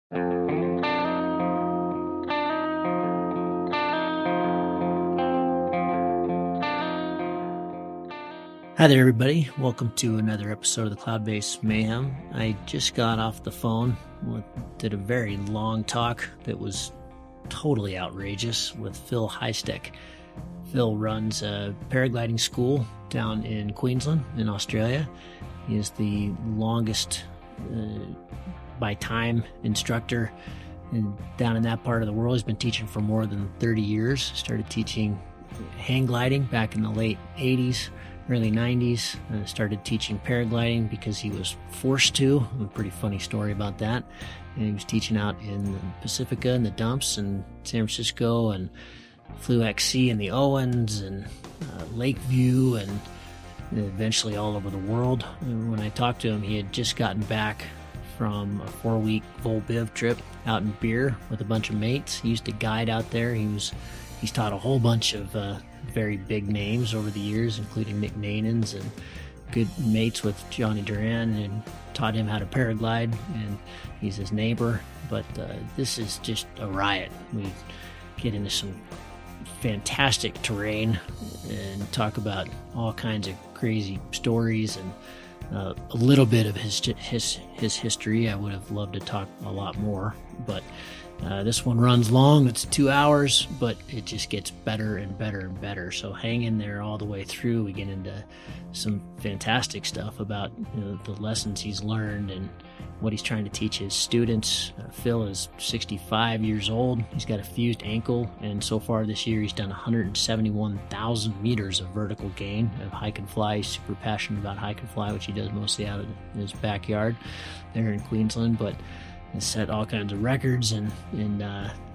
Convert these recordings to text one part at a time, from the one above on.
Hi there, everybody. Welcome to another episode of the Cloud-Based Mayhem. I just got off the phone, did a very long talk that was totally outrageous with Phil Hystek. Phil runs a paragliding school down in Queensland in Australia. He is the longest by time instructor down in that part of the world. He's been teaching for more than 30 years. Started teaching hang gliding back in the late 80s. Early 90s, started teaching paragliding because he was forced to. A pretty funny story about that. And he was teaching out in the Pacifica and the dumps in San Francisco, and flew XC in the Owens and Lakeview, and eventually all over the world. And when I talked to him, he had just gotten back from a 4-week vol-biv trip out in Beer with a bunch of mates. He used to guide out there. He's taught a whole bunch of very big names over the years, including Nick Nanens, and good mates with Johnny Duran, and taught him how to paraglide, and he's his neighbor. But this is just a riot. We get into some fantastic terrain and talk about all kinds of crazy stories and a little bit of his history. I would have loved to talk a lot more, but this one runs long. It's 2 hours, but it just gets better and better and better. So hang in there all the way through. We get into some fantastic stuff about the lessons he's learned and what he's trying to teach his students. Phil is 65 years old. He's got a fused ankle, and so far this year he's done 171,000 meters of vertical gain of hike and fly. He's super passionate about hike and fly, which he does mostly out in his backyard there in Queensland, but has set all kinds of records and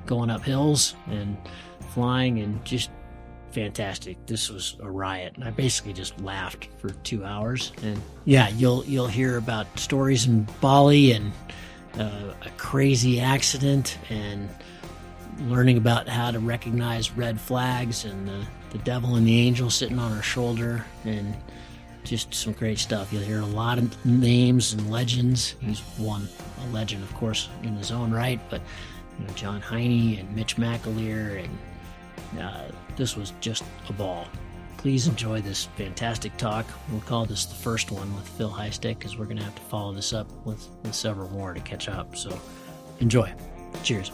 going up hills and flying, and just fantastic. This was a riot. I basically just laughed for 2 hours. And yeah, you'll hear about stories in Bali and a crazy accident, and learning about how to recognize red flags, and the devil and the angel sitting on our shoulder, and just some great stuff. You'll hear a lot of names and legends. He's a legend, of course, in his own right, but John Heine and Mitch McAleer, and this was just a ball. Please enjoy this fantastic talk. We'll call this the first one with Phil Hystek, because we're going to have to follow this up with several more to catch up. So enjoy. Cheers.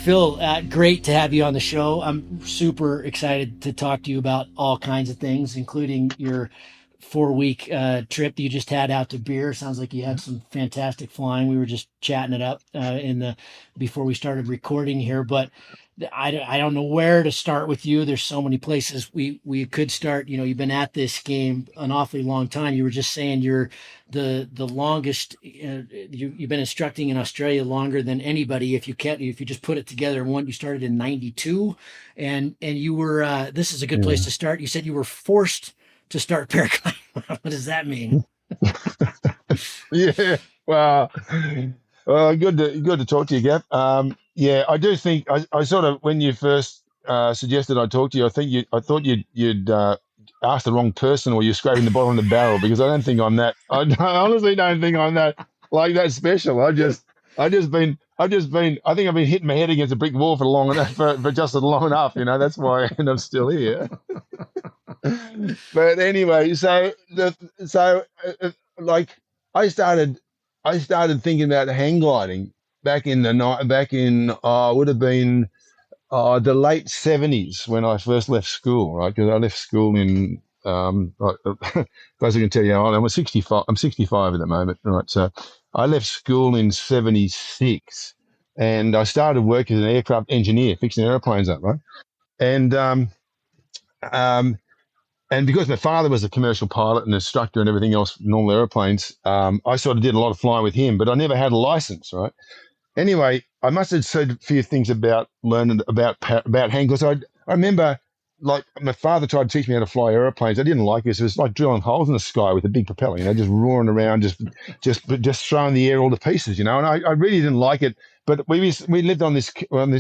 Phil, great to have you on the show. I'm super excited to talk to you about all kinds of things, including your 4-week trip that you just had out to Beer. Sounds like you had some fantastic flying. We were just chatting it up before we started recording here, but I don't know where to start with you. There's so many places we could start. You've been at this game an awfully long time. You were just saying you're the longest. You've been instructing in Australia longer than anybody. If you just put it together, you started in '92, and you were. This is a good place to start. You said you were forced to start paragliding. What does that mean? Yeah, well, good to talk to you, Gav. Yeah, I do think I sort of, when you first suggested I talk to you, I thought you'd asked the wrong person, or you're scraping the bottom of the barrel, because I don't think I'm that. I honestly don't think I'm that special. I think I've been hitting my head against a brick wall for long enough, for just long enough. That's why I'm still here. But anyway, like I started thinking about hang gliding back in would have been the late 70s, when I first left school, right? Because I left school in guys, I can tell you, I'm 65. I'm 65 at the moment, right? So I left school in 76, and I started working as an aircraft engineer, fixing airplanes up, right? And because my father was a commercial pilot and instructor and everything else, normal airplanes, I sort of did a lot of flying with him, but I never had a license, right? Anyway, I must have said a few things about learning about hang, because I remember like my father tried to teach me how to fly airplanes. I didn't like this. It was like drilling holes in the sky with a big propeller, just roaring around, just throwing the air all to pieces, And I really didn't like it. But we lived on this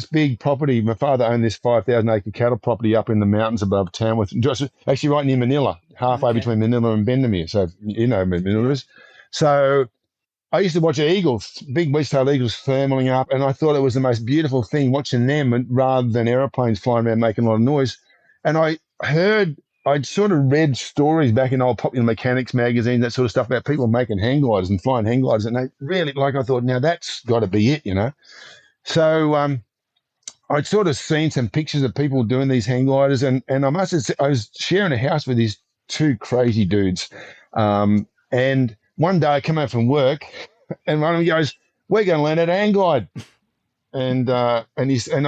big property. My father owned this 5,000-acre cattle property up in the mountains above town, just actually right near Manila, halfway between Manila and Bendemeer. So where Manila is. So I used to watch eagles, big West-tailed eagles thermaling up, and I thought it was the most beautiful thing watching them rather than aeroplanes flying around making a lot of noise. And I'd sort of read stories back in old Popular Mechanics magazine, that sort of stuff about people making hang gliders and flying hang gliders, and they really, I thought, now that's got to be it. So I'd sort of seen some pictures of people doing these hang gliders, and I must have said, I was sharing a house with these two crazy dudes, and one day I come home from work, and one of them goes, "We're going to learn how to hang glide." And I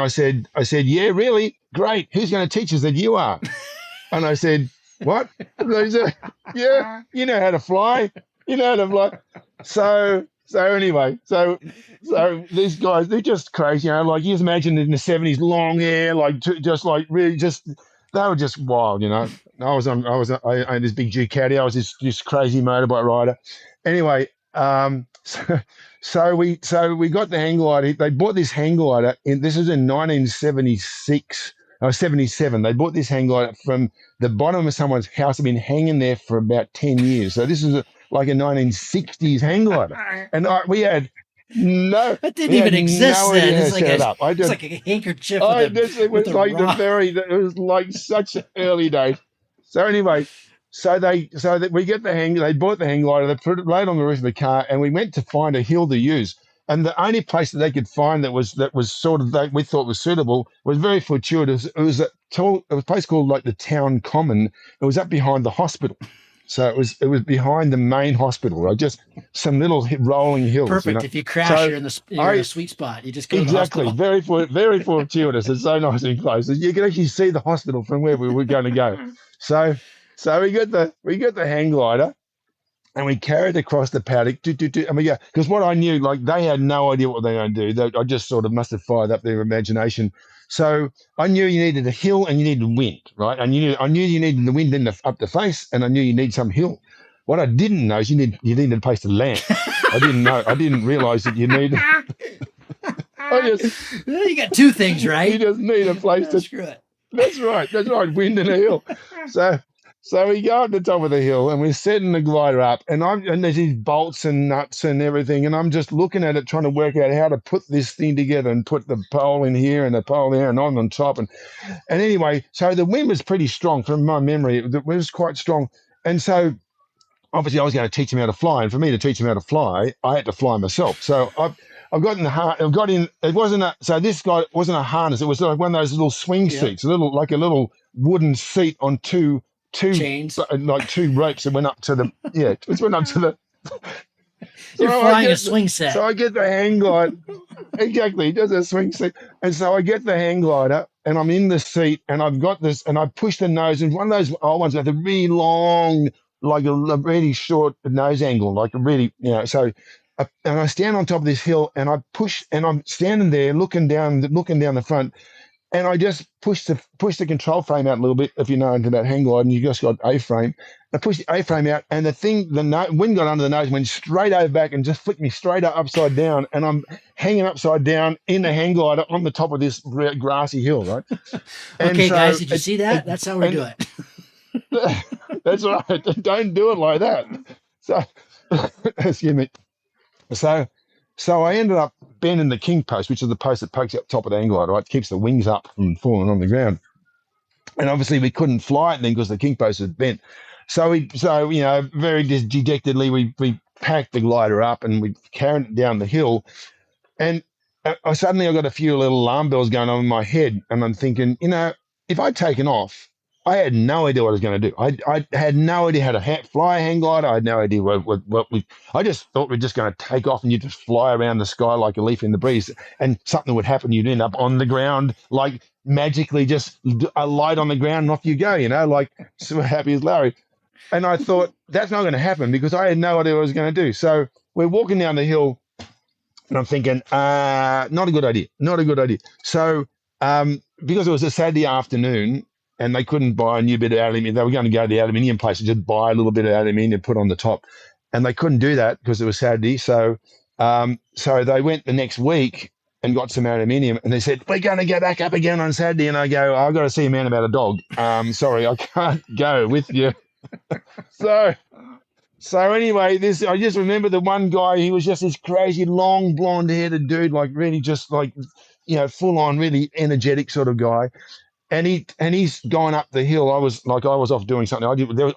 said, "Yeah, really? Great. Who's going to teach us?" That "You are." And I said, "What?" And they said, "Yeah, you know how to fly. You know how to fly." So anyway, so these guys, they're just crazy, like you just imagine in the 70s, long hair, they were just wild, I owned this big Ducati. I was this crazy motorbike rider. Anyway, so we got the hang glider. They bought this hang glider this was in 1976 or 77. They bought this hang glider from the bottom of someone's house. Had been hanging there for about 10 years. So this is like a 1960s hang glider, and we had no. That didn't even exist then. It's like a handkerchief. It was like such early days. So anyway, we get they bought the hang glider, they put it right on the roof of the car, and we went to find a hill to use. And the only place that they could find that was sort of that we thought was suitable was very fortuitous. It was a place called like the Town Common. It was up behind the hospital. So it was behind the main hospital, right? Just some little rolling hills. Perfect. If you crash, you're in a sweet spot. You just go to the hospital. Very fortuitous. It's so nice and close. You can actually see the hospital from where we were going to go. So we got the hang glider, and we carried across the paddock. And we go, because what I knew, like they had no idea what they were going to do. I just sort of must have fired up their imagination. So I knew you needed a hill and you needed wind, right? I knew you needed the wind up the face, and I knew you need some hill. What I didn't know is you needed a place to land. I didn't realize that you needed. You got two things, right? You just need a place to. Screw it. That's right. Wind and a hill. So we go up the top of the hill, and we're setting the glider up, and there's these bolts and nuts and everything, and I'm just looking at it, trying to work out how to put this thing together and put the pole in here and the pole there and on top. And anyway, so the wind was pretty strong from my memory. It was quite strong. And so obviously I was going to teach him how to fly. And for me to teach him how to fly, I had to fly myself. So so this guy wasn't a harness. It was like one of those little swing seats, a little wooden seat on two chains, like two ropes that went up to the it went up to the. You're flying a swing set. So I get the hang glider. Exactly, he does a swing set, and so I get the hang glider, and I'm in the seat, and I've got this, and I push the nose, and one of those old ones with a really long, like a really short nose angle, like a really So, and I stand on top of this hill, and I push, and I'm standing there looking down the front. And I just push the control frame out a little bit, if you know anything about hang gliding, you just got A-frame. I pushed the A-frame out, and the wind got under the nose, went straight over back and just flicked me straight up upside down. And I'm hanging upside down in the hang glider on the top of this grassy hill, right? Okay, guys, did you see that? That's how we do it. That's right. Don't do it like that. So, excuse me. So I ended up bending the king post, which is the post that pokes up top of the hang glider, right? Keeps the wings up from falling on the ground. And obviously we couldn't fly it then because the king post was bent. So very dejectedly, we packed the glider up and we carried it down the hill. And suddenly I got a few little alarm bells going on in my head. And I'm thinking, if I'd taken off, I had no idea what I was going to do. I had no idea how to fly a hang glider. I had no idea I just thought we're just going to take off and you just fly around the sky like a leaf in the breeze, and something would happen. You'd end up on the ground, like magically just a light on the ground and off you go, like so happy as Larry. And I thought that's not going to happen because I had no idea what I was going to do. So we're walking down the hill and I'm thinking, not a good idea. So because it was a Saturday afternoon, and they couldn't buy a new bit of aluminium. They were going to go to the aluminium place and just buy a little bit of aluminium put on the top, and they couldn't do that because it was Saturday. So they went the next week and got some aluminium, and they said, we're going to go back up again on Saturday. And I go, I've got to see a man about a dog. Sorry, I can't go with you. So anyway, I just remember the one guy. He was just this crazy long blonde-haired dude, like really just like, full on, really energetic sort of guy. And he's gone up the hill. I was off doing something. I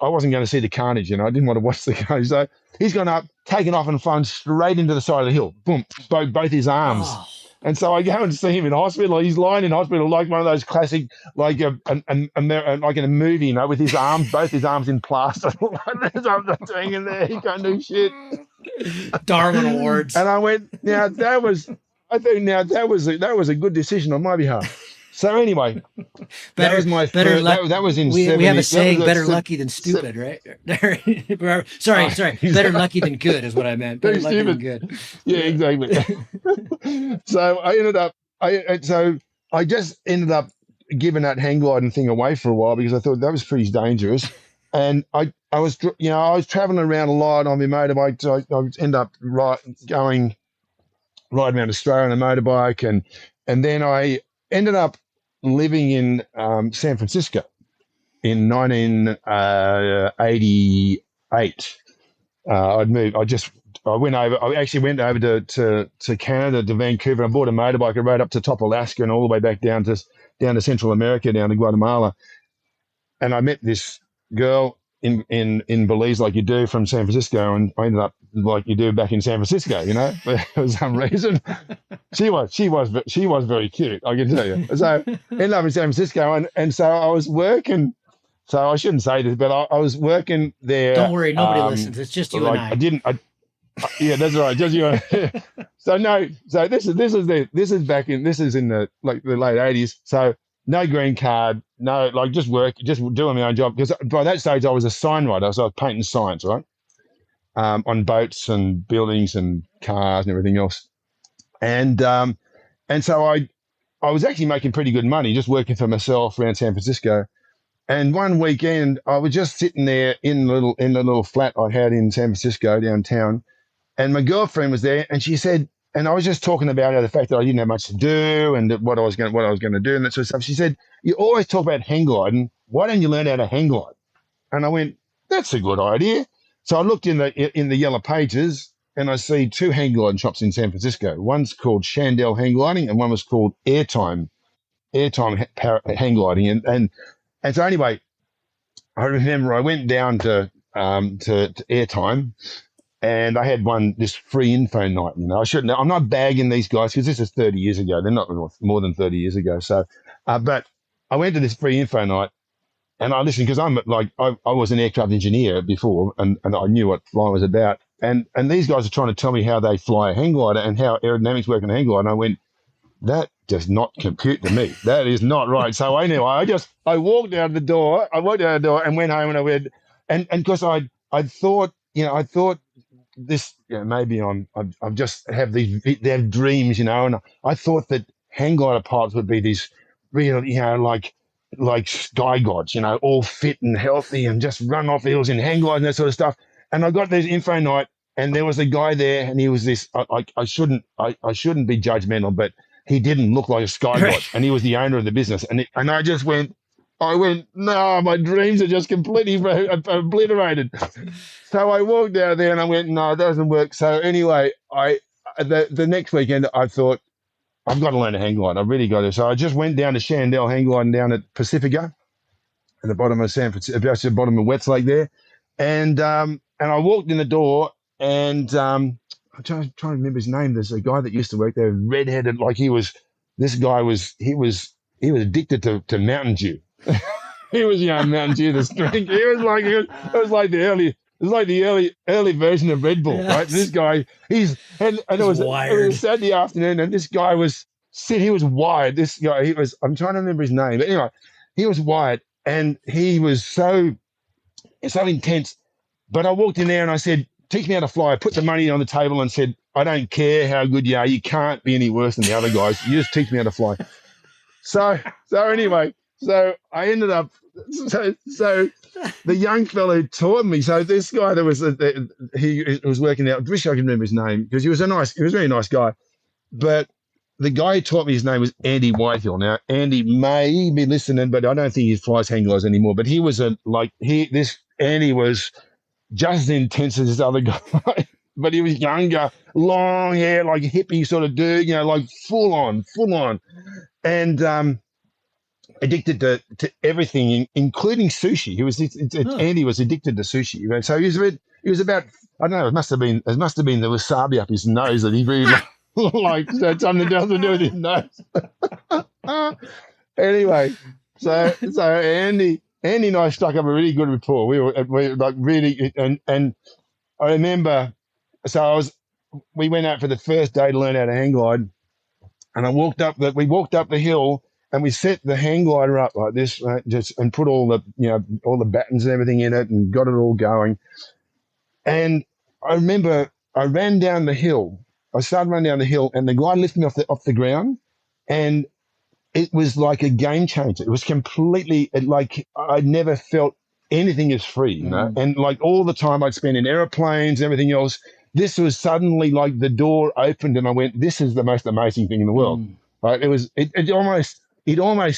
wasn't going to see the carnage, I didn't want to watch the carnage. So he's gone up, taken off and flown straight into the side of the hill. Boom, both his arms. Oh. And so I go and see him in hospital. He's lying in hospital like one of those classic, like in a movie, with his arms, both his arms in plaster. His arms are hanging there. He can't do shit. Darwin Awards. And I went, that was a good decision on my behalf. So anyway, that was my first. That was in. We have a saying: better lucky than stupid, right? sorry. Better lucky than good is what I meant. Better lucky than good. Yeah, exactly. So I just ended up giving that hang gliding thing away for a while because I thought that was pretty dangerous, and I was traveling around a lot on my motorbike. So I ended up riding around Australia on a motorbike, and then I ended up living in San Francisco in 1988. I actually went over to Canada, to Vancouver. I bought a motorbike. I rode up to top Alaska and all the way back down to Central America, down to Guatemala. And I met this girl in Belize, like you do from San Francisco, and I ended up like you do back in San Francisco, for some reason. She was very cute, I can tell you. So ended up in San Francisco, and so I was working. So I shouldn't say this, but I was working there. Don't worry, nobody listens. It's just you and I. Yeah, that's right. Just you. So this is back in the the late 80s. So no green card, no, like just doing my own job. Because by that stage I was a sign writer, so I was painting signs, right, on boats and buildings and cars and everything else. And so I was actually making pretty good money just working for myself around San Francisco. And one weekend I was just sitting there in the little flat I had in San Francisco downtown, and my girlfriend was there, and she said, and I was just talking about the fact that I didn't have much to do and what I was going to do and that sort of stuff. She said, you always talk about hang gliding. Why don't you learn how to hang glide? And I went, that's a good idea. So I looked in the yellow pages, and I see two hang gliding shops in San Francisco. One's called Chandel Hang Gliding, and one was called Airtime Hang Gliding. And so anyway, I remember I went down to Airtime, and I had this free info night. I'm not bagging these guys because this is 30 years ago. They're not more than 30 years ago. So, but I went to this free info night, and I listened because I'm like, I was an aircraft engineer before, and I knew what flying was about. And these guys are trying to tell me how they fly a hang glider and how aerodynamics work on a hang glider. And I went, that does not compute to me. That is not right. So anyway, I walked out the door. I walked out the door and went home, and I went, and because I thought this, maybe I've just have their dreams, and I thought that hang glider pilots would be these real, like sky gods, all fit and healthy and just run off hills in hang gliders and that sort of stuff. And I got this info night, and there was a guy there, and he was this. I shouldn't be judgmental, but he didn't look like a sky god, and he was the owner of the business. And I just went, no, my dreams are just completely obliterated. So I walked out there and I went, no, it doesn't work. So anyway, the next weekend I thought, I've got to learn to hang glide. I really got to. So I just went down to Chandel Hang Gliding down at Pacifica, at the bottom of San Francisco, at the bottom of Westlake there. And I walked in the door, and I'm trying to remember his name. There's a guy that used to work there, redheaded, like he was addicted to Mountain Dew. He was Mountain Dew, this drink. It was like the early version of Red Bull, yes. Right? This guy, it was Saturday afternoon, and this guy was wired. This guy, I'm trying to remember his name, but anyway, he was wired, and he was so intense. But I walked in there and I said, teach me how to fly. I put the money on the table and said, I don't care how good you are. You can't be any worse than the other guys. You just teach me how to fly. So anyway, so I ended up so the young fellow who taught me. So this guy that was he was working out. I wish I could remember his name because he was a very nice guy. But the guy who taught me, his name was Andy Whitehill. Now Andy may be listening, but I don't think he flies hang gliders anymore. But he was this Andy was just as intense as this other guy, but he was younger, long hair, like a hippie sort of dude, like full on, and addicted to everything, including sushi. Andy was addicted to sushi. So he was about, I don't know, it must have been the wasabi up his nose that he really like something to do with his nose. Anyway, so Andy and I struck up a really good rapport. We were like really, and I remember, we went out for the first day to learn how to hang glide, and we walked up the hill, and we set the hang glider up like this, right, and put all the battens and everything in it, and got it all going. And I remember I ran down the hill. I started running down the hill, and the glider lifted me off the ground, and it was like a game changer. It was completely like I'd never felt anything as free, and like all the time I'd spent in airplanes and everything else. This was suddenly like the door opened, and I went, "This is the most amazing thing in the world." Right? It almost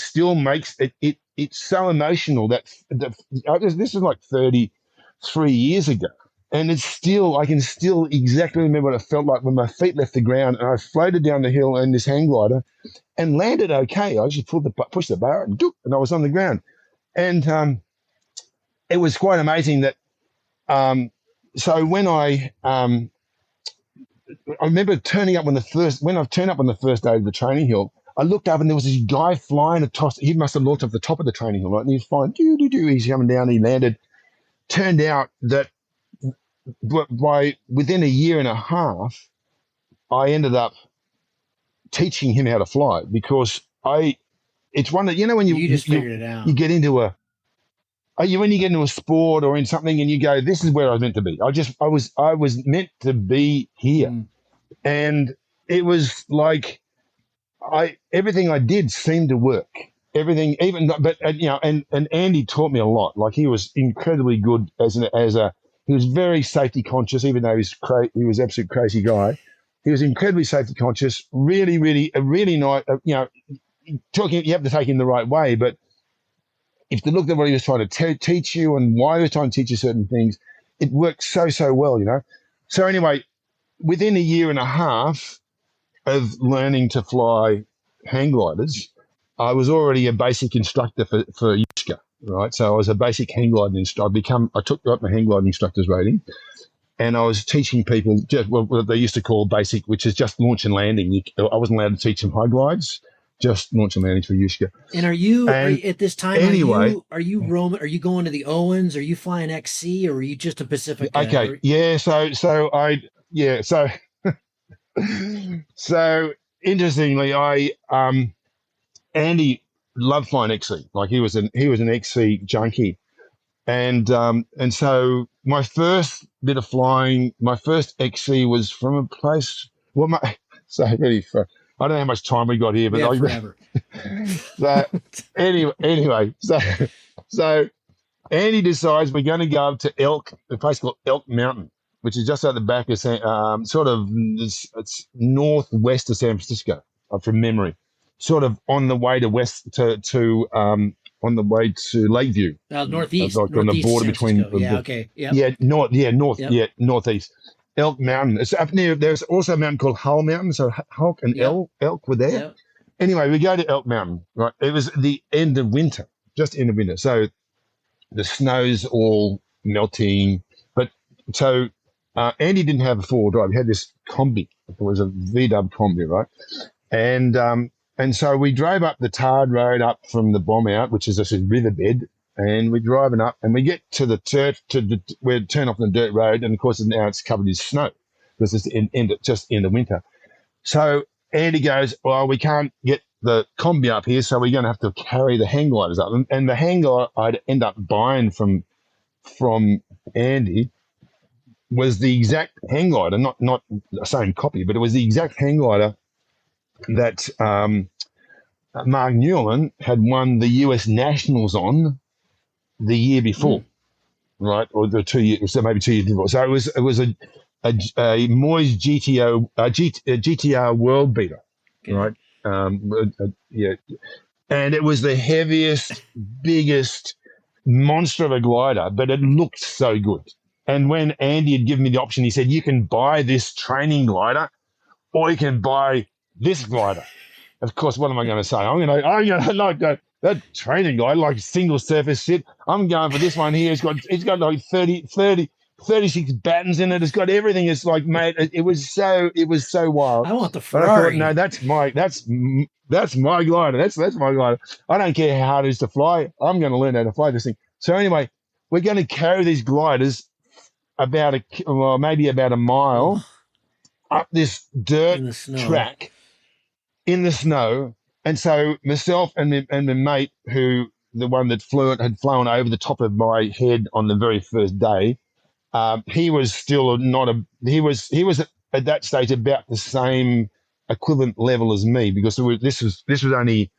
still makes it. It's so emotional that this is like 33 years ago, and I can still exactly remember what it felt like when my feet left the ground and I floated down the hill in this hang glider and landed okay. I just pushed the bar and I was on the ground, and it was quite amazing that. So when I remember turning up when I've turned up on the first day of the training hill, I looked up and there was this guy flying across. He must have launched off the top of the training hill, right? And he was flying, he's coming down. He landed. Turned out that within a year and a half, I ended up teaching him how to fly because it's one that, when you just figured it out. You get into when you get into a sport or in something and you go, this is where I was meant to be. I was meant to be here. And it was like, everything I did seemed to work. Everything, and Andy taught me a lot. Like he was incredibly good he was very safety conscious, even though he was an absolute crazy guy. He was incredibly safety conscious, really, really, really nice. You have to take him the right way, but if you look at what he was trying to teach you and why he was trying to teach you certain things, it worked so well, So anyway, within a year and a half of learning to fly hang gliders, I was already a basic instructor for Hystek, right? So I was a basic hang gliding instructor. I took my hang gliding instructor's rating, and I was teaching people what they used to call basic, which is just launch and landing. I wasn't allowed to teach them high glides, just launch and landing for Hystek. And are you at this time? Anyway, are you roaming? Are you going to the Owens? Are you flying XC, or are you just a Pacific? Okay, yeah. So interestingly, Andy loved flying XC. Like he was an XC junkie, and so my first bit of flying, my first XC was from a place. Well, I don't know how much time we got here, but forever. So anyway, so Andy decides we're going to go up to a place called Elk Mountain, which is just at the back of it's northwest of San Francisco, from memory, sort of on the way to on the way to Lakeview, northeast, like on the border between northeast. Elk Mountain. It's up near. There's also a mountain called Hull Mountain. So Hulk and Elk were there. Yep. Anyway, we go to Elk Mountain. Right, it was the end of winter, just end of winter. So the snow's all melting. But so Andy didn't have a four-wheel drive. He had this combi. It was a VW combi, right? And so we drove up the tarred road up from the bomb out, which is just a riverbed. And we're driving up, and we get to we turn off the dirt road, and of course now it's covered in snow because it's just end of winter. So Andy goes, well, we can't get the combi up here, so we're going to have to carry the hang gliders up. And the hang glider I'd end up buying from Andy was the exact hang glider, not the same copy, but it was the exact hang glider that Mark Newland had won the US Nationals on the year before, right, or the 2 years, so maybe 2 years before. So it was a Moyes GTR world beater, Okay. right? Yeah, and it was the heaviest, biggest monster of a glider, but it looked so good. And when Andy had given me the option, he said, "You can buy this training glider, or you can buy this glider." Of course, what am I going to say? I'm going to like that training guy, like single surface shit. I'm going for this one here. It's got like 36 buttons in it. It's got everything. It's like, mate, it was so wild. I want the But I thought, Ferrari. no, that's my glider. That's my glider. I don't care how hard it is to fly. I'm going to learn how to fly this thing. So anyway, we're going to carry these gliders maybe about a mile up this dirt In the snow. track in the snow. And so myself and the mate the one that had flown over the top of my head on the very first day, he was still he was at that stage about the same equivalent level as me, because this was only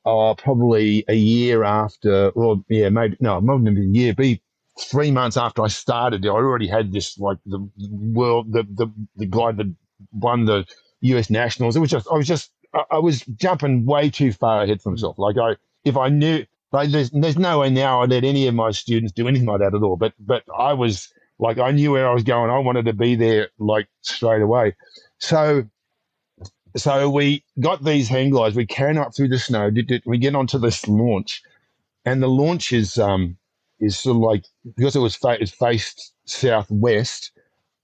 probably a year after, or yeah, maybe no, it might have been a year, be 3 months after I started. I already had this, like, the guy that won the US Nationals. I was jumping way too far ahead for myself. Like, if I knew, like, there's no way now I'd let any of my students do anything like that at all. But I was like, I knew where I was going. I wanted to be there, like, straight away. So we got these hang gliders. We carried up through the snow. We get onto this launch, and the launch is sort of like, because it faced southwest.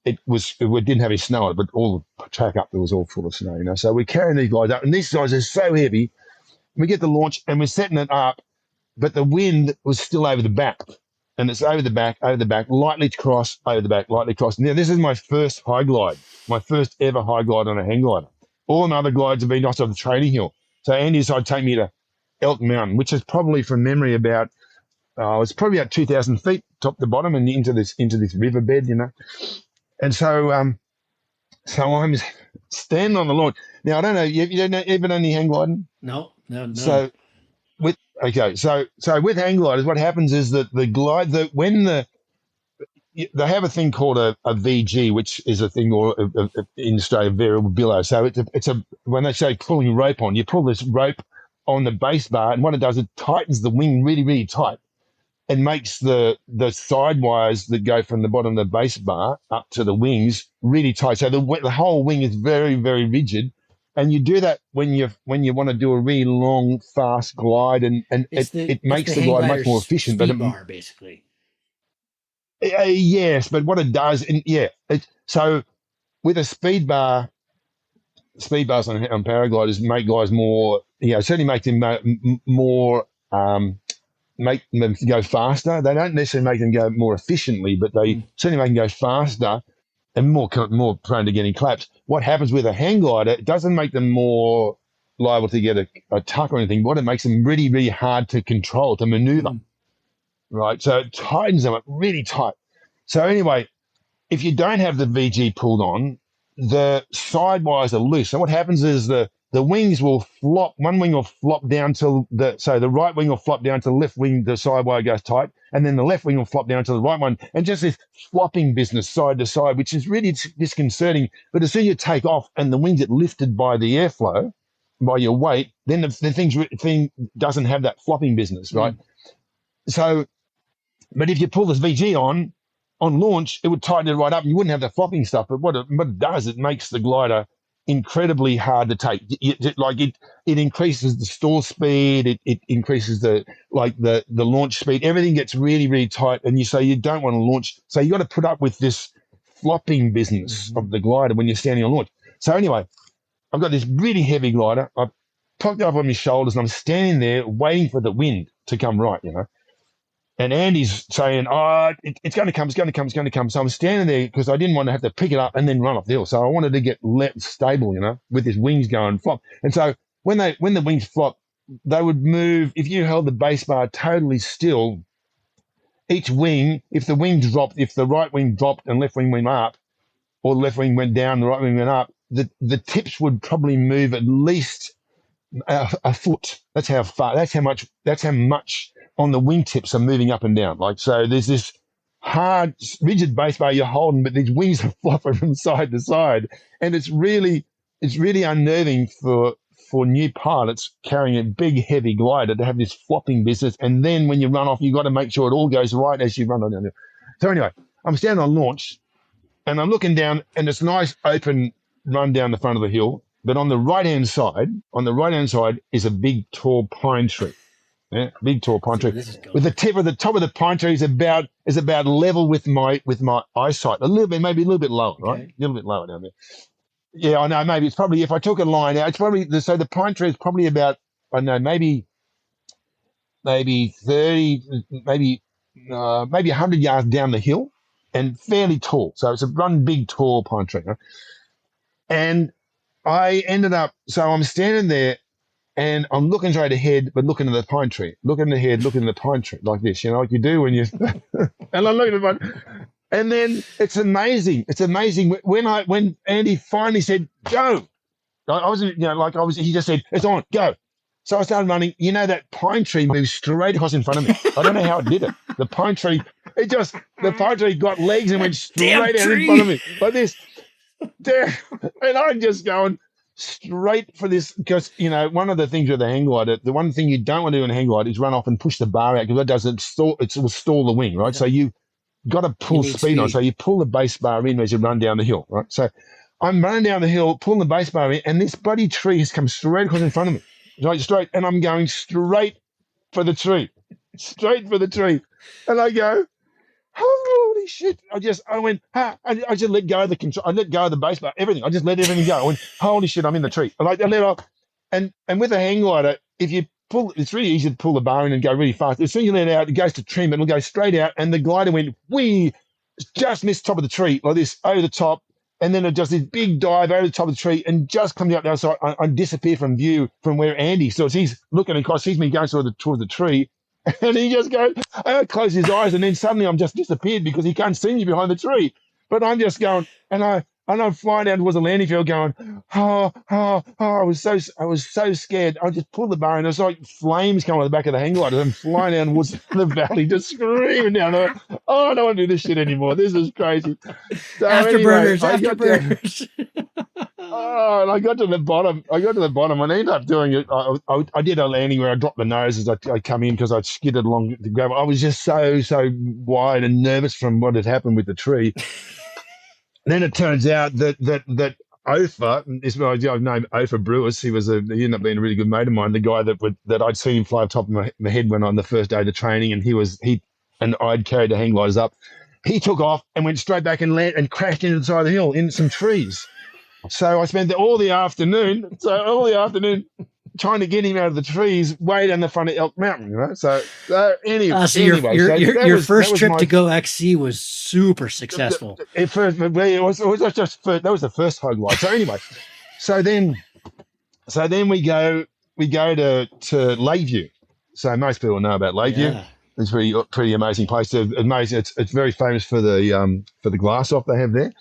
It didn't have any snow on it, but all the track up there was all full of snow. So we're carrying these guys up, and these guys are so heavy. We get the launch, and we're setting it up, but the wind was still over the back, and it's over the back, lightly cross, over the back, lightly cross. Now, this is my first high glide, my first ever high glide on a hang glider. All my other glides have been not on the training hill. So Andy decided to take me to Elk Mountain, which is probably, from memory, about it's probably about 2,000 feet top to bottom, and into this riverbed, And so I'm standing on the launch. Now, I don't know, you don't ever done any hang gliding? No. So with hang gliders, what happens is that they have a thing called a VG, which is a thing, or in Australia, variable billow. So it's a when they say pulling rope on, you pull this rope on the base bar, and what it does, it tightens the wing really, really tight, and makes the side wires that go from the bottom of the base bar up to the wings really tight. So the whole wing is very, very rigid. And you do that when you want to do a really long, fast glide, and it makes the glide much more efficient. Speed bar, basically. Yes, but what it does, so with a speed bars on paragliders make guys more, certainly make them more, make them go faster. They don't necessarily make them go more efficiently, but they certainly make them go faster and more prone to getting collapsed. What happens with a hang glider, it doesn't make them more liable to get a tuck or anything. What it makes them really, really hard to control, to maneuver. Right, so it tightens them up really tight. So anyway, if you don't have the VG pulled on, the side wires are loose. So what happens is the wings will flop. One wing will flop down to the right wing will flop down to the left wing. The side wire goes tight, and then the left wing will flop down to the right one, and just this flopping business side to side, which is really disconcerting. But as soon as you take off and the wings get lifted by the airflow, by your weight, then the thing doesn't have that flopping business, right? So, but if you pull this VG on launch, it would tighten it right up. You wouldn't have the flopping stuff. But what it does, it makes the glider incredibly hard to take. It increases the stall speed. It increases the launch speed. Everything gets really, really tight. And you don't want to launch. So you got to put up with this flopping business of the glider when you're standing on launch. So anyway, I've got this really heavy glider. I've propped it up on my shoulders, and I'm standing there waiting for the wind to come right, And Andy's saying, it's going to come, it's going to come, it's going to come. So I'm standing there because I didn't want to have to pick it up and then run off the hill. So I wanted to get stable, with his wings going flop. And so when the wings flop, they would move. If you held the base bar totally still, each wing, if the wing dropped, if the right wing dropped and left wing went up, or the left wing went down, the right wing went up, the tips would probably move at least a foot. That's how far. That's how much on the wingtips are moving up and down. Like, so there's this hard, rigid base bar you're holding, but these wings are flopping from side to side, and it's really unnerving for new pilots carrying a big, heavy glider to have this flopping business. And then when you run off, you've got to make sure it all goes right as you run on down. So anyway, I'm standing on launch, and I'm looking down, and it's nice open run down the front of the hill. But on the right-hand side is a big, tall pine tree. Yeah, big, tall pine tree. This is going. With the top of the pine tree is about level with my eyesight. A little bit, maybe a little bit lower, right? A little bit lower down there. Yeah, I know. Maybe it's probably, if I took a line out, it's probably, so the pine tree is probably about, I don't know, maybe 30, maybe 100 yards down the hill, and fairly tall. So it's a big, tall pine tree. Right? And I ended up, so I'm standing there and I'm looking straight ahead, but looking at the pine tree, looking ahead, looking at the pine tree like this, like you do when you, and I'm looking at the pine. And then it's amazing. It's amazing when Andy finally said, go, I wasn't, he just said, it's on, go. So I started running. That pine tree moved straight across in front of me. I don't know how it did it. The pine tree got legs and went straight out in front of me like this. And I'm just going straight for this, because one of the things with the hang glider, the one thing you don't want to do in a hang glider is run off and push the bar out, because it will stall the wing, right? So you got to pull speed on. So you pull the base bar in as you run down the hill, right? So I'm running down the hill, pulling the base bar in, and this bloody tree has come straight across in front of me, right, straight, and I'm going straight for the tree, and I go, holy shit! I went, I just let go of the control. I let go of the base bar, everything. I just let everything go. I went, holy shit! I'm in the tree. I let off, and with a hang glider, if you pull, it's really easy to pull the bar in and go really fast. As soon as you let it out, it goes to trim, and it'll go straight out. And the glider went, just missed top of the tree like this, over the top, and then it just this big dive over the top of the tree and just comes out the other side. I disappear from view from where Andy. So he's looking across, sees me going towards the tree. And he just goes, I close his eyes, and then suddenly I'm just disappeared because he can't see me behind the tree. But I'm just going, and I'm flying down towards the landing field going, I was so scared. I just pulled the bar, and there's like flames coming on the back of the hang glider. I'm flying down towards the valley, just screaming down there. Oh, I don't want to do this shit anymore. This is crazy. So afterburners. And I got to the bottom. I ended up doing it. I did a landing where I dropped the nose as I come in, because I skidded along the gravel. I was just so wide and nervous from what had happened with the tree. Then it turns out that Ofer, is what I've named Ofer Brewers. He ended up being a really good mate of mine. The guy that I'd seen him fly on top of my head when on the first day of the training, and I'd carried the hang gliders up. He took off and went straight back and landed and crashed into the side of the hill in some trees. So I spent all the afternoon trying to get him out of the trees way down the front of Elk Mountain, So anyway. Your first trip to go XC was super successful. That was the first hog ride. So anyway, so then we go to Lakeview. So most people know about Lakeview. Yeah. It's a pretty amazing place. It's very famous for the glass off they have there.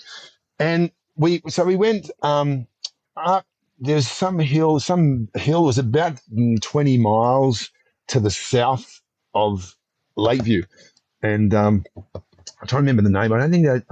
And we went up. There's some hill was about 20 miles to the south of Lakeview, and I'm trying to remember the name. I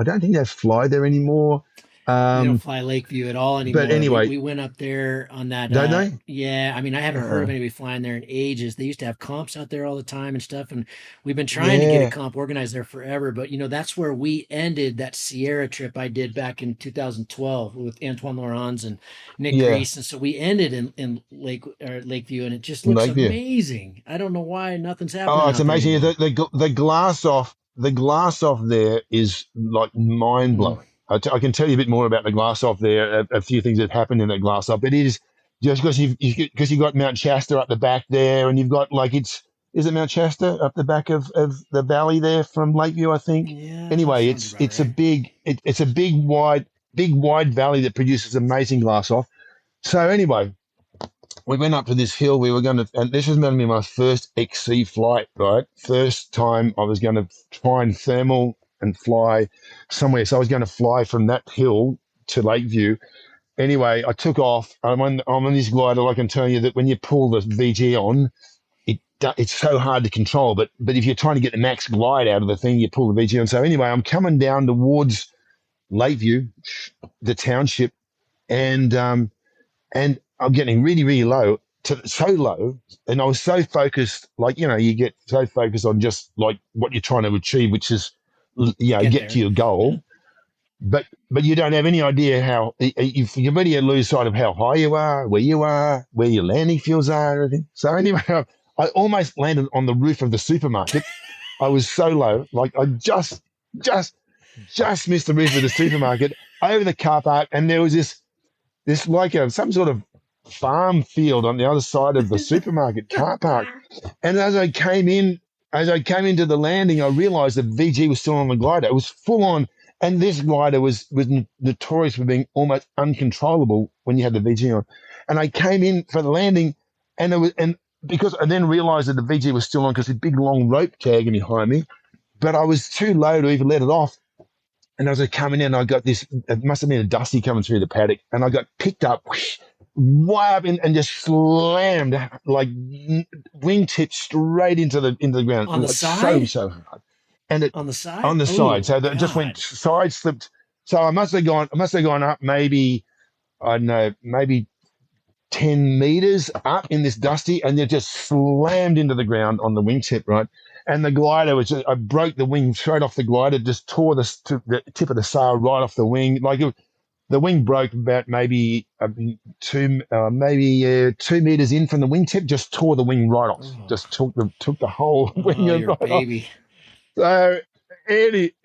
don't think they fly there anymore. They don't fly Lakeview at all anymore. But anyway, we went up there on that. Don't they? Yeah, I mean, I haven't heard of anybody flying there in ages. They used to have comps out there all the time and stuff, and we've been trying to get a comp organized there forever. But that's where we ended that Sierra trip I did back in 2012 with Antoine Laurens and Nick Reese, and so we ended in Lakeview, and it just looks amazing. I don't know why nothing's happening. Oh, it's amazing. The glass off there is like mind blowing. I can tell you a bit more about the glass off there, a few things that happened in that glass off. But it is just because you've got Mount Shasta up the back there, and you've got is it Mount Shasta up the back of the valley there from Lakeview, I think. Yeah. Anyway, it's a big wide valley that produces amazing glass off. So anyway, we went up to this hill. We were going to, and this was going to be my first XC flight, right? First time I was going to try and thermal and fly somewhere. So I was going to fly from that hill to Lakeview, anyway, I took off. I'm on this glider. I can tell you that when you pull the VG on, it's so hard to control. But if you're trying to get the max glide out of the thing, you pull the VG on. So anyway, I'm coming down towards Lakeview, the township, and I'm getting really, really low, so low, and I was so focused, like you get so focused on just like what you're trying to achieve, which is get to there. your goal. Yeah. But you don't have any idea how you really lose sight of how high you are, where your landing fields are, everything. So anyway, I almost landed on the roof of the supermarket. I was so low, like I just missed the roof of the supermarket over the car park, and there was this like some sort of farm field on the other side of the supermarket car park. And as I came into the landing, I realized that VG was still on the glider. It was full on. And this glider was notorious for being almost uncontrollable when you had the VG on. And I came in for the landing, and because I then realized that the VG was still on because a big long rope tagging behind me, but I was too low to even let it off. And as I coming in, I got this, it must have been a dusty coming through the paddock, and I got picked up, way up and just slammed like wingtip straight into the ground. On the like side? So hard. And it On the side? on the side. Oh, So that just went God. side slipped. So I must have gone up maybe, I don't know, maybe 10 meters up in this dusty, and it just slammed into the ground on the wingtip, right? And the glider I broke the wing straight off the glider, just tore the tip of the sail right off the wing. The wing broke about maybe 2 meters in from the wingtip, just tore the wing right off, Oh, just took the whole wing oh, your right off. baby. So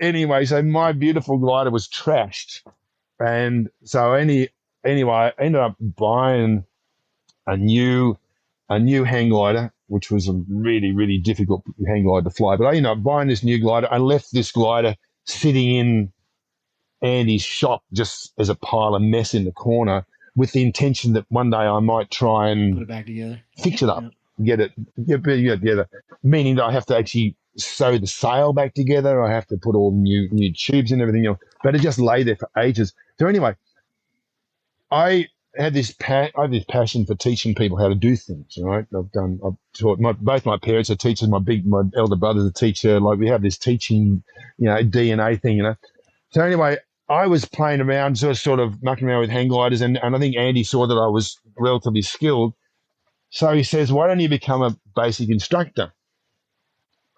anyway, so my beautiful glider was trashed, and so anyway, I ended up buying a new hang glider, which was a really, really difficult hang glider to fly. But I ended up buying this new glider. I left this glider sitting in Andy's shop just as a pile of mess in the corner, with the intention that one day I might try Put and it back together. fix it up, Yep. get it together. Meaning that I have to actually sew the sail back together. I have to put all new tubes and everything else. But it just lay there for ages. So anyway, I had this passion for teaching people how to do things. Right, I've taught both my parents are teachers. My elder brother's a teacher. Like we have this teaching, DNA thing. So anyway, I was playing around, sort of mucking around with hang gliders, and I think Andy saw that I was relatively skilled. So he says, "Why don't you become a basic instructor,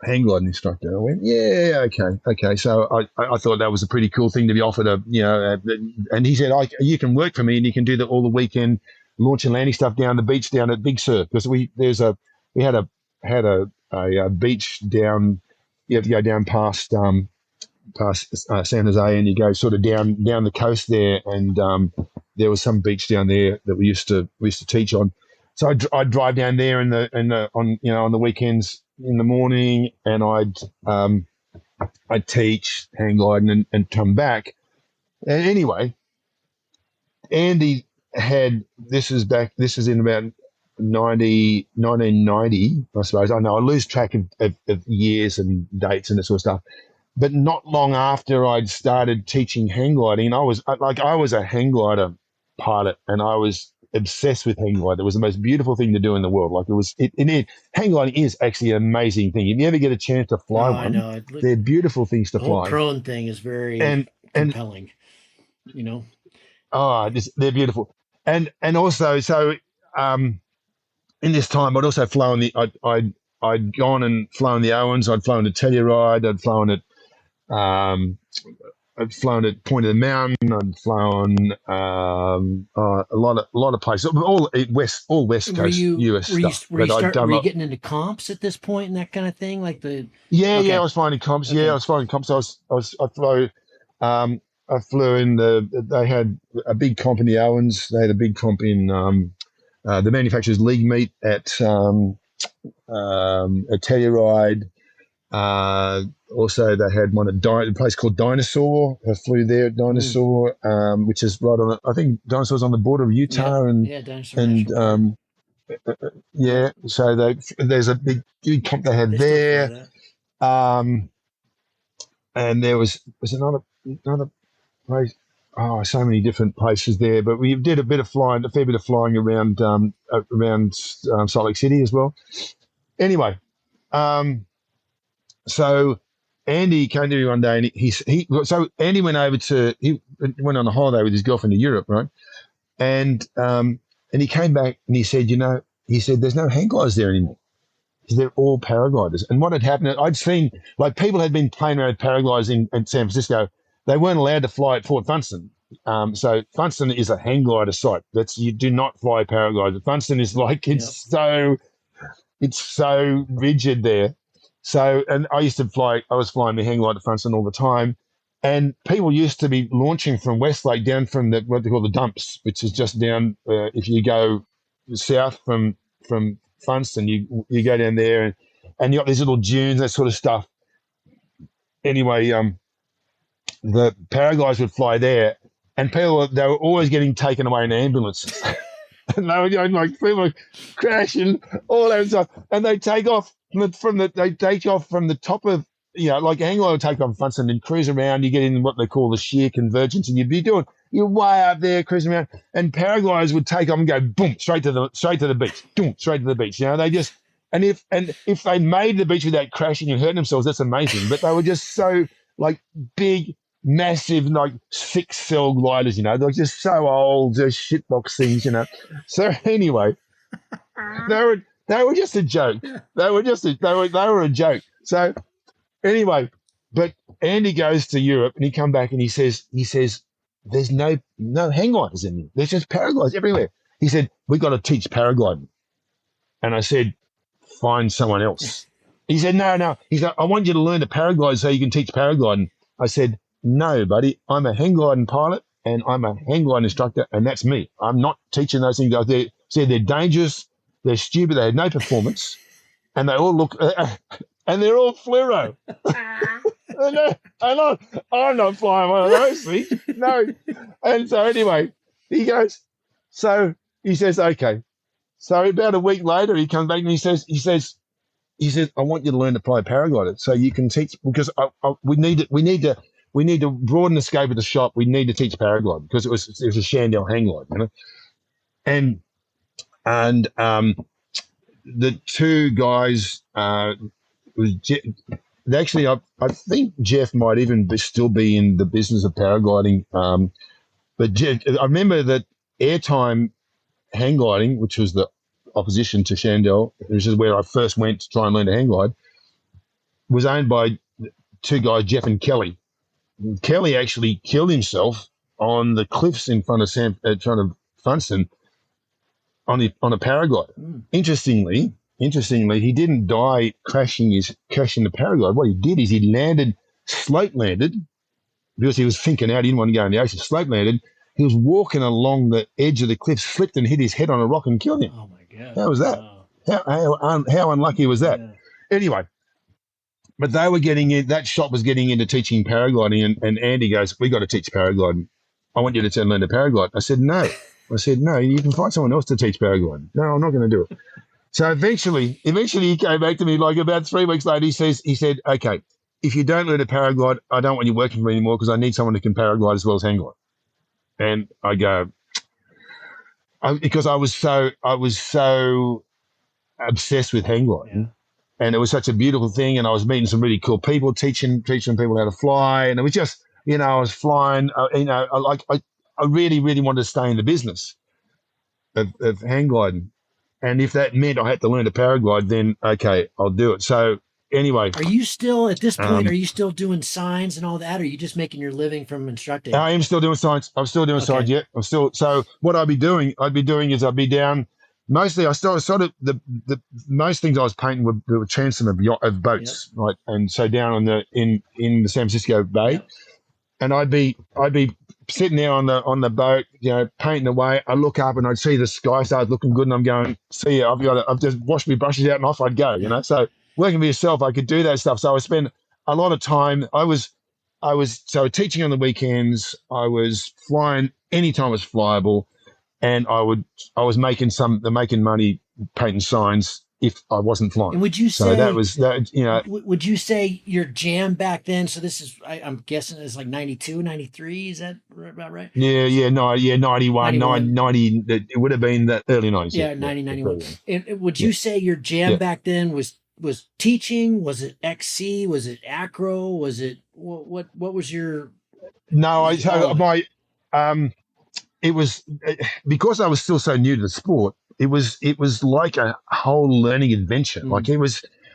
hang gliding instructor?" I went, "Yeah, okay." So I thought that was a pretty cool thing to be offered and he said, "You can work for me, and you can do all the weekend launch and landing stuff down the beach down at Big Sur, because we had a beach down. You have to go down past San Jose, and you go sort of down the coast there, and there was some beach down there that we used to teach on. So I'd drive down there on the weekends in the morning, and I'd teach hang gliding and come back. And anyway, Andy had this is in about 1990, I suppose. I know I lose track of years and dates and that sort of stuff. But not long after I'd started teaching hang gliding, I was a hang glider pilot, and I was obsessed with hang gliding. It was the most beautiful thing to do in the world. Like hang gliding is actually an amazing thing. If you ever get a chance to fly Oh, I one, know. they're beautiful things to The whole fly. prone thing is very And compelling. they're beautiful. And also, so in this time, I'd also flown I'd gone and flown the Owens. I'd flown to Telluride. I'd flown at Point of the Mountain. I'd flown a lot of places, all west Were coast you US were you stuff. were you But I'd start were done you getting into comps at this point and that kind of thing? Like the yeah, I okay, was flying comps. Yeah, I okay. was flying comps. I flew in they had a big comp in the Owens. They had a big comp in the manufacturers league meet at Telluride. Also, they had one at a place called Dinosaur. I flew there at Mm. Dinosaur, which is right on. I think Dinosaur's on the border of Yeah, Utah yeah, Dinosaur and National Park. Yeah, yeah. So there's a big comp they had they still fly there. that. Um, and there was another place. so many different places there. But we did a fair bit of flying around Salt Lake City as well. Anyway, um, so Andy came to me one day, and so Andy he went on a holiday with his girlfriend to Europe, right? And he came back and he said, there's no hang gliders there anymore. They're all paragliders. And what had happened, I'd seen, like, people had been playing around with paragliders in San Francisco. They weren't allowed to fly at Fort Funston. So Funston is a hang glider site. You do not fly paragliders. Funston is like, it's so rigid there. So, and I was flying the hang glider at Funston all the time. And people used to be launching from Westlake down from what they call the dumps, which is just down, if you go south from Funston, you go down there and you got these little dunes, that sort of stuff. Anyway, the paragliders would fly there, and they were always getting taken away in ambulances. And they were going, like, people were crashing, all that stuff. And they take off from the top of, like a hang glider would take off from Funston and cruise around. You get in what they call the shear convergence, and you're way up there cruising around, and paragliders would take off and go boom straight to the beach, boom straight to the beach. They just if they made the beach without crashing and hurting themselves, that's amazing. But they were just so, like, big, massive, like 6-cell gliders. They're just so old, just shitbox things. So anyway, they were just a joke. They were a joke. So anyway, but Andy goes to Europe and he come back and he says, there's no hang gliders in there. There's just paragliders everywhere. He said, we've got to teach paragliding. And I said, find someone else. He said, no. He said, I want you to learn to paraglide so you can teach paragliding. I said, no, buddy, I'm a hang gliding pilot and I'm a hang gliding instructor, and that's me. I'm not teaching those things. They're dangerous, they're stupid, they had no performance, and they all look, and they're all fluoro. I'm not flying one of those things. No. And so anyway, he says, okay. So about a week later, he comes back and he says, I want you to learn to fly paraglider so you can teach, because we need to broaden the scope of the shop. We need to teach paragliding because it was a Chandelle hang glide, And the two guys, actually, I think Jeff might even still be in the business of paragliding. But Jeff, I remember that Airtime hang gliding, which was the opposition to Chandelle, which is where I first went to try and learn to hang glide, was owned by two guys, Jeff and Kelly. Kelly actually killed himself on the cliffs in front of Funston on a paraglider. Interestingly, he didn't die crashing the paraglide. What he did is he slope landed, because he was thinking out, he didn't want to go in the ocean, slope landed. He was walking along the edge of the cliff, slipped and hit his head on a rock and killed him. Oh, my God. How was that? Wow. How unlucky was that? Yeah. Anyway, but they were that shop was getting into teaching paragliding, and Andy goes, we got to teach paragliding. I want you to learn to paraglide. I said, no. You can find someone else to teach paragliding. No, I'm not going to do it. So eventually he came back to me, like about 3 weeks later. He said, okay, if you don't learn to paraglide, I don't want you working for me anymore because I need someone who can paraglide as well as hang glide. And I go, because I was so obsessed with hang gliding, and it was such a beautiful thing. And I was meeting some really cool people, teaching people how to fly, and it was just, I was flying. I really, really wanted to stay in the business of hang gliding, and if that meant I had to learn to paraglide, then okay, I'll do it. So anyway, are you still at this point? Are you still doing signs and all that? Or are you just making your living from instructing? I am still doing science. I'm still doing science. Yeah, So what I'd be doing is I'd be down. Mostly, I still sort of the most things I was painting were transom of boats, right? And so down in the San Francisco Bay, and I'd be sitting there on the boat, painting away. I look up and I'd see the sky start looking good, and I'm going, see ya, I've just washed my brushes out and off I'd go, So working for yourself, I could do that stuff. So I spent a lot of time. I was teaching on the weekends. I was flying anytime it was flyable, and I was making money painting signs if I wasn't flying. And would you say so that was that? Would you say your jam back then? So this is, I'm guessing it's like 92, 93. Is that about right? Yeah, yeah, no, yeah, 91, 91. 90, it would have been the early 90s. Yeah, Yeah, yeah, 90, yeah, 91. very young. And would Yeah, you say your jam yeah. back then was teaching? Was it XC? Was it acro? Was it what No, was I, it all so of it? um, it was because I was still so new to the sport. It was like a whole learning adventure. Mm, Like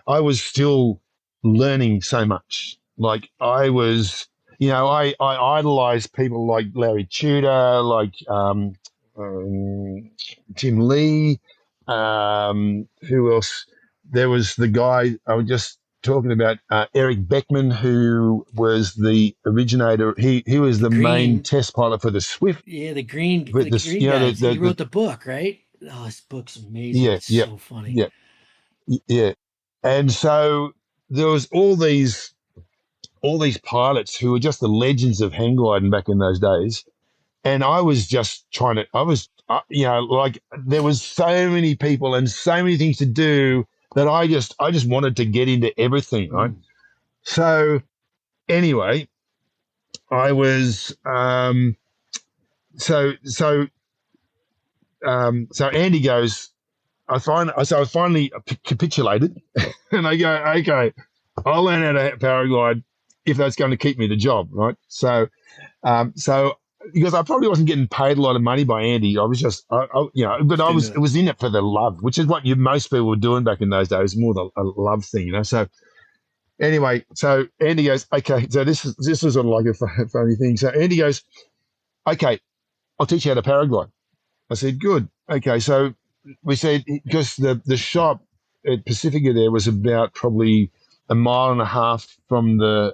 I was still learning so much. Like I was, I idolized people like Larry Tudor, like Tim Lee. Who else? There was the guy I was just talking about, Eric Beckman, who was the originator. He was the the main green, test pilot for the Swift. yeah, the green With the this, green guys. He the wrote the book, right? Oh, this book's amazing. yeah, It's yeah, so funny. yeah, yeah. And so there was all these pilots who were just the legends of hang gliding back in those days. And I was just trying to, like there was so many people and so many things to do that I just wanted to get into everything, right? Mm, So anyway, I was, so Andy goes, I finally capitulated, and I go, okay, I'll learn how to paraglide if that's going to keep me the job, right? So because I probably wasn't getting paid a lot of money by Andy, I was just, but just into it it. was in it for the love, which is what most people were doing back in those days, more a love thing. So anyway, so Andy goes, okay, so this is sort of like a funny thing. So Andy goes, okay, I'll teach you how to paraglide. I said, good. Okay, so we said, because the shop at Pacifica there was about probably a mile and a half from the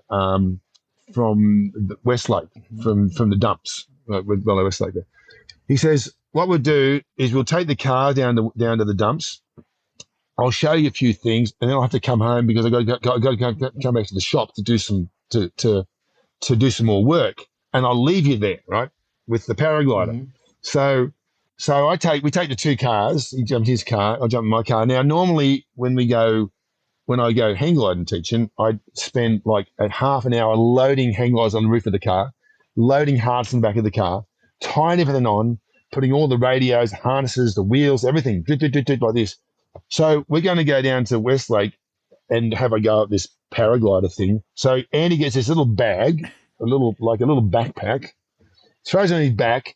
Westlake, Mhm. from the dumps, with Westlake there. He says, what we'll do is we'll take the car down to the dumps. I'll show you a few things, and then I'll have to come home because I got to come back to the shop to do some to do some more work, and I'll leave you there, right, with the paraglider. Mhm. So, we take the two cars. He jumped in his car. I jump in my car. Now, normally when I go hang gliding teaching, I spend like a half an hour loading hang gliders on the roof of the car, loading harness in the back of the car, tying everything on, putting all the radios, harnesses, the wheels, everything, like this. So we're going to go down to Westlake and have a go at this paraglider thing. So Andy gets this little bag, a little backpack, throws it on his back,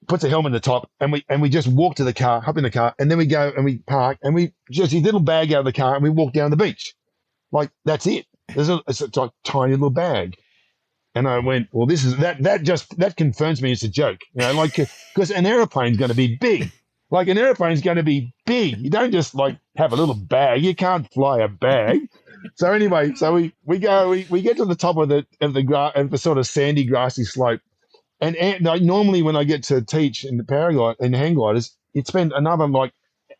puts a helmet on the top, and we just walk to the car, hop in the car, and then we go and we park, and we just his little bag out of the car, and we walk down the beach. Like that's it. It's a tiny little bag. And I went, well, this is that confirms me it's a joke, like because an airplane's going to be big. Like an airplane's going to be big. You don't just like have a little bag. You can't fly a bag. So anyway, so we get to the top of the sort of sandy grassy slope, and like, normally when I get to teach in the paraglide in the hang gliders, you'd spend another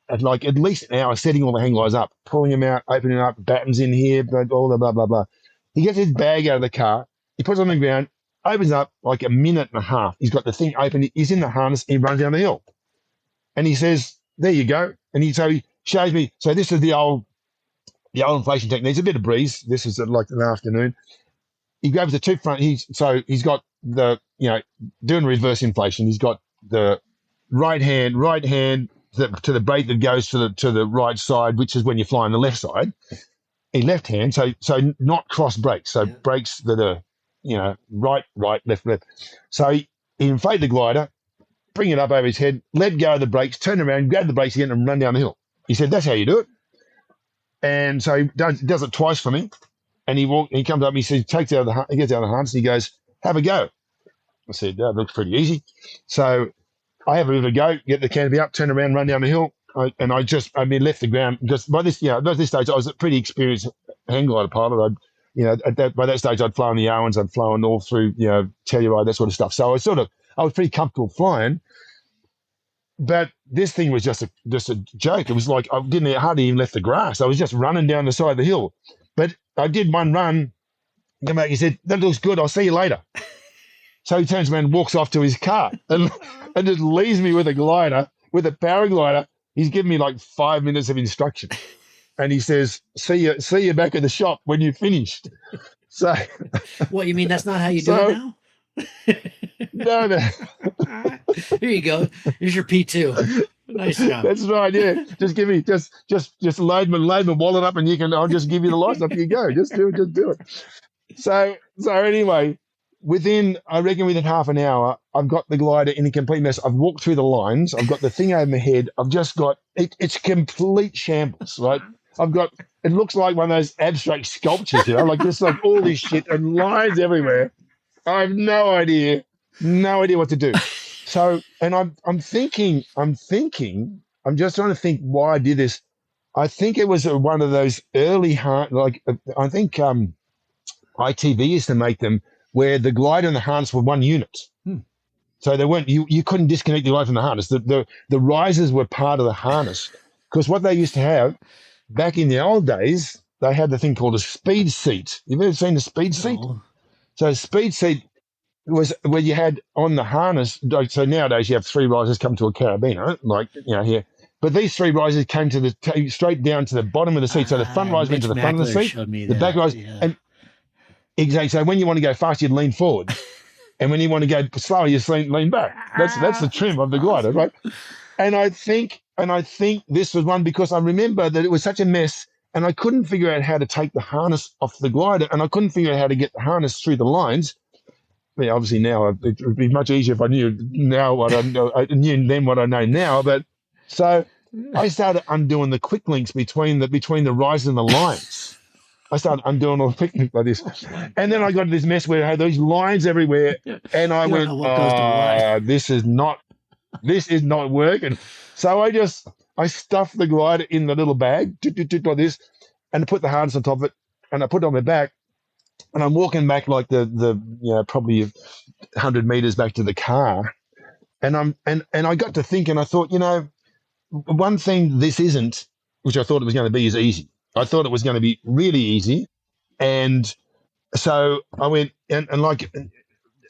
at least an hour setting all the hang gliders up, pulling them out, opening them up, battens in here, all the blah blah blah. He gets his bag out of the car, he puts it on the ground, opens up like a minute and a half. He's got the thing open, he's in the harness, he runs down the hill, and he says, "There you go." And he shows me. So this is the old inflation technique. There's a bit of breeze. This is like an afternoon. He grabs the two front. He's got the doing reverse inflation. He's got the right hand to the brake that goes to the right side, which is when you're flying the left side. A left hand, so not cross brakes. So Yeah. brakes that are right, left. So he inflate the glider, bring it up over his head, let go of the brakes, turn around, grab the brakes again, and run down the hill. He said, "That's how you do it." And so he does it twice for me. And he comes up, he says, he gets out of the harness, and he goes, "Have a go." I said, "That looks pretty easy." So I have a bit of a go, get the canopy up, turn around, run down the hill. Left the ground. Just by this stage, I was a pretty experienced hang glider pilot. By that stage, I'd flown the Owens, I'd flown all through, Telluride, that sort of stuff. So I was pretty comfortable flying. But this thing was just a joke. It was like I hardly even left the grass. I was just running down the side of the hill. But I did one run, come back, he said, "That looks good, I'll see you later." So he turns around and walks off to his car and just leaves me with a paraglider. He's given me like 5 minutes of instruction. And he says, see you back at the shop when you've finished. So What, you mean that's not how you do it so now? No, no. Here you go. Here's your P2. Nice job. That's right. Yeah, just give me just load my wallet up, and I'll just give you the license. Up you go. Just do it. Just do it. So anyway, I reckon within half an hour, I've got the glider in a complete mess. I've walked through the lines. I've got the thing over my head. I've just got it. It's complete shambles, right? It looks like one of those abstract sculptures, like there's like all this shit and lines everywhere. I have no idea what to do. So, and I'm thinking, I'm just trying to think why I did this. I think it was one of those early I think ITV used to make them where the glider and the harness were one unit. So they weren't, you couldn't disconnect the glider from the harness. The risers were part of the harness, because what they used to have back in the old days, they had the thing called a speed seat. You've ever seen a speed seat? So a speed seat was where you had on the harness. So nowadays you have three risers come to a carabiner, like here. But these three risers came straight down to the bottom of the seat. So the front riser went to the front of the seat, the back riser, and exactly. So when you want to go fast, you'd lean forward, and when you want to go slower, you lean back. That's the trim of the glider, right? And I think this was one, because I remember that it was such a mess, and I couldn't figure out how to take the harness off the glider, and I couldn't figure out how to get the harness through the lines. Yeah, obviously now it would be much easier if I knew now what I know. I knew then what I know now. But so I started undoing the quick links between the risers and the lines. I started undoing all the quick links like this, and then I got this mess where I had those lines everywhere, and I went, this is not working. So I stuffed the glider in the little bag like this, and I put the harness on top of it, and I put it on my back. And I'm walking back like probably 100 meters back to the car, and I got to thinking. I thought, one thing this isn't, which I thought it was going to be, is easy. I thought it was going to be really easy, and so I went and like,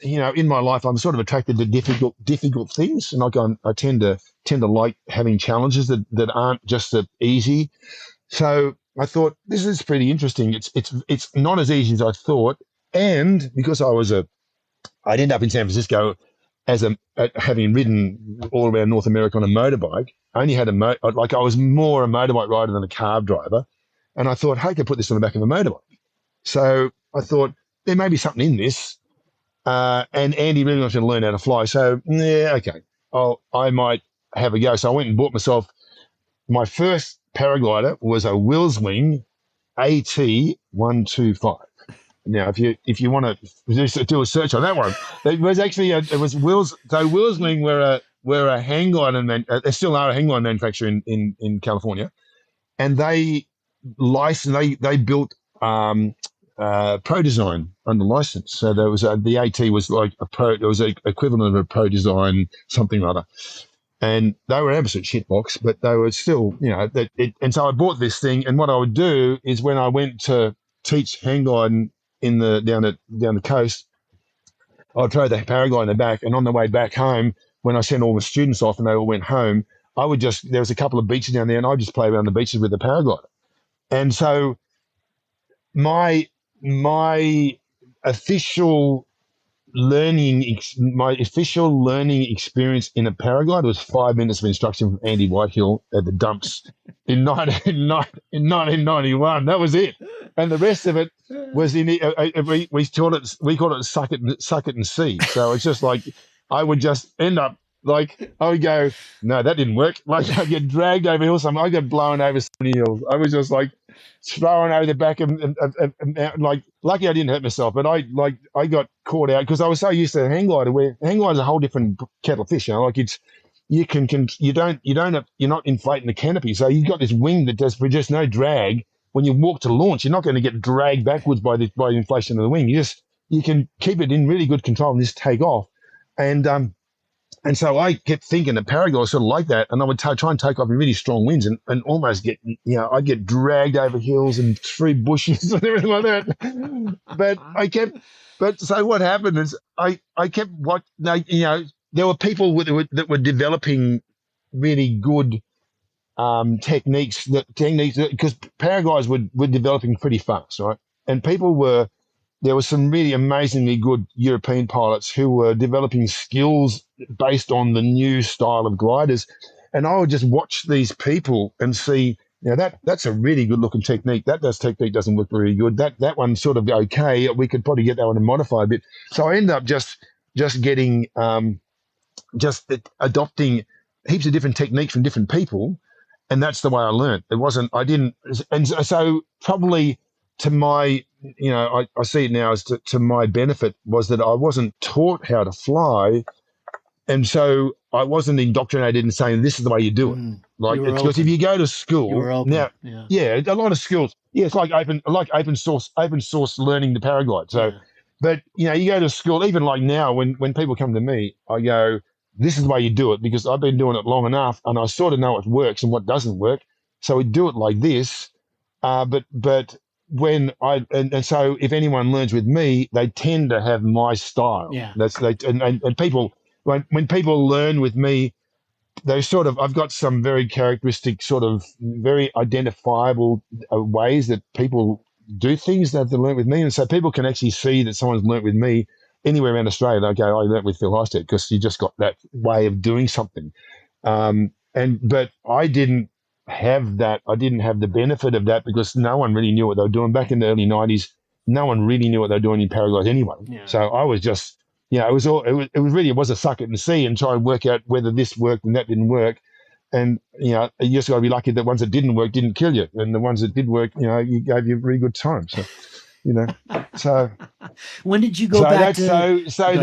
in my life I'm sort of attracted to difficult things, and I tend to like having challenges that aren't just easy. So I thought, this is pretty interesting. It's not as easy as I thought, and because I'd end up in San Francisco having ridden all around North America on a motorbike. I only had I was more a motorbike rider than a car driver, and I thought, hey, I could put this on the back of a motorbike. So I thought there may be something in this, and Andy really wants me to learn how to fly. So yeah, okay, I might have a go. So I went and bought myself my first paraglider. Was a Wilswing AT125. Now, if you want to do a search on that one, it was actually Wilswing were a hang glider, they still are a hang glider manufacturer in California, and they built Pro Design under license. So there was the AT was like a Pro. It was a equivalent of a Pro Design something or other. And they were an absolute shitbox, but they were still, and so I bought this thing. And what I would do is, when I went to teach hang gliding down the coast, I'd throw the paraglide in the back. And on the way back home, when I sent all the students off and they all went home, there was a couple of beaches down there, and I'd just play around the beaches with the paraglider. And so my official learning experience in a paraglide was 5 minutes of instruction from Andy Whitehill at the dumps in 1991. That was it, and the rest of it was we called it suck it and see. So it's just like I would just end up like I would go, no, that didn't work. Like I get dragged over hills. I got blown over so many hills. I was just like thrown over the back and like lucky I didn't hurt myself, but I got caught out because I was so used to hang glider, where hang glider is a whole different kettle of fish. Like you're not inflating the canopy, so you've got this wing that does just no drag. When you walk to launch, you're not going to get dragged backwards by the inflation of the wing. You can keep it in really good control and just take off. And so I kept thinking that paraglide was sort of like that, and I would try and take off in really strong winds and almost get, I'd get dragged over hills and through bushes and everything like that. But so what happened is I kept there were people that were developing really good techniques because paraglides were developing pretty fast, right? And people were there were some really amazingly good European pilots who were developing skills based on the new style of gliders. And I would just watch these people and see, that's a really good looking technique. That technique doesn't look very good. That one's sort of okay. We could probably get that one and modify a bit. So I ended up just getting just adopting heaps of different techniques from different people, and that's the way I learned. And so probably to my, I see it now as to my benefit was that I wasn't taught how to fly, and so I wasn't indoctrinated in saying this is the way you do it. Like, it's because if you go to school now, a lot of schools, it's like open source learning to paraglide. So, but you go to school, even like now when people come to me, I go, this is the way you do it, because I've been doing it long enough and I sort of know what works and what doesn't work. So we do it like this. But so if anyone learns with me, they tend to have my style. Yeah. And people, when people learn with me, I've got some very characteristic, sort of very identifiable ways that people do things that they learn with me. And so people can actually see that someone's learnt with me anywhere around Australia. They go, I learnt with Phil Hystek, because you just got that way of doing something. But I didn't have that. I didn't have the benefit of that because no one really knew what they were doing. Back in the early 90s, no one really knew what they were doing in paraglide anyway. Yeah. So I was just, it was a suck it and see and try and work out whether this worked and that didn't work. And, you just got to be lucky that ones that didn't work didn't kill you. And the ones that did work, you gave you a really good time. So, so. When did you go back to? So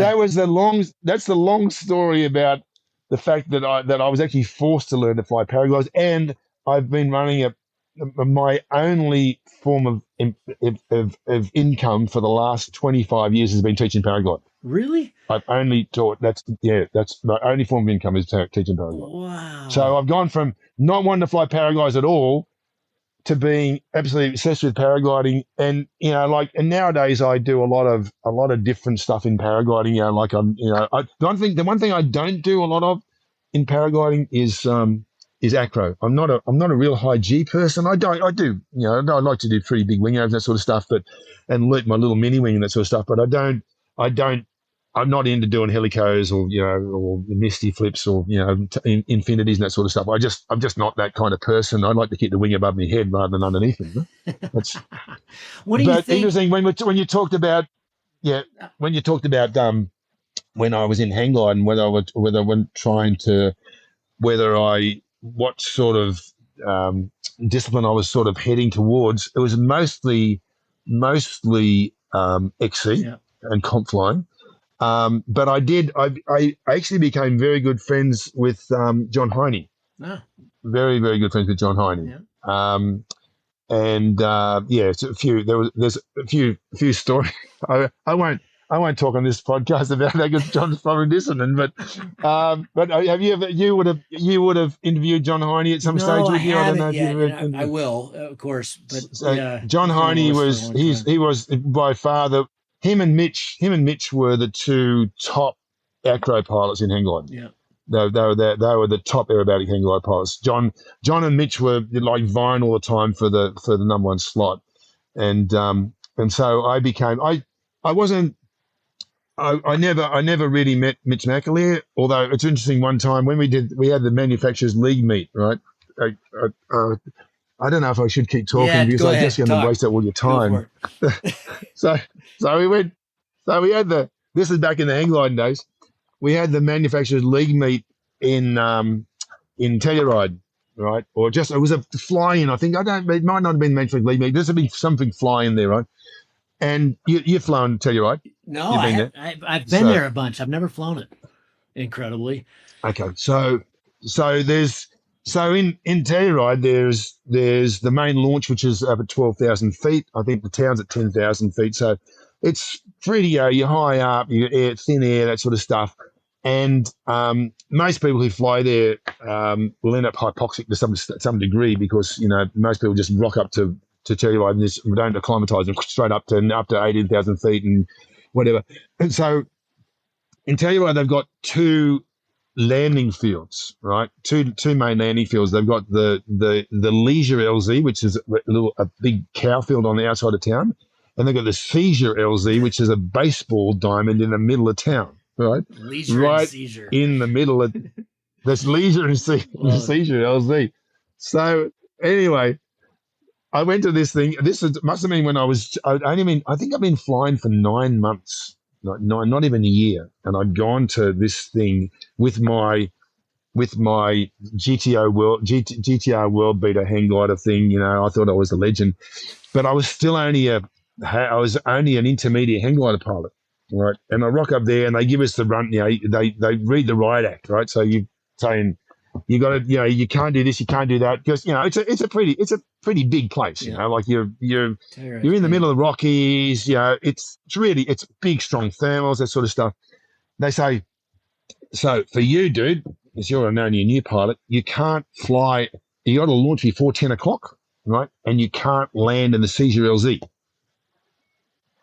that's the long story about the fact that I was actually forced to learn to fly paragliders, and I've been running my only form of income for the last 25 years has been teaching paraglide. Really? I've only taught, that's my only form of income is teaching paraglide. Wow. So I've gone from not wanting to fly paragliders at all to being absolutely obsessed with paragliding. And, and nowadays I do a lot of different stuff in paragliding. The one thing I don't do a lot of in paragliding is acro. I'm not a real high G person. I do, I like to do pretty big wing overs, that sort of stuff, and loop my little mini wing and that sort of stuff. But I'm not into doing helicos or misty flips or, infinities and that sort of stuff. I'm just not that kind of person. I like to keep the wing above my head rather than underneath me. That's, what do you think? Interesting when you talked about, when I was in hang glide and what sort of discipline I was sort of heading towards, it was mostly XC and comp flying. But I actually became very good friends with John Heine. Very, very good friends with John Heine. There's a few stories. I won't talk on this podcast about that because John's probably listening. But have you would have interviewed John Heine at some stage with you? I don't know if you I will, of course. But John Heine he was by far him and Mitch were the two top acro pilots in hang glide. Yeah. They were the top aerobatic hang glide pilots. John and Mitch were like vying all the time for the number one slot, and so I never really met Mitch McAleer. Although it's interesting, one time when we had the manufacturers league meet, right? I don't know if I should keep talking because I'm just going to waste all your time. So we had this is back in the hang gliding days. We had the manufacturers league meet in Telluride, right? Or it was a fly-in, I think. It might not have been manufacturers league meet. There's been something fly-in there, right? And you've flown Telluride. No, I've been there a bunch. I've never flown it, incredibly. Okay, so in Telluride, there's the main launch, which is over 12,000 feet. I think the town's at 10,000 feet. So it's pretty, you're high up, you're thin air, that sort of stuff. And most people who fly there will end up hypoxic to some degree because, most people just rock up to Telluride and don't acclimatise them straight up to 18,000 feet and whatever. And so in Telluride, they've got two landing fields, right? Two main landing fields. They've got the leisure LZ, which is a big cow field on the outside of town, and they've got the seizure LZ, which is a baseball diamond in the middle of town, right? Leisure and Right seizure. in the middle of this leisure and seizure LZ. So anyway, I went to this thing. Must have been when I think I've been flying for 9 months, not even a year, and I'd gone to this thing with my GTR World Beater hang glider thing. I thought I was a legend, but I was still only an intermediate hang glider pilot, right? And I rock up there, and they give us the run. They read the riot act, right? So you saying you got to, you can't do this, you can't do that, because it's a pretty big place. Like you're in the middle of the Rockies. It's big, strong thermals, that sort of stuff. They say, so for you, dude, as you're only a new pilot, you can't fly. You got to launch before 10 o'clock, right? And you can't land in the seizure LZ.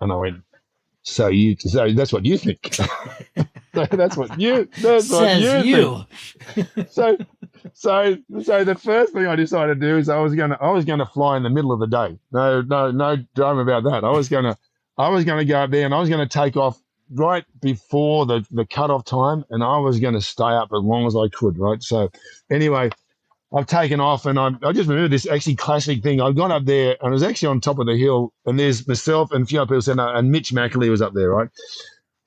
And I went, so that's what you think. That's what you think. So the first thing I decided to do is I was gonna fly in the middle of the day. No drama about that. I was gonna go up there, and I was gonna take off right before the cutoff time, and I was gonna stay up as long as I could, right? So anyway, I've taken off, and I just remember this actually classic thing. I've gone up there, and I was actually on top of the hill, and there's myself and a few other people sitting there, and Mitch McAlee was up there, right?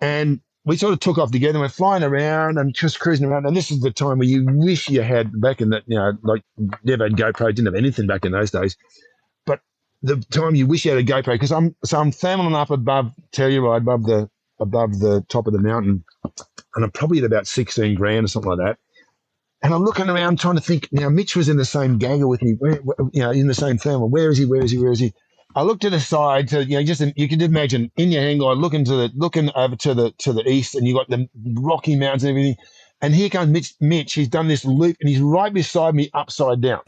And we sort of took off together, and we're flying around and just cruising around. And this is the time where you wish you had back in that, like never had GoPro, didn't have anything back in those days. But the time you wish you had a GoPro, because I'm thermaling up above Telluride, above the top of the mountain, and I'm probably at about 16 grand or something like that. And I'm looking around trying to think. Now, Mitch was in the same gaggle with me, in the same thermal. Where is he? I looked to the side, you can imagine in your hang glide looking over to the east, and you got the Rocky Mountains and everything. And here comes Mitch. He's done this loop, and he's right beside me, upside down,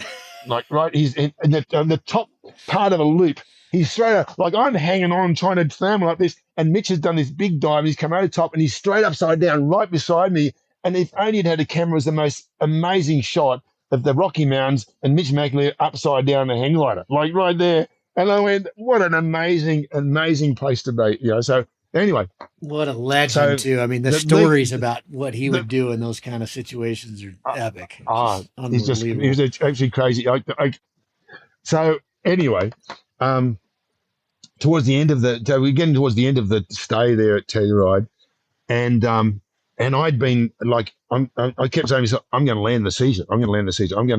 like right. He's in the top part of a loop. He's straight up, like I'm hanging on, trying to thermal like this, and Mitch has done this big dive. He's come over the top, and he's straight upside down, right beside me. And if only it had a camera, it was the most amazing shot of the Rocky Mountains and Mitch McAlee upside down the hang glider, like right there. And I went, what an amazing, amazing place to be. So anyway. What a legend, too. I mean, the stories about what he would do in those kind of situations are epic. Unbelievable. He was actually crazy. So anyway, we're getting towards the end of the stay there at Telluride, and I'd been like, I kept saying to myself, I'm going to land the seizure. I'm going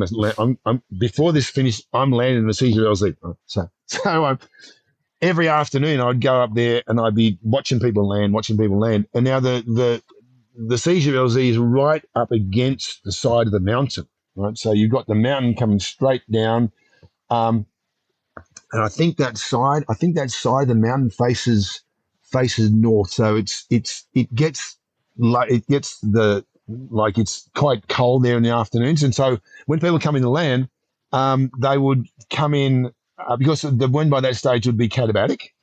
to land. Before this finished, I'm landing the seizure LZ. So every afternoon I'd go up there and I'd be watching people land. And now the seizure LZ is right up against the side of the mountain, right? So you've got the mountain coming straight down. And I think that side of the mountain faces north. So it gets it's quite cold there in the afternoons, and so when people come in to land, they would come in because the wind by that stage would be katabatic,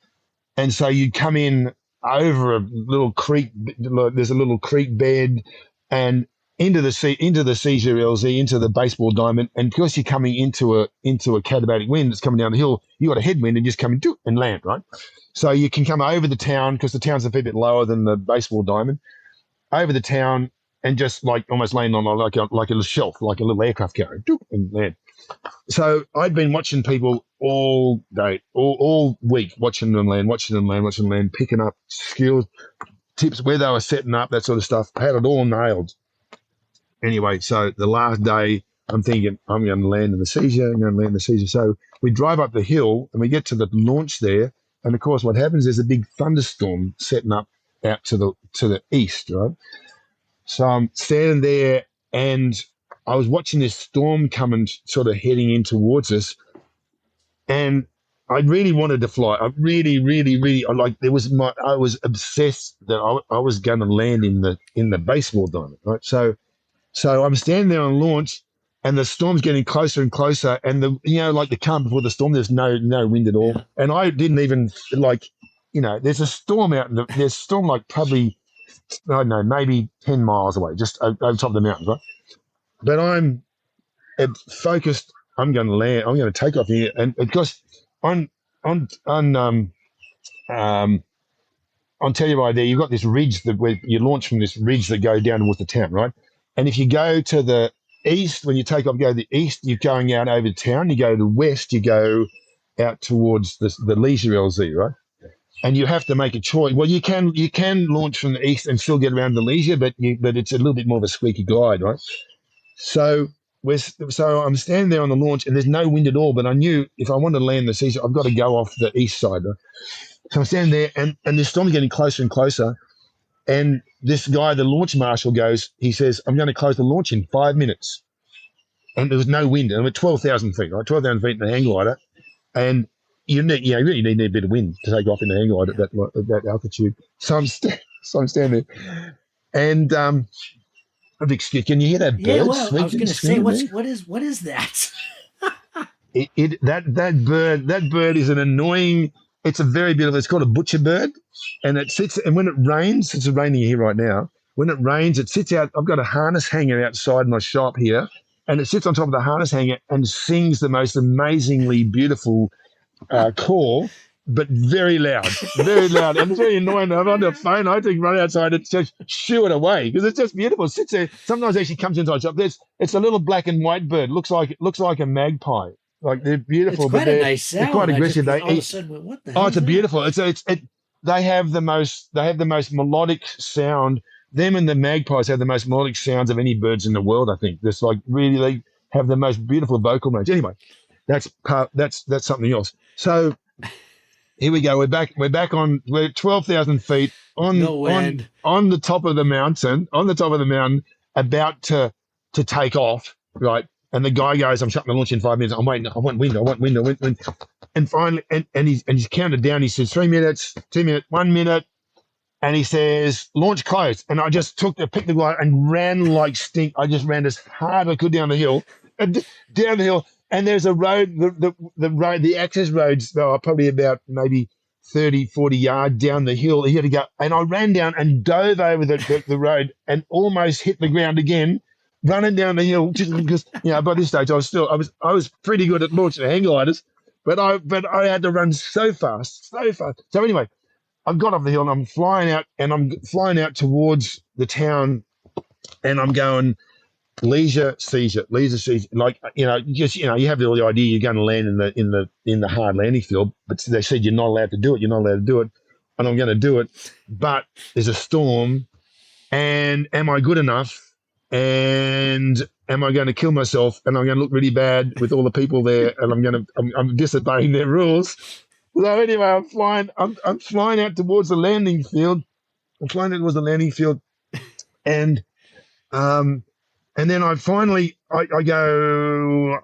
and so you'd come in over a little creek. There's a little creek bed, and into the seizure LZ, into the baseball diamond, and because you're coming into a katabatic wind that's coming down the hill, you got a headwind and just come and land, right? So you can come over the town because the town's a fair bit lower than the baseball diamond. Over the town and just like almost land on like a little shelf, like a little aircraft carrier, and land. So I'd been watching people all day, all week, watching them land, picking up skills, tips, where they were setting up, that sort of stuff. I had it all nailed. Anyway, so the last day, I'm thinking, I'm going to land in the seizure. So we drive up the hill and we get to the launch there. And of course, what happens is a big thunderstorm setting up out to the east, right? So I'm standing there and I was watching this storm coming, sort of heading in towards us, and I really wanted to fly. I really, really, really, I was obsessed that I was going to land in the baseball diamond, right? So I'm standing there on launch, and the storm's getting closer and closer, and like the calm before the storm, there's no wind at all, and I didn't even there's a storm there's a storm like probably, I don't know, maybe 10 miles away, just over top of the mountains, right? But I'm focused. I'm going to land. I'm going to take off here, and because on on Telluride there, you've got this ridge where you launch from this ridge that go down towards the town, right? And if you go to the east, when you take off, go to the east, you're going out over town. You go to the west, you go out towards the leisure LZ, right? And you have to make a choice. Well, you can launch from the east and still get around the leisure, but it's a little bit more of a squeaky glide, right? So I'm standing there on the launch, and there's no wind at all. But I knew if I wanted to land the seashore, I've got to go off the east side. Right? So I'm standing there, and the storm's getting closer and closer. And this guy, the launch marshal, he says, I'm going to close the launch in 5 minutes. And there was no wind. And I'm at 12,000 feet, right? 12,000 feet in the hang glider. And you really need a bit of wind to take off in the hang glider at that altitude. So I'm standing there. And can you hear that bird? Yeah, well, I was going to say, what is that? That bird is an annoying. It's a very beautiful. It's called a butcher bird, and it sits. And when it rains, it's raining here right now. When it rains, it sits out. I've got a harness hanger outside my shop here, and it sits on top of the harness hanger and sings the most amazingly beautiful call, but very loud, and it's very annoying. I'm on the phone. I have to run outside and just shoo it away because it's just beautiful. It sits there. Sometimes it actually comes into my shop. It's a little black and white bird. Looks like a magpie. Like they're beautiful, it's quite but they're, a nice sound. They're quite aggressive. All of a sudden, what the hell? Oh, it's a beautiful. They have the most melodic sound. Them and the magpies have the most melodic sounds of any birds in the world. I think that's like really they have the most beautiful vocal range. Anyway, that's something else. So here we go. We're 12,000 feet on the top of the mountain. On the top of the mountain, about to take off. Right. And the guy goes, I'm shutting the launch in 5 minutes. I'm waiting. I want wind. And finally, and he's counted down. He says 3 minutes, 2 minutes, 1 minute. And he says, launch closed. And I just picked the glider and ran like stink. I just ran as hard as I could down the hill. And there's a road, the access roads are probably about maybe 30, 40 yards down the hill. You had to go. And I ran down and dove over the road and almost hit the ground again, running down the hill, just because by this stage I was pretty good at launching the hang gliders, but I had to run so fast. So anyway, I got off the hill and I'm flying out towards the town, and I'm going leisure seizure. Like you have the idea you're going to land in the hard landing field, but they said you're not allowed to do it. And I'm going to do it, but there's a storm, and am I good enough? And am I going to kill myself? And I'm going to look really bad with all the people there, and I'm disobeying their rules. So anyway, I'm flying out towards the landing field. And then I finally I go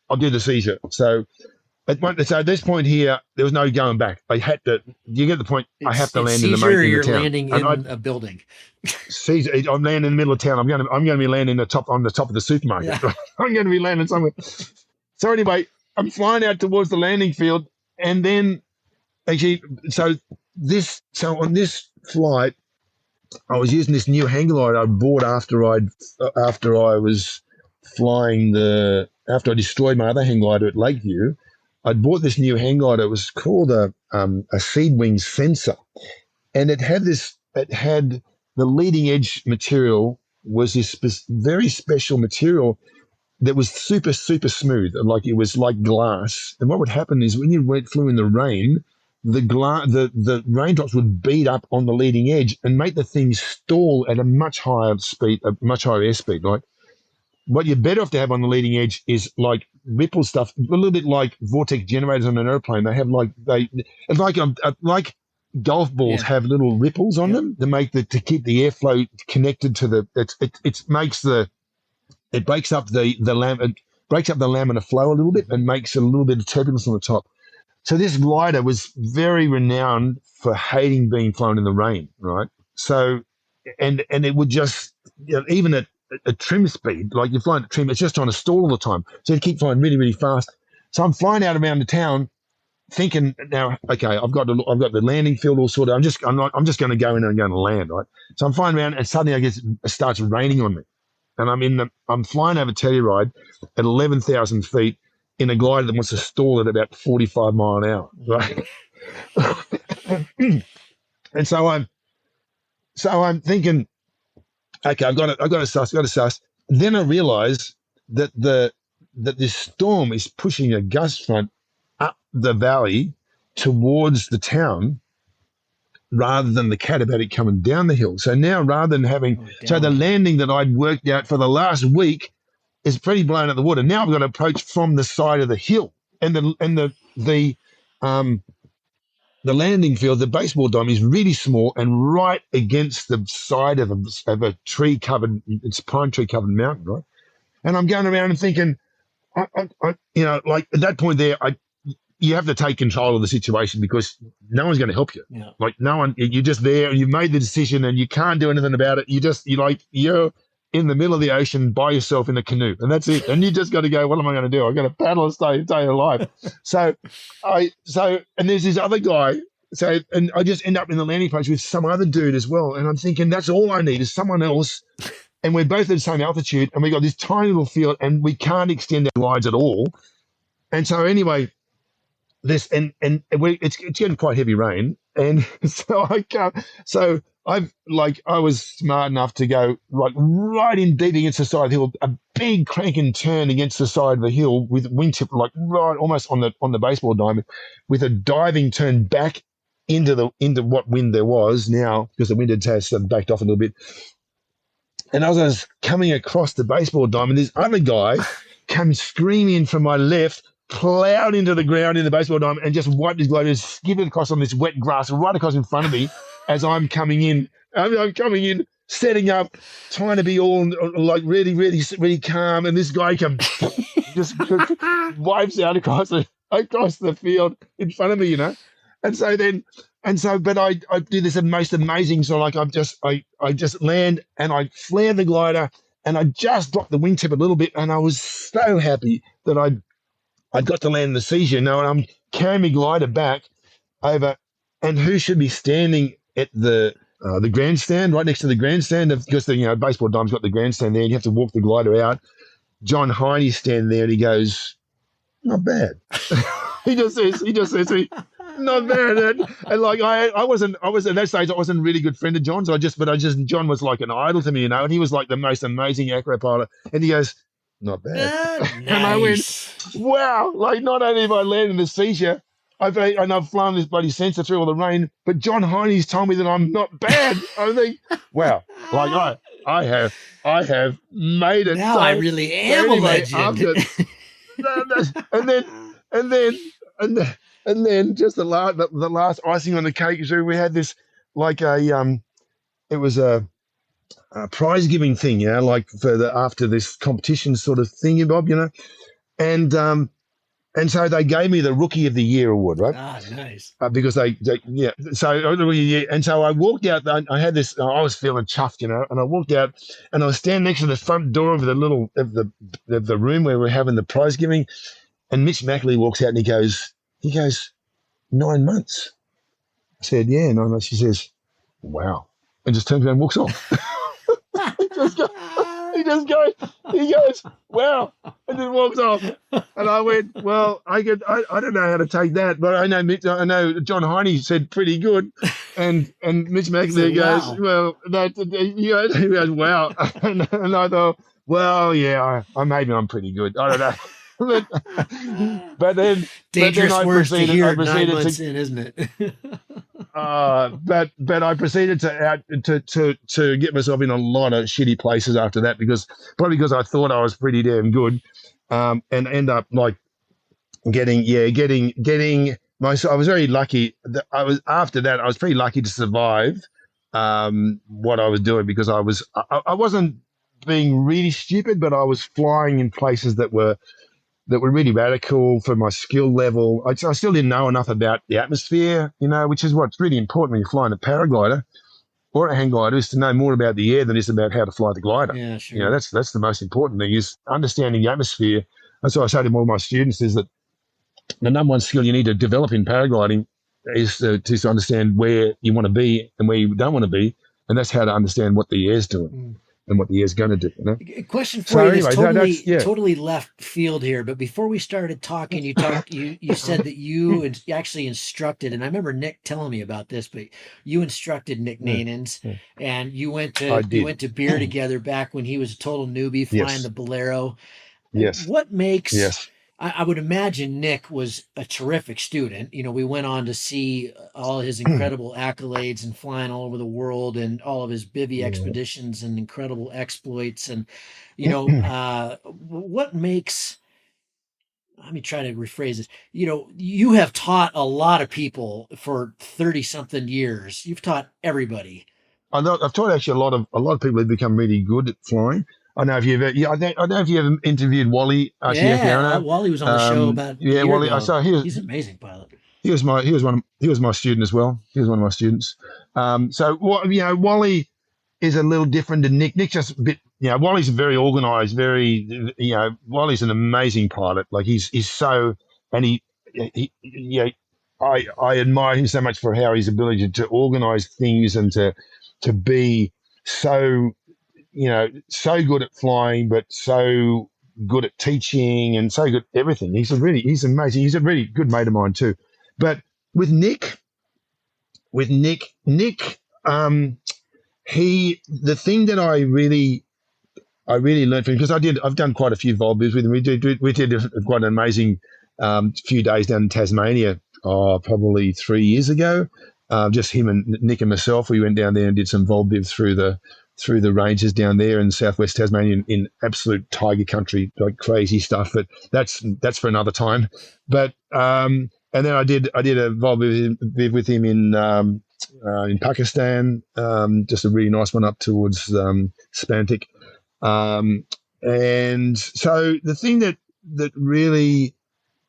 I'll do the seizure. So at this point here, there was no going back. I had to. You get the point. I have to land in the town. You're landing in a building. Seizure. I'm landing in the middle of town. I'm going to be landing on the top of the supermarket. Yeah. I'm going to be landing somewhere. So anyway, I'm flying out towards the landing field, and then actually, so on this flight, I was using this new hang glider I bought after I destroyed my other hang glider at Lakeview. I'd bought this new hang glider. It was called a seed wing sensor, and it had the leading edge material was this very special material that was super, super smooth, like it was like glass. And what would happen is when you flew in the rain, the raindrops would beat up on the leading edge and make the thing stall at a much higher speed, a much higher airspeed, right? What you're better off to have on the leading edge is like ripple stuff, a little bit like vortex generators on an airplane. They have like golf balls have little ripples on them to keep the airflow connected to the. It breaks up the laminar flow a little bit and makes a little bit of turbulence on the top. So this glider was very renowned for hating being flown in the rain, right? So, and it would just even at a trim speed, like you're flying at trim, it's just trying to stall all the time. So you keep flying really, really fast. So I'm flying out around the town, thinking now, okay, I've got the landing field all sorted. I'm just going to go in and I'm going to land, right? So I'm flying around, and suddenly it starts raining on me, and I'm flying over Telluride at 11,000 feet in a glider that wants to stall at about 45 mile an hour, right? And so I'm thinking, okay, I've got to suss. Then I realize that this storm is pushing a gust front up the valley towards the town rather than the katabatic coming down the hill. So now rather than the landing that I'd worked out for the last week is pretty blown out of the water. Now I've got to approach from the side of the hill, and the landing field, the baseball diamond, is really small and right against the side of a tree covered, it's pine tree covered mountain, right? And I'm going around and thinking, like at that point there, you have to take control of the situation because no one's going to help you. Yeah. Like no one, you're just there and you've made the decision and you can't do anything about it. You're in the middle of the ocean by yourself in a canoe, and that's it. And you just got to go, what am I going to do? I've got to paddle and stay alive. And there's this other guy. And I just end up in the landing place with some other dude as well. And I'm thinking, that's all I need is someone else. And we're both at the same altitude and we got this tiny little field and we can't extend our glides at all. And so anyway, it's getting quite heavy rain. And so I was smart enough to go right in deep against the side of the hill, a big cranking turn against the side of the hill with wingtip right almost on the baseball diamond, with a diving turn back into what wind there was now, because the wind had backed off a little bit. And as I was coming across the baseball diamond, this other guy comes screaming from my left, plowed into the ground in the baseball diamond, and just wiped his glider, skidded across on this wet grass right across in front of me as I'm coming in. I'm coming in, setting up, trying to be all like really, really, really calm, and this guy comes just wipes out across the field in front of me, But I do this most amazing sort of I just land and I flare the glider and I just dropped the wingtip a little bit, and I was so happy that I got to land in the seizure, and I'm carrying my glider back over, and who should be standing at the grandstand, right next to the grandstand, because the baseball diamond's got the grandstand there, and you have to walk the glider out. John Hiney's standing there, and he goes, "Not bad." he just says to me, "Not bad." And like I wasn't at that stage, I wasn't a really good friend of John's. John was like an idol to me, and he was like the most amazing acro pilot. And he goes, "Not bad." Nice. And I went, wow, like not only have I landed in the seizure, I've flown this bloody sensor through all the rain, but John Hiney's told me that I'm not bad. I think, wow, like I have made it. Now I really am a legend. And then just the last icing on the cake is we had this it was a prize giving thing, like for after this competition sort of thing, Bob, and so they gave me the Rookie of the Year award, right? Ah, nice. Because and so I walked out. I had this. I was feeling chuffed, and I walked out, and I was standing next to the front door of the room where we're having the prize giving, and Mitch Mackley walks out and he goes, 9 months. I said, yeah, 9 months. She says, wow, and just turns around and walks off. He goes, wow, and then walks off. And I went, well, I don't know how to take that, but I know John Hiney said pretty good, and Mitch Mackley goes, wow. Well, he goes, wow, and I thought, well, yeah, maybe I'm pretty good. I don't know. but then dangerous I words proceeded, to hear I proceeded 9 months in, isn't it? But I proceeded to get myself in a lot of shitty places after that, probably because I thought I was pretty damn good, and end up like getting myself. I was very lucky that I was pretty lucky to survive what I was doing, because I wasn't being really stupid, but I was flying in places that were really radical for my skill level. I still didn't know enough about the atmosphere, which is what's really important when you're flying a paraglider or a hang glider, is to know more about the air than is about how to fly the glider. Yeah, sure. That's the most important thing, is understanding the atmosphere. That's what I say to all my students, is that the number one skill you need to develop in paragliding is to understand where you want to be and where you don't want to be, and that's how to understand what the air's doing. and what the air's going to do. A question for So you that's anyway, that's totally left field here. But before we started talking, you said that you actually instructed, and I remember Nick telling me about this. But you instructed Nick yeah, Nanens, yeah. and I you did. went to beer together back when he was a total newbie flying the Yes, Bolero. yes, What makes yes. I would imagine Nick was a terrific student. We went on to see all his incredible accolades and flying all over the world and all of his bivy Yeah. expeditions and incredible exploits. And, what makes, let me try to rephrase this. You have taught a lot of people for 30 something years. You've taught everybody. I've taught actually a lot of people have become really good at flying. I know if you ever, yeah, I don't know if you ever interviewed Wally Yeah. Arciano. Wally was on the show about a Yeah, year Wally. ago. So He's an amazing pilot. he was my student as well. He was one of my students. So what Wally is a little different than Nick. Nick's just a bit. Wally's very organised. Wally's an amazing pilot. Like he's so, and I admire him so much for how his ability to organise things and to be so so good at flying, but so good at teaching and so good at everything. He's amazing. He's a really good mate of mine too. But with Nick, um, the thing that I really learned from him, because I've done quite a few vol-bivs with him. We did quite an amazing few days down in Tasmania, probably 3 years ago. Just him and Nick and myself. We went down there and did some vol-biv through the ranges down there in southwest Tasmania in absolute tiger country, like crazy stuff. But that's for another time. But and then I did a vol-biv with him in Pakistan, just a really nice one up towards Spantic. And so the thing that really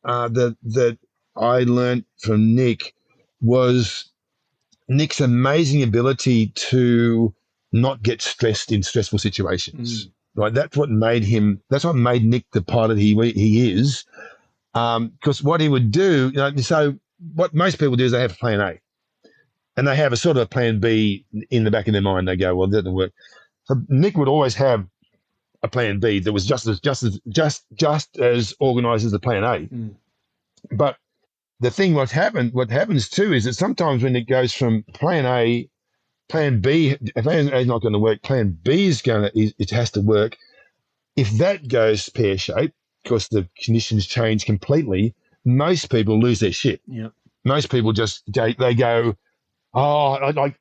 that I learned from Nick was Nick's amazing ability to not get stressed in stressful situations. Right, that's what made Nick the pilot he is. Because what he would do, so what most people do is they have a plan A, and they have a sort of a plan B in the back of their mind. They go, well, that doesn't work. So Nick would always have a plan B that was just as organised as the plan A. But the thing what happens too is that sometimes when it goes from plan A, plan B, if plan A is not going to work, plan B it has to work. If that goes pear shaped, because the conditions change completely, most people lose their shit. Yep. Most people they go, like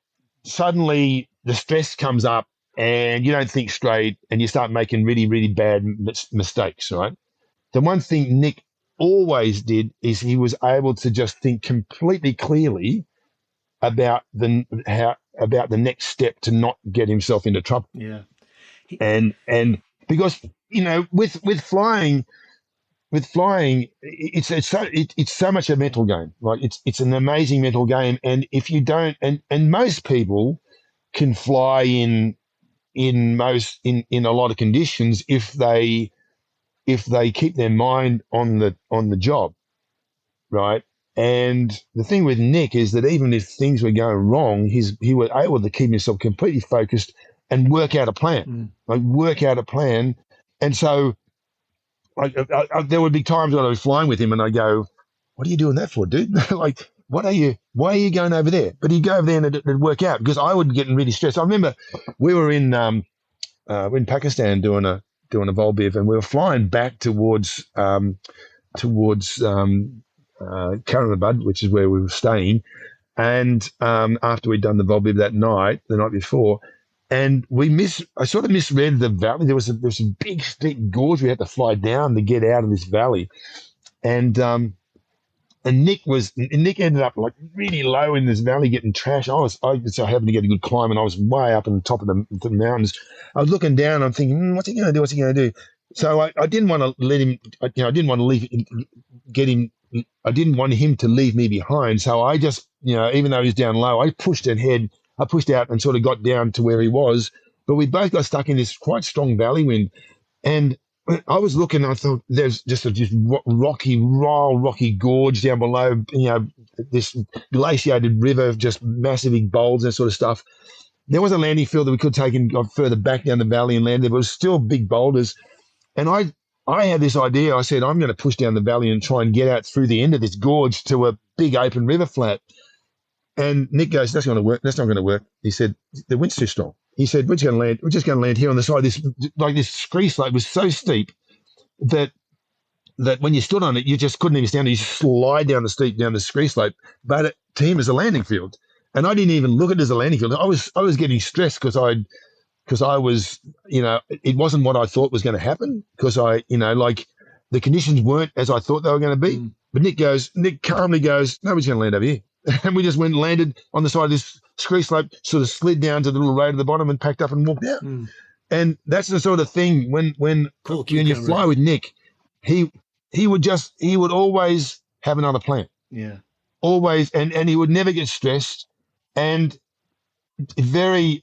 suddenly the stress comes up and you don't think straight and you start making really, really bad mistakes, right? The one thing Nick always did is he was able to just think completely clearly about the next step to not get himself into trouble. Yeah. And because with flying, it's so much a mental game. Like it's an amazing mental game. And if you don't, and most people can fly in a lot of conditions if they keep their mind on the job, right? And the thing with Nick is that even if things were going wrong, he was able to keep himself completely focused and work out a plan. And so there would be times when I was flying with him and I go, what are you doing that for, dude? Like, why are you going over there? But he'd go over there and it'd work out because I would get really stressed. I remember we were in Pakistan doing a vol-biv and we were flying back towards Karamabad, which is where we were staying. And after we'd done the vol-biv the night before, and I sort of misread the valley. There was a big steep gorge we had to fly down to get out of this valley, and Nick ended up like really low in this valley getting trashed. I happened to get a good climb, and I was way up on the top of the mountains. I was looking down. I'm thinking, what's he going to do? What's he going to do? So I didn't want to let him. I didn't want to get him. I didn't want him to leave me behind. So I just, even though he was down low, I pushed out and sort of got down to where he was. But we both got stuck in this quite strong valley wind. And I was looking, I thought there's just rocky gorge down below, this glaciated river, just massive big boulders and sort of stuff. there was a landing field that we could take and got further back down the valley and landed, but it was still big boulders. And I had this idea. I said, I'm going to push down the valley and try and get out through the end of this gorge to a big open river flat. And Nick goes, that's not going to work. That's not going to work. He said, the wind's too strong. He said, we're just going to land here on the side of this, like this scree slope was so steep that when you stood on it, you just couldn't even stand it. You just slide down the scree slope. But to him, as a landing field. And I didn't even look at it as a landing field. I was getting stressed because I was, it wasn't what I thought was going to happen because like the conditions weren't as I thought they were going to be. But Nick calmly goes, nobody's going to land over here. And we just went and landed on the side of this scree slope, sort of slid down to the little road at the bottom and packed up and walked out. And that's the sort of thing when you fly with Nick, he would always have another plan. Yeah. Always. And he would never get stressed and very,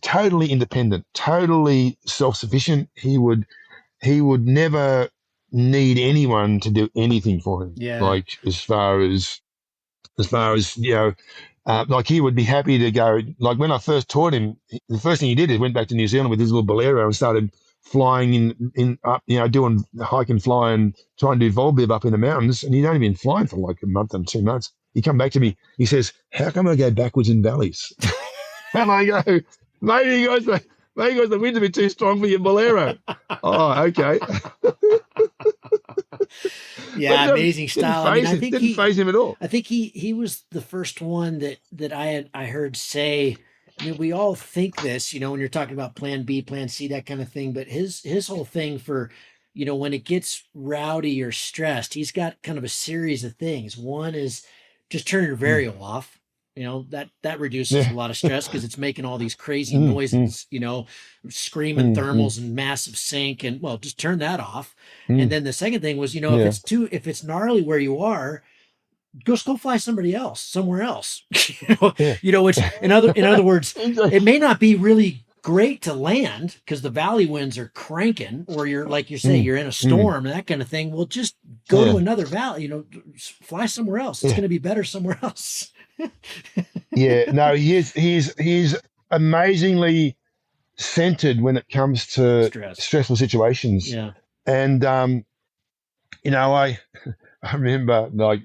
totally independent, totally self-sufficient. He would never need anyone to do anything for him. Yeah. Like as far as like he would be happy to go. Like when I first taught him, the first thing he did is went back to New Zealand with his little Bolero and started flying in up, doing hike and fly and try and do vol-biv up in the mountains. And he'd only been flying for like a month and 2 months. He come back to me. He says, "How come I go backwards in valleys?" And I go, maybe the wind's a bit too strong for your Bolero. Oh, okay. Yeah, amazing style. I think didn't phase him at all. I think he was the first one that I heard say. I mean, we all think this, when you're talking about plan B, plan C, that kind of thing. But his whole thing for, when it gets rowdy or stressed, he's got kind of a series of things. One is just turn your variable off. That reduces a lot of stress because it's making all these crazy noises, screaming thermals and massive sink, and just turn that off. And then the second thing was, if it's gnarly where you are, go fly somewhere else. It's in other words, it may not be really great to land because the valley winds are cranking, or you're like you say, you're in a storm, that kind of thing. Well, just go to another valley, fly somewhere else. It's going to be better somewhere else. Yeah, no, he's amazingly centered when it comes to stressful situations. Yeah. And I remember like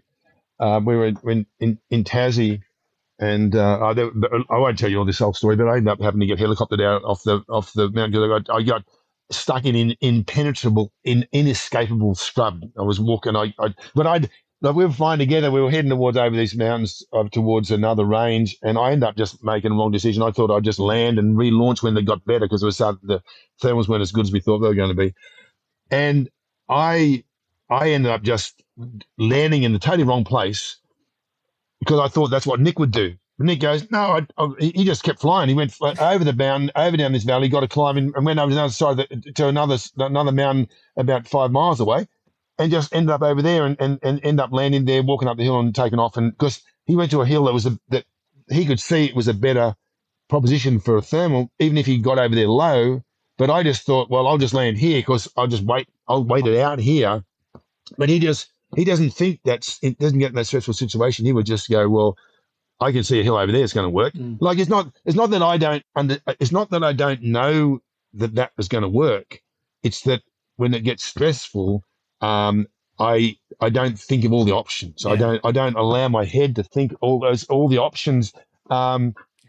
we were in Tassie, and I won't tell you all this whole story, but I ended up having to get helicoptered out off the mountain because I got stuck in inescapable scrub. I was walking, we were flying together. We were heading towards over these mountains, towards another range, and I ended up just making a wrong decision. I thought I'd just land and relaunch when they got better because the thermals weren't as good as we thought they were going to be. And I ended up just landing in the totally wrong place because I thought that's what Nick would do. But Nick goes, no, he just kept flying. He went over the mountain, over down this valley, got to climb in, and went over to the other side to another mountain about 5 miles away. And just ended up over there and end up landing there, walking up the hill and taking off. And because he went to a hill that he could see it was a better proposition for a thermal, even if he got over there low. But I just thought, well, I'll just land here because I'll wait it out here. But he doesn't think it doesn't get in that stressful situation. He would just go, well, I can see a hill over there. It's going to work. Like it's not that I don't know that was going to work. It's that when it gets stressful, I don't think of all the options. Yeah. I don't allow my head to think all the options.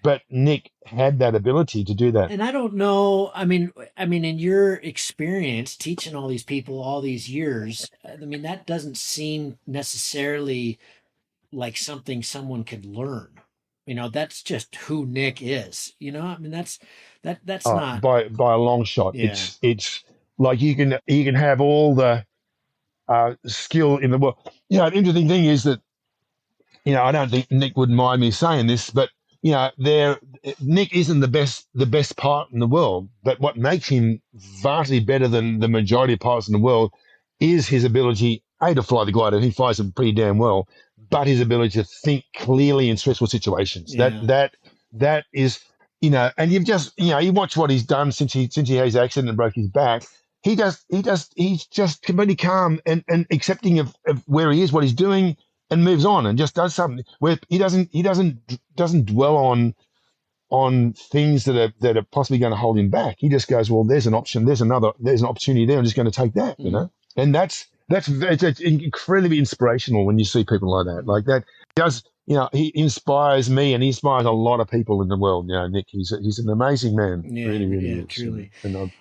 But Nick had that ability to do that. And I don't know. I mean, in your experience teaching all these people all these years, that doesn't seem necessarily like something someone could learn. That's just who Nick is. That's not by a long shot. Yeah. It's like you can have all the skill in the world. The interesting thing is that, I don't think Nick would mind me saying this, but Nick isn't the best part in the world, but what makes him vastly better than the majority of pilots in the world is his ability, to fly the glider. He flies it pretty damn well, but his ability to think clearly in stressful situations. Yeah. That is, and you've just, you watch what he's done since he had his accident and broke his back. He's just completely calm and accepting of where he is, what he's doing, and moves on and just does something where he doesn't dwell on on things that are possibly going to hold him back. He just goes, well, there's an option, there's an opportunity there. I'm just going to take that, you know. And it's incredibly inspirational when you see people like that. Like that does, you know, he inspires me and he inspires a lot of people in the world. You know, Nick, he's an amazing man. Yeah, really, really yeah, is. truly. And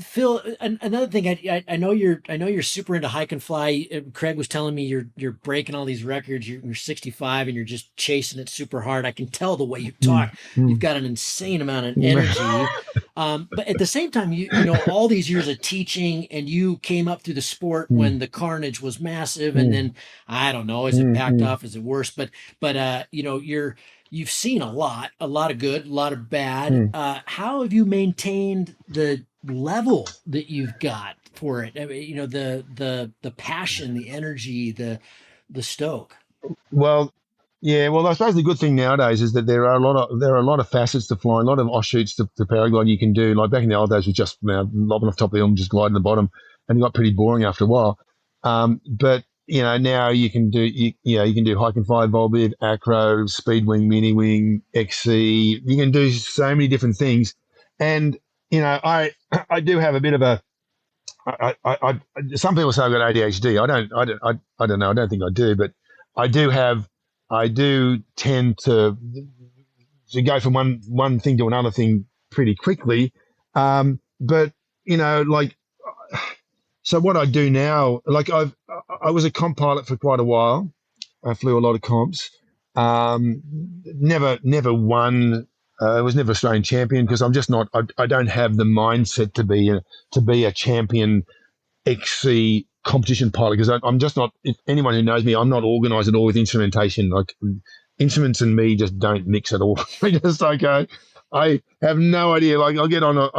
Phil, another thing, I know you're super into hike and fly. Craig was telling me you're breaking all these records. You're 65 and you're just chasing it super hard. I can tell the way you talk. You've got an insane amount of energy. But at the same time, you know all these years of teaching, and you came up through the sport when the carnage was massive, and then I don't know, is it backed off? Is it worse? But you know, you've seen a lot of good, a lot of bad. How have you maintained the level that you've got for it? I mean, you know, the passion, the energy, the stoke. Well, yeah, well, I suppose the good thing nowadays is that there are a lot of facets to flying, a lot of offshoots to paragliding you can do. Like back in the old days, we just, you know, lobbing off top of the hill and just gliding the bottom, and it got pretty boring after a while. But you know, now you can do you can do hike and fly, vol-biv, acro, speed wing, mini wing, XC. You can do so many different things, and you know, I do have a bit of a some people say I've got ADHD. I don't know. I don't think I do, but I do tend to go from one thing to another thing pretty quickly. But you know, like, so what I do now, like I was a comp pilot for quite a while. I flew a lot of comps. Never won. I was never Australian champion because I'm just not. I don't have the mindset to be a champion XC competition pilot because I'm just not. If anyone who knows me, I'm not organised at all with instrumentation. Like instruments and me just don't mix at all. I just okay. I have no idea. Like I'll get on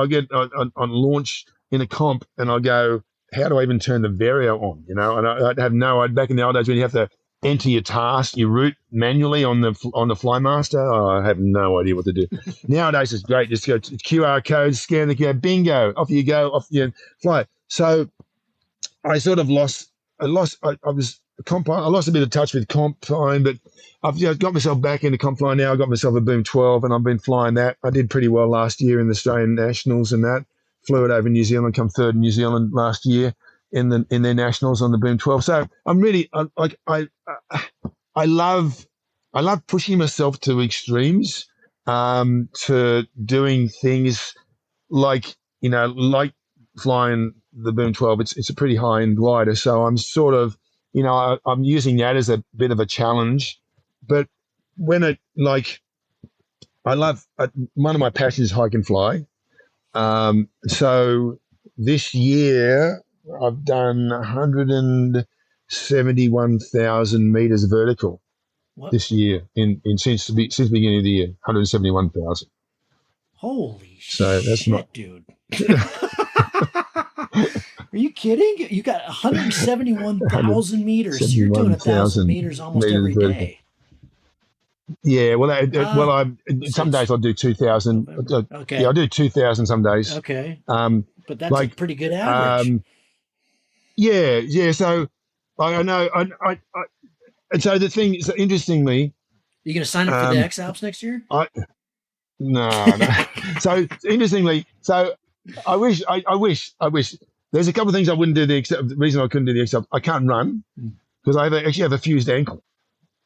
launch in a comp and I'll go, how do I even turn the vario on? You know, and I have no idea. Back in the old days when you have to enter your task, your route manually on the FlyMaster, I have no idea what to do. Nowadays it's great. Just go to QR code, scan the QR, bingo, off you go, off you fly. So I sort of lost. I was a comp. I lost a bit of touch with comp flying, but I've got myself back into comp flying now. I got myself a Boom 12, and I've been flying that. I did pretty well last year in the Australian Nationals and that. Flew it over New Zealand, come third in New Zealand last year in their nationals on the Boom 12. So I'm really I love pushing myself to extremes, to doing things like flying the Boom 12. It's a pretty high end glider, so I'm sort of I'm using that as a bit of a challenge. But when I love one of my passions is hike and fly. So this year I've done 171,000 meters vertical. What? This year since the beginning of the year, 171,000. Holy so shit, that's not, dude. Are you kidding? You got 171,000 meters. You're doing 1,000 meters almost every day. Yeah, some days I'll do 2,000. Okay. Yeah, I'll do 2,000 some days. Okay. But that's a pretty good average. Yeah. So I know. And so the thing is, interestingly, you going to sign up for the X Alps next year? No. So interestingly, I wish. There's a couple of things I wouldn't do. The reason I couldn't do the X Alps, I can't run because I actually have a fused ankle.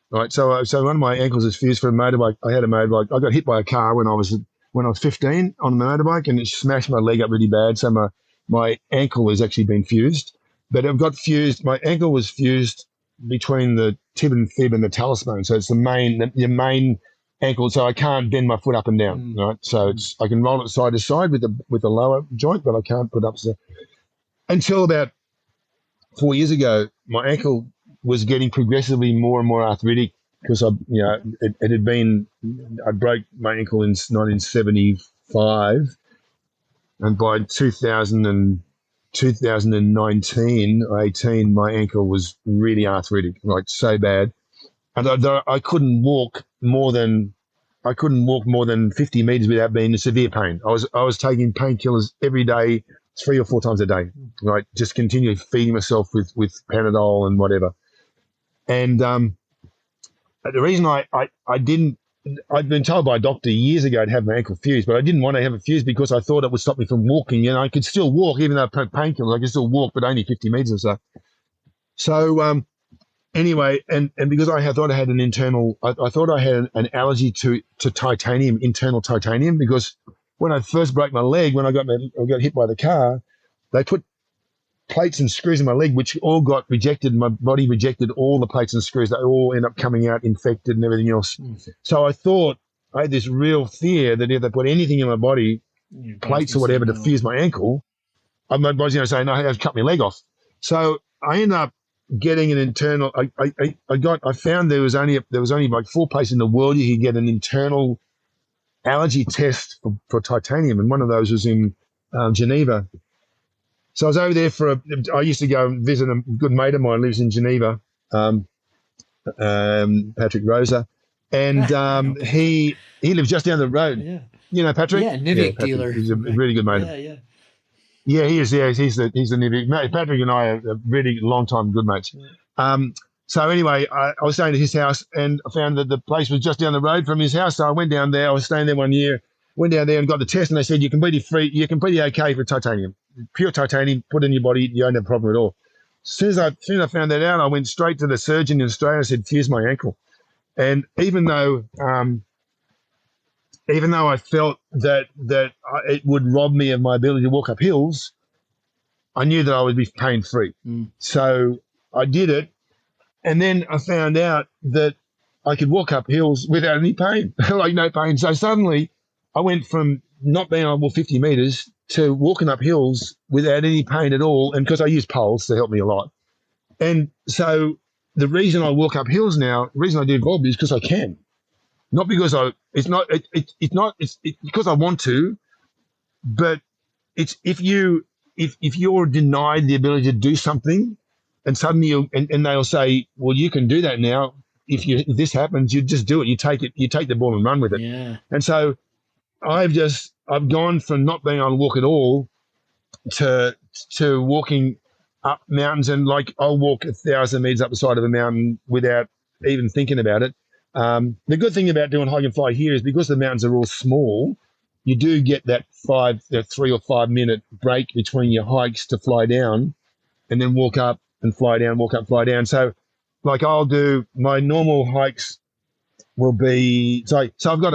Right, so one of my ankles is fused for a motorbike. I had a motorbike. I got hit by a car when I was 15 on the motorbike, and it smashed my leg up really bad. So my ankle has actually been fused, but I've got fused. My ankle was fused between the tib and fib and the talisman. So it's the main ankle. So I can't bend my foot up and down. Right, so I can roll it side to side with the lower joint, but I can't put up. So until about 4 years ago, my ankle was getting progressively more and more arthritic because I broke my ankle in 1975, and by 2019 or 18, my ankle was really arthritic, like so bad, and I couldn't walk more than 50 meters without being in severe pain. I was taking painkillers every day, 3 or 4 times a day, right? Just continually feeding myself with Panadol and whatever. And the reason I didn't I'd been told by a doctor years ago to have my ankle fused, but I didn't want to have it fused because I thought it would stop me from walking. And I could still walk, even though I had painkillers. I could still walk, but only 50 meters or so. So anyway, and because I thought I had an internal, I thought I had an allergy to titanium, internal titanium, because when I first broke my leg, when I got hit by the car, they put plates and screws in my leg, which all got rejected. My body rejected all the plates and screws. They all end up coming out infected and everything else. So I thought, I had this real fear that if they put anything in my body, plates or whatever, to fuse my ankle, my body's going to say, no, I have to cut my leg off. So I ended up getting an internal, I found there was only like 4 places in the world you could get an internal allergy test for titanium. And one of those was in Geneva. So I was over there I used to go and visit a good mate of mine who lives in Geneva, Patrick Rosa. And he lives just down the road. Yeah. You know Patrick? Yeah, Nivik dealer. He's a really good mate. Yeah, he is. Yeah, he's the Nivik. Patrick and I are really long-time good mates. So anyway, I was staying at his house, and I found that the place was just down the road from his house. So I went down there. I was staying there one year. Went down there and got the test, and they said you're completely okay for titanium. Pure titanium, put in your body, you don't have a problem at all. As soon as I found that out, I went straight to the surgeon in Australia. I said, fuse my ankle. And even though I felt that it would rob me of my ability to walk up hills, I knew that I would be pain-free. So I did it, and then I found out that I could walk up hills without any pain, like no pain. So suddenly I went from not being able to walk 50 meters to walking up hills without any pain at all, and because I use poles to help me a lot. And so the reason I walk up hills now, the reason I do vol-biv is because I can, not because it's because I want to, but it's if you're denied the ability to do something, and suddenly and they'll say, well, you can do that now. If this happens, you just do it. You take the ball and run with it. Yeah. And so I've gone from not being able to walk at all to walking up mountains, and like I'll walk 1,000 meters up the side of a mountain without even thinking about it. The good thing about doing hike and fly here is because the mountains are all small, you do get that 3 or 5 minute break between your hikes to fly down, and then walk up and fly down, walk up, fly down. So like I'll do my normal hikes will be, so I've got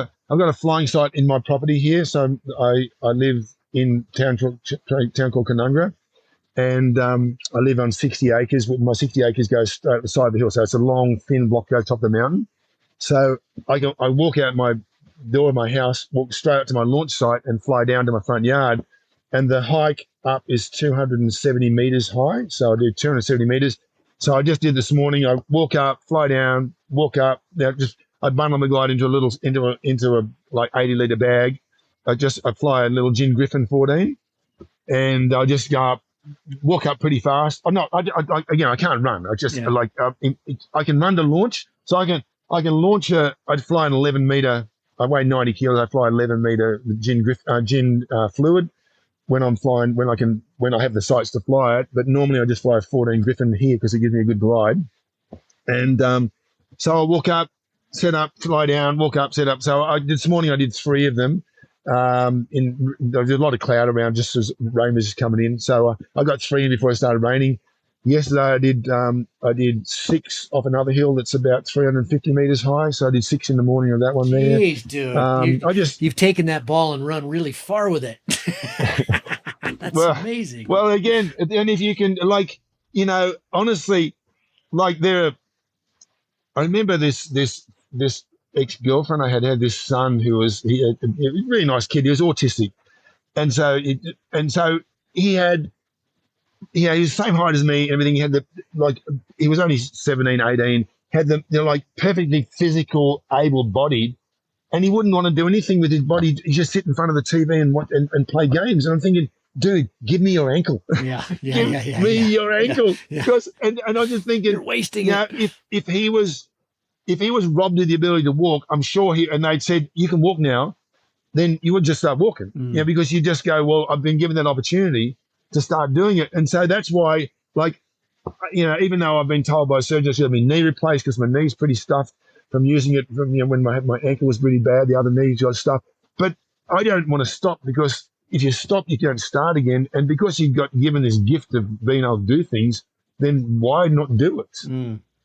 a flying site in my property here. So I live in a town called Canungra, and I live on 60 acres. My 60 acres goes straight up the side of the hill. So it's a long, thin block goes top of the mountain. So I walk out my door of my house, walk straight up to my launch site and fly down to my front yard. And the hike up is 270 meters high. So I do 270 meters. So I just did this morning. I walk up, fly down, walk up. I bundle my glide into a like 80-liter bag. I fly a little Gin Griffin 14, and I just go up, walk up pretty fast. I can't run. I can run to launch. So I can launch I'd fly an 11 meter. I weigh 90 kilos. I fly 11 meter gin fluid when I'm flying, when I have the sights to fly it. But normally I just fly a 14 Griffin here because it gives me a good glide. And so I walk up, set up, fly down, walk up, set up. So this morning I did 3 of them. There was a lot of cloud around just as rain was just coming in. So I got 3 in before it started raining. Yesterday I did 6 off another hill that's about 350 meters high. So I did 6 in the morning of that one there. Jeez, dude. You've taken that ball and run really far with it. That's amazing. Well, again, and if you can, honestly, I remember this ex-girlfriend I had this son who was a really nice kid. He was autistic, and so he was the same height as me. Everything, he had he was only 17, 18. Had perfectly physical, able-bodied, and he wouldn't want to do anything with his body. He just sit in front of the TV and watch and play games. And I'm thinking, dude, give me your ankle. Give me your ankle. Because and I'm just thinking, you're wasting it. If he was robbed of the ability to walk, I'm sure and they'd said you can walk now, then you would just start walking. Because you just go, well, I've been given that opportunity to start doing it. And so that's why, even though I've been told by surgeons to have my knee replaced because my knee's pretty stuffed, from using it from when my ankle was really bad, the other knee got stuff. But I don't want to stop, because if you stop, you can't start again. And because you got given this gift of being able to do things, then why not do it?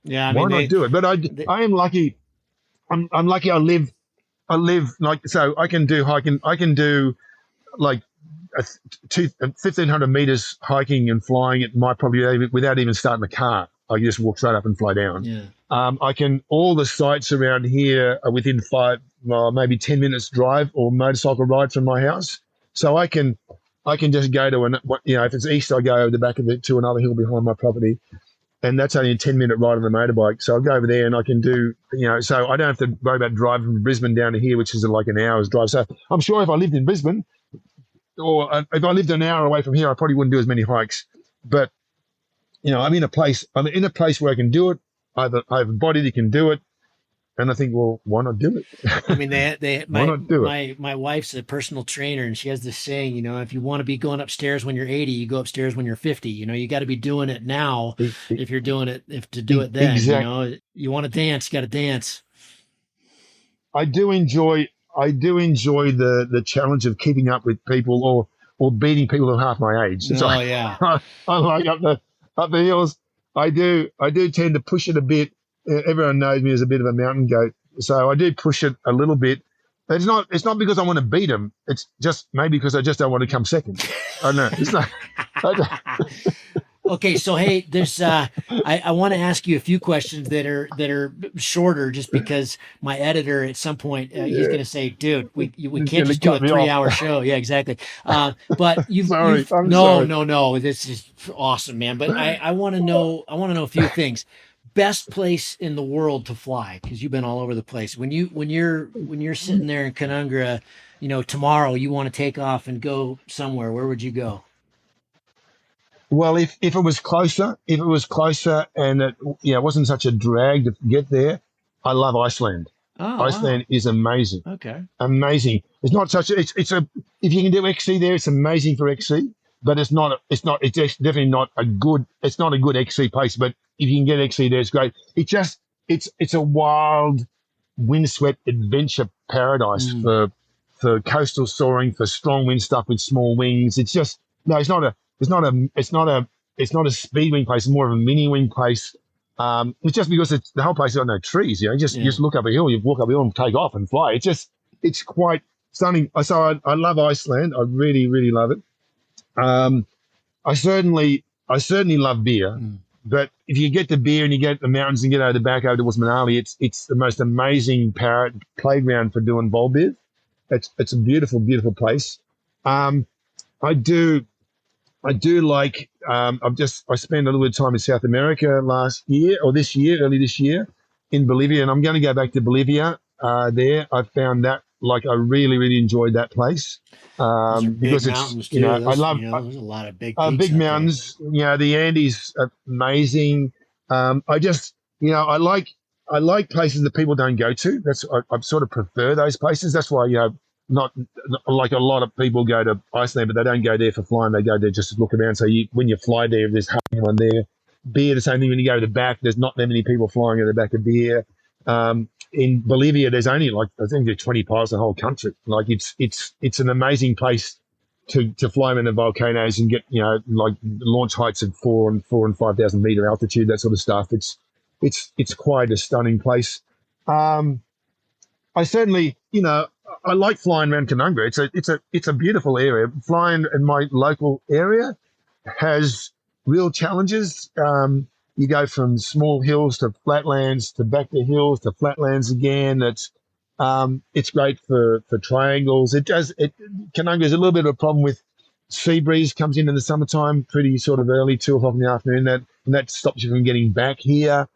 Yeah, I Why mean not do it? But I am lucky. I'm lucky. I live like, so I can do hiking. I can do like 1,500 meters hiking and flying at my property without even starting the car. I just walk straight up and fly down. Yeah. I can, all the sites around here are within maybe 10 minutes drive or motorcycle ride from my house. So I can just go to if it's east, I go over the back of it to another hill behind my property, and that's only a 10-minute ride on the motorbike. So I'll go over there and I can do, so I don't have to worry about driving from Brisbane down to here, which is like an hour's drive. So I'm sure if I lived in Brisbane, or if I lived an hour away from here, I probably wouldn't do as many hikes. But I'm in a place where I can do it. I have a body that can do it, and I think, well, why not do it? I mean, why not do it? My wife's a personal trainer, and she has this saying, if you want to be going upstairs when you're 80, you go upstairs when you're 50. You got to be doing it now if you're doing it, to do it then. Exactly. You want to dance, you got to dance. I do enjoy the challenge of keeping up with people or beating people who are half my age. Oh, yeah. I like up the hills. I do tend to push it a bit. Everyone knows me as a bit of a mountain goat, so I do push it a little bit. It's not because I want to beat them. It's just maybe because I just don't want to come second. I don't know. It's not. Okay, so hey, there's I want to ask you a few questions that are shorter, just because my editor at some point he's going to say, "Dude, we can't just do a 3-hour show." Yeah, exactly. But no, this is awesome, man. But I want to know a few things. Best place in the world to fly, because you've been all over the place. When you're sitting there in Canungra, tomorrow you want to take off and go somewhere, where would you go? Well, if it was closer, and it wasn't such a drag to get there, I love Iceland. Oh, Iceland is amazing. Okay. Amazing. It's not such a, it's a, if you can do XC there, it's amazing for XC, but it's definitely not a good XC place, but if you can get XC there, it's great. It's a wild, windswept adventure paradise for coastal soaring, for strong wind stuff with small wings. It's just, no, it's not a speed wing place. It's more of a mini wing place. It's just because the whole place has got no trees. You just look up a hill, you walk up a hill and take off and fly. It's quite stunning. So I love Iceland. I really, really love it. I certainly love beer, but if you get the beer and you get the mountains and get over the back over towards Manali, it's the most amazing playground for doing vol-biv. It's a beautiful, beautiful place. I do like, I spent a little bit of time in South America early this year in Bolivia, and I'm going to go back to Bolivia there. I found that, I really, really enjoyed that place. Because it's, too. I love, there's a lot of big mountains, the Andes are amazing. I like places that people don't go to. I sort of prefer those places. That's why, not like a lot of people go to Iceland, but they don't go there for flying. They go there just to look around. So when you fly there, there's hardly one there. Beer, the same thing. When you go to the back, there's not that many people flying at the back of beer. In Bolivia, there's only I think there's 20 piles the whole country. It's an amazing place to fly in the volcanoes and get launch heights of 4,000 and 5,000 meter altitude, that sort of stuff. It's quite a stunning place. I certainly, I like flying around Canungra. It's a beautiful area. Flying in my local area has real challenges. You go from small hills to flatlands to back to hills to flatlands again. It's great for triangles. Canungra is a little bit of a problem with sea breeze comes in the summertime, pretty sort of early, 2:00 in the afternoon. That stops you from getting back here.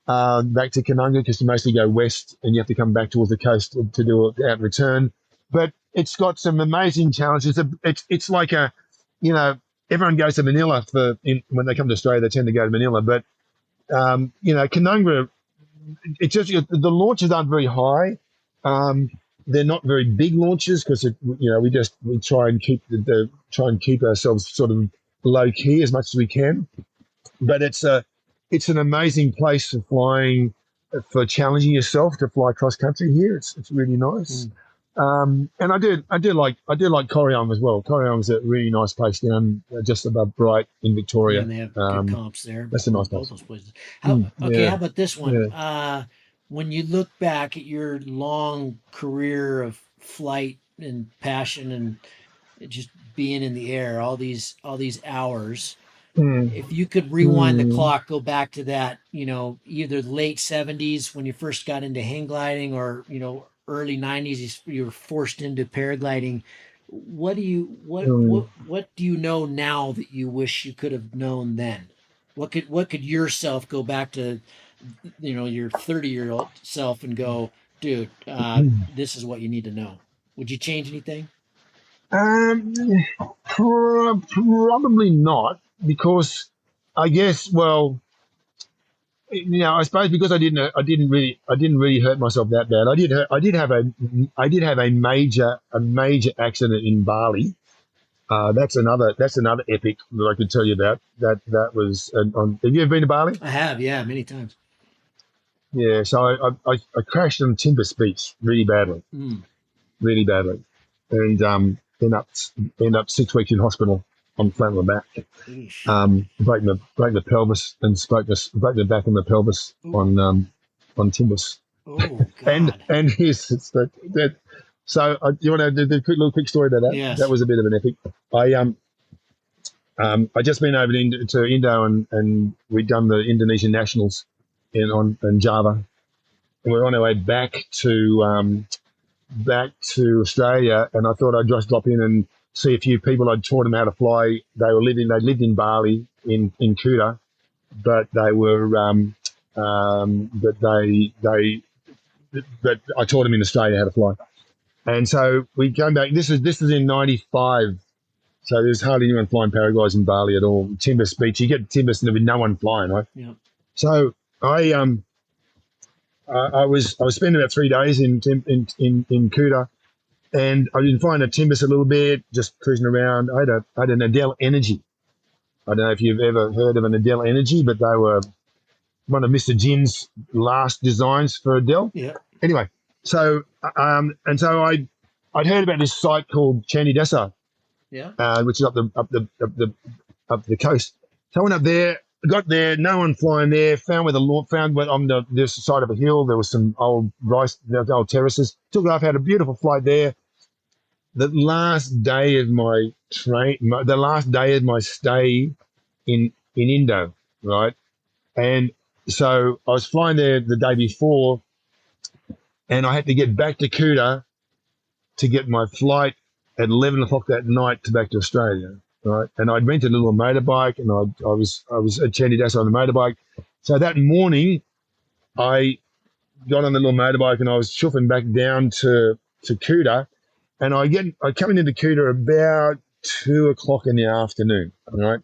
Back to Canungra, because you mostly go west and you have to come back towards the coast to do it out return. But it's got some amazing challenges. It's like everyone goes to Manila when they come to Australia, they tend to go to Manila. But Canungra, it's just the launches aren't very high. They're not very big launches because we try and keep ourselves sort of low key as much as we can. But it's an amazing place for flying for challenging yourself to fly cross country here. It's really nice. Mm. And I do like Corryong as well. Corryong's a really nice place down just above Bright in Yeah, Victoria. and they have good comps there, That's a nice both place. those places. How Yeah, about this one? yeah. When you look back at your long career of flight and passion and just being in the air, all these hours, Mm, if you could rewind the mm, clock, go back to that, either late 70s when you first got into hang gliding or, early 90s, you were forced into paragliding. What do you what mm. what what do you know now that you wish you could have known then? What could yourself go back to, your 30-year-old self and go, dude, this is what you need to know. Would you change anything? Um, Probably not, because I guess, well, I suppose because I didn't really hurt myself that bad. I did have a major accident in Bali. That's another epic that I could tell you about. That was have you ever been to Bali? I have, yeah, many times. Yeah, so I crashed on Timbers Beach Mm. really badly, and end up 6 weeks in hospital on flat on my back. Eesh. Breaking the pelvis and broke the back and the pelvis Oh, on Timbers. oh And God. and his it's that. So you want to do the quick story about that? That Yes. was a bit of an epic. I just been over to Indo, and we'd done the Indonesian nationals in Java, and we're on our way back to Australia, and I thought I'd just drop in and see a few people. I'd taught them how to fly. They lived in Bali in Kuta, but they were but but I taught them in Australia how to fly. And so we came back. This is in '95. So there's hardly anyone flying paraglides in Bali at all. Timbers Beach, you get Timbers and there'll be no one flying, right? Yeah. So I was spending about 3 days in Kuta, and I didn't find a Timbers a little bit, just cruising around. I had an Adele Energy. I don't know if you've ever heard of an Adele Energy, but they were one of Mr. Jin's last designs for Adele. Yeah. Anyway, so and so I'd heard about this site called Chandidesa, Yeah. which is up the coast. So I went up there, got there, no one flying there. Found where on the side of a hill there was some old old terraces. Took off, had a beautiful flight there. The last day of the last day of my stay in Indo, right? And so I was flying there the day before, and I had to get back to Kuta to get my flight at 11 o'clock that night to back to Australia, right? And I'd rented a little motorbike, and I was at Chandidasa on the motorbike. So that morning, I got on the little motorbike and I was chuffing back down to Kuta, and I coming into Kuta about 2 o'clock in the afternoon, right?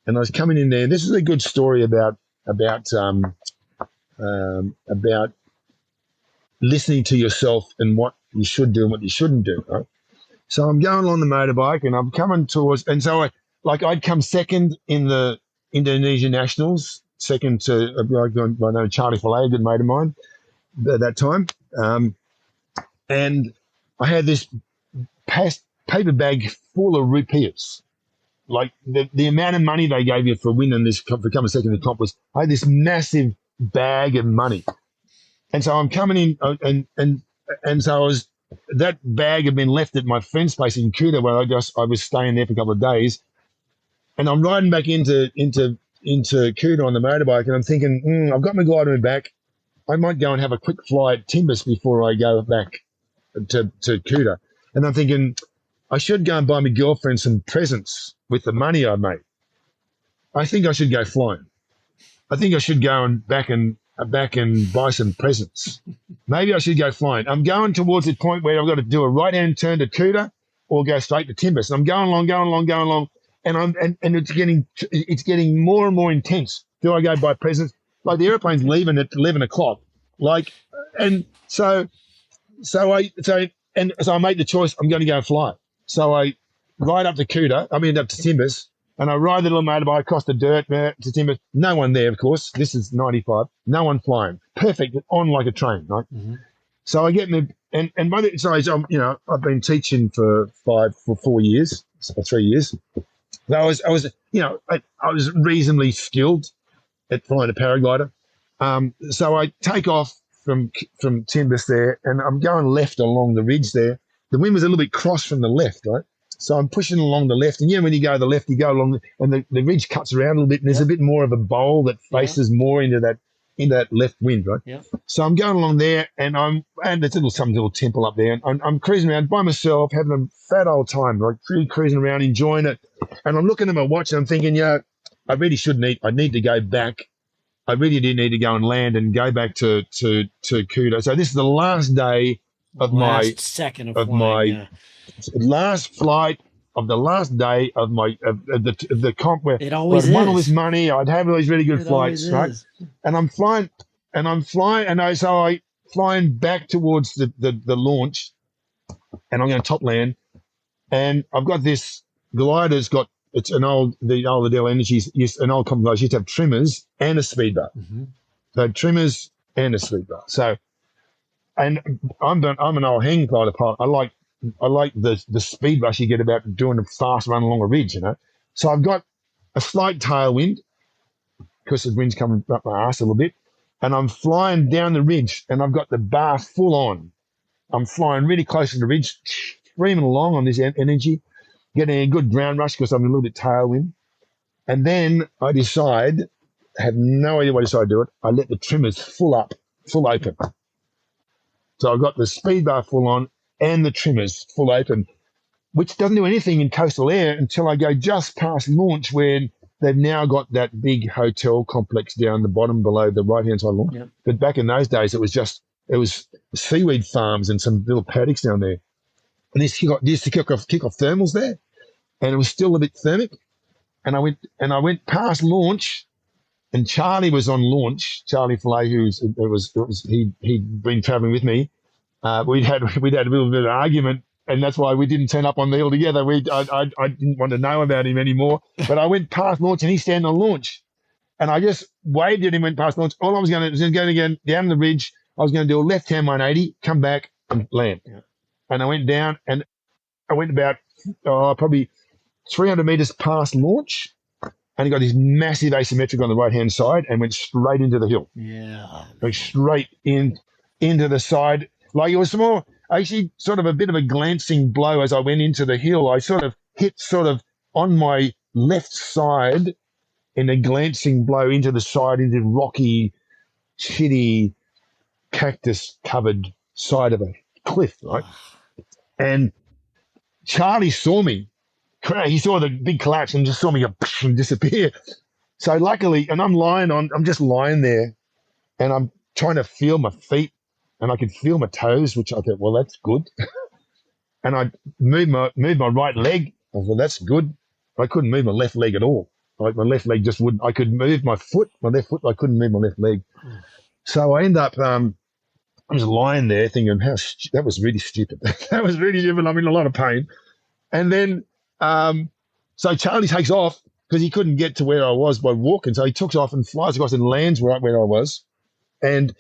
And I was coming in there. This is a good story about listening to yourself and what you should do and what you shouldn't do, right? So I'm going along the motorbike and I'm coming towards, and so I'd come second in the Indonesian Nationals, second to a guy by the name of Charlie Filet, a good mate of mine at that time. And I had this paper bag full of rupees. Like the amount of money they gave you for winning this, for coming second in the comp, was, I had this massive bag of money. And so I'm coming in, and so that bag had been left at my friend's place in Kuta, where I was staying there for a couple of days, and I'm riding back into Kuta on the motorbike, and I'm thinking, I've got my glider back. I might go and have a quick fly at Timbers before I go back to Kuta. And I'm thinking, I should go and buy my girlfriend some presents with the money I made. I think I should go flying. I think I should go and back and buy some presents. Maybe I should go flying. I'm going towards the point where I've got to do a right-hand turn to Kuta or go straight to Timbers. And I'm going along, and it's getting more and more intense. Do I go buy presents? Like the airplane's leaving at 11 o'clock. Like, and so I made the choice. I'm going to go fly. So I ride up to Timbers, and I ride the little motorbike across the dirt to Timber. No one there, of course. This is 95. No one flying. Perfect, on like a train, right? Mm-hmm. So I get me, and by the size, I've been teaching for 4 years, 3 years. So I was, I was reasonably skilled at flying a paraglider. So I take off from Timbers there, and I'm going left along the ridge there. The wind was a little bit cross from the left, right? So I'm pushing along the left, and when you go to the left, you go along, and the ridge cuts around a little bit, and there's a bit more of a bowl that faces more into that left wind, right? Yeah. So I'm going along there, and there's some little temple up there, and I'm cruising around by myself, having a fat old time, like really cruising around, enjoying it. And I'm looking at my watch, and I'm thinking, I really shouldn't eat. I need to go back. I really do need to go and land and go back to Kuta. So this is the last day of my last flight of the last day of the comp where it always I'd won all this money. I'd have all these really good flights, right? And I'm flying, so I flying back towards the launch, and I'm going to top land, and I've got this glider's got. It's the old Adele Energies, an old comp used to have trimmers and a speed bar. Mm-hmm. So trimmers and a speed bar. So, and I'm an old hang glider pilot. I like the speed rush you get about doing a fast run along a ridge, So I've got a slight tailwind because the wind's coming up my ass a little bit, and I'm flying down the ridge, and I've got the bar full on. I'm flying really close to the ridge, screaming along on this energy, getting a good ground rush because I'm a little bit tailwind. And then I decide, I have no idea why I decided to do it, I let the trimmers full open. So I've got the speed bar full on and the trimmers full open, which doesn't do anything in coastal air until I go just past launch, where they've now got that big hotel complex down the bottom below the right-hand side launch. Yep. But back in those days, it was seaweed farms and some little paddocks down there. And this used to kick off thermals there, and it was still a bit thermic. And I went past launch, and Charlie was on launch. Charlie Fillet, he'd been traveling with me. We'd had a little bit of an argument, and that's why we didn't turn up on the hill together. I didn't want to know about him anymore. But I went past launch, and he's standing on launch, and I just waved at him, went past launch. All I was going to do was going again down the ridge. I was going to do a left-hand 180, come back and land. Yeah. And I went down, and I went about probably 300 meters past launch, and got this massive asymmetric on the right-hand side, and went straight into the hill. Yeah. Like straight into the side. Like it was more, actually sort of a bit of a glancing blow as I went into the hill. I sort of hit sort of on my left side in a glancing blow into the side, into rocky, shitty, cactus-covered side of a cliff, right? And Charlie saw me. He saw the big collapse and just saw me go and disappear. So luckily, and I'm just lying there, and I'm trying to feel my feet, and I could feel my toes, which I thought, well, that's good. And I moved my right leg. I thought, that's good. I couldn't move my left leg at all. Like my left leg just wouldn't. I could move my left foot. I couldn't move my left leg. So I end up. I was lying there thinking, that was really stupid. That was really stupid. I'm in a lot of pain. And then, so Charlie takes off because he couldn't get to where I was by walking. So he took off and flies across and lands right where I was. And,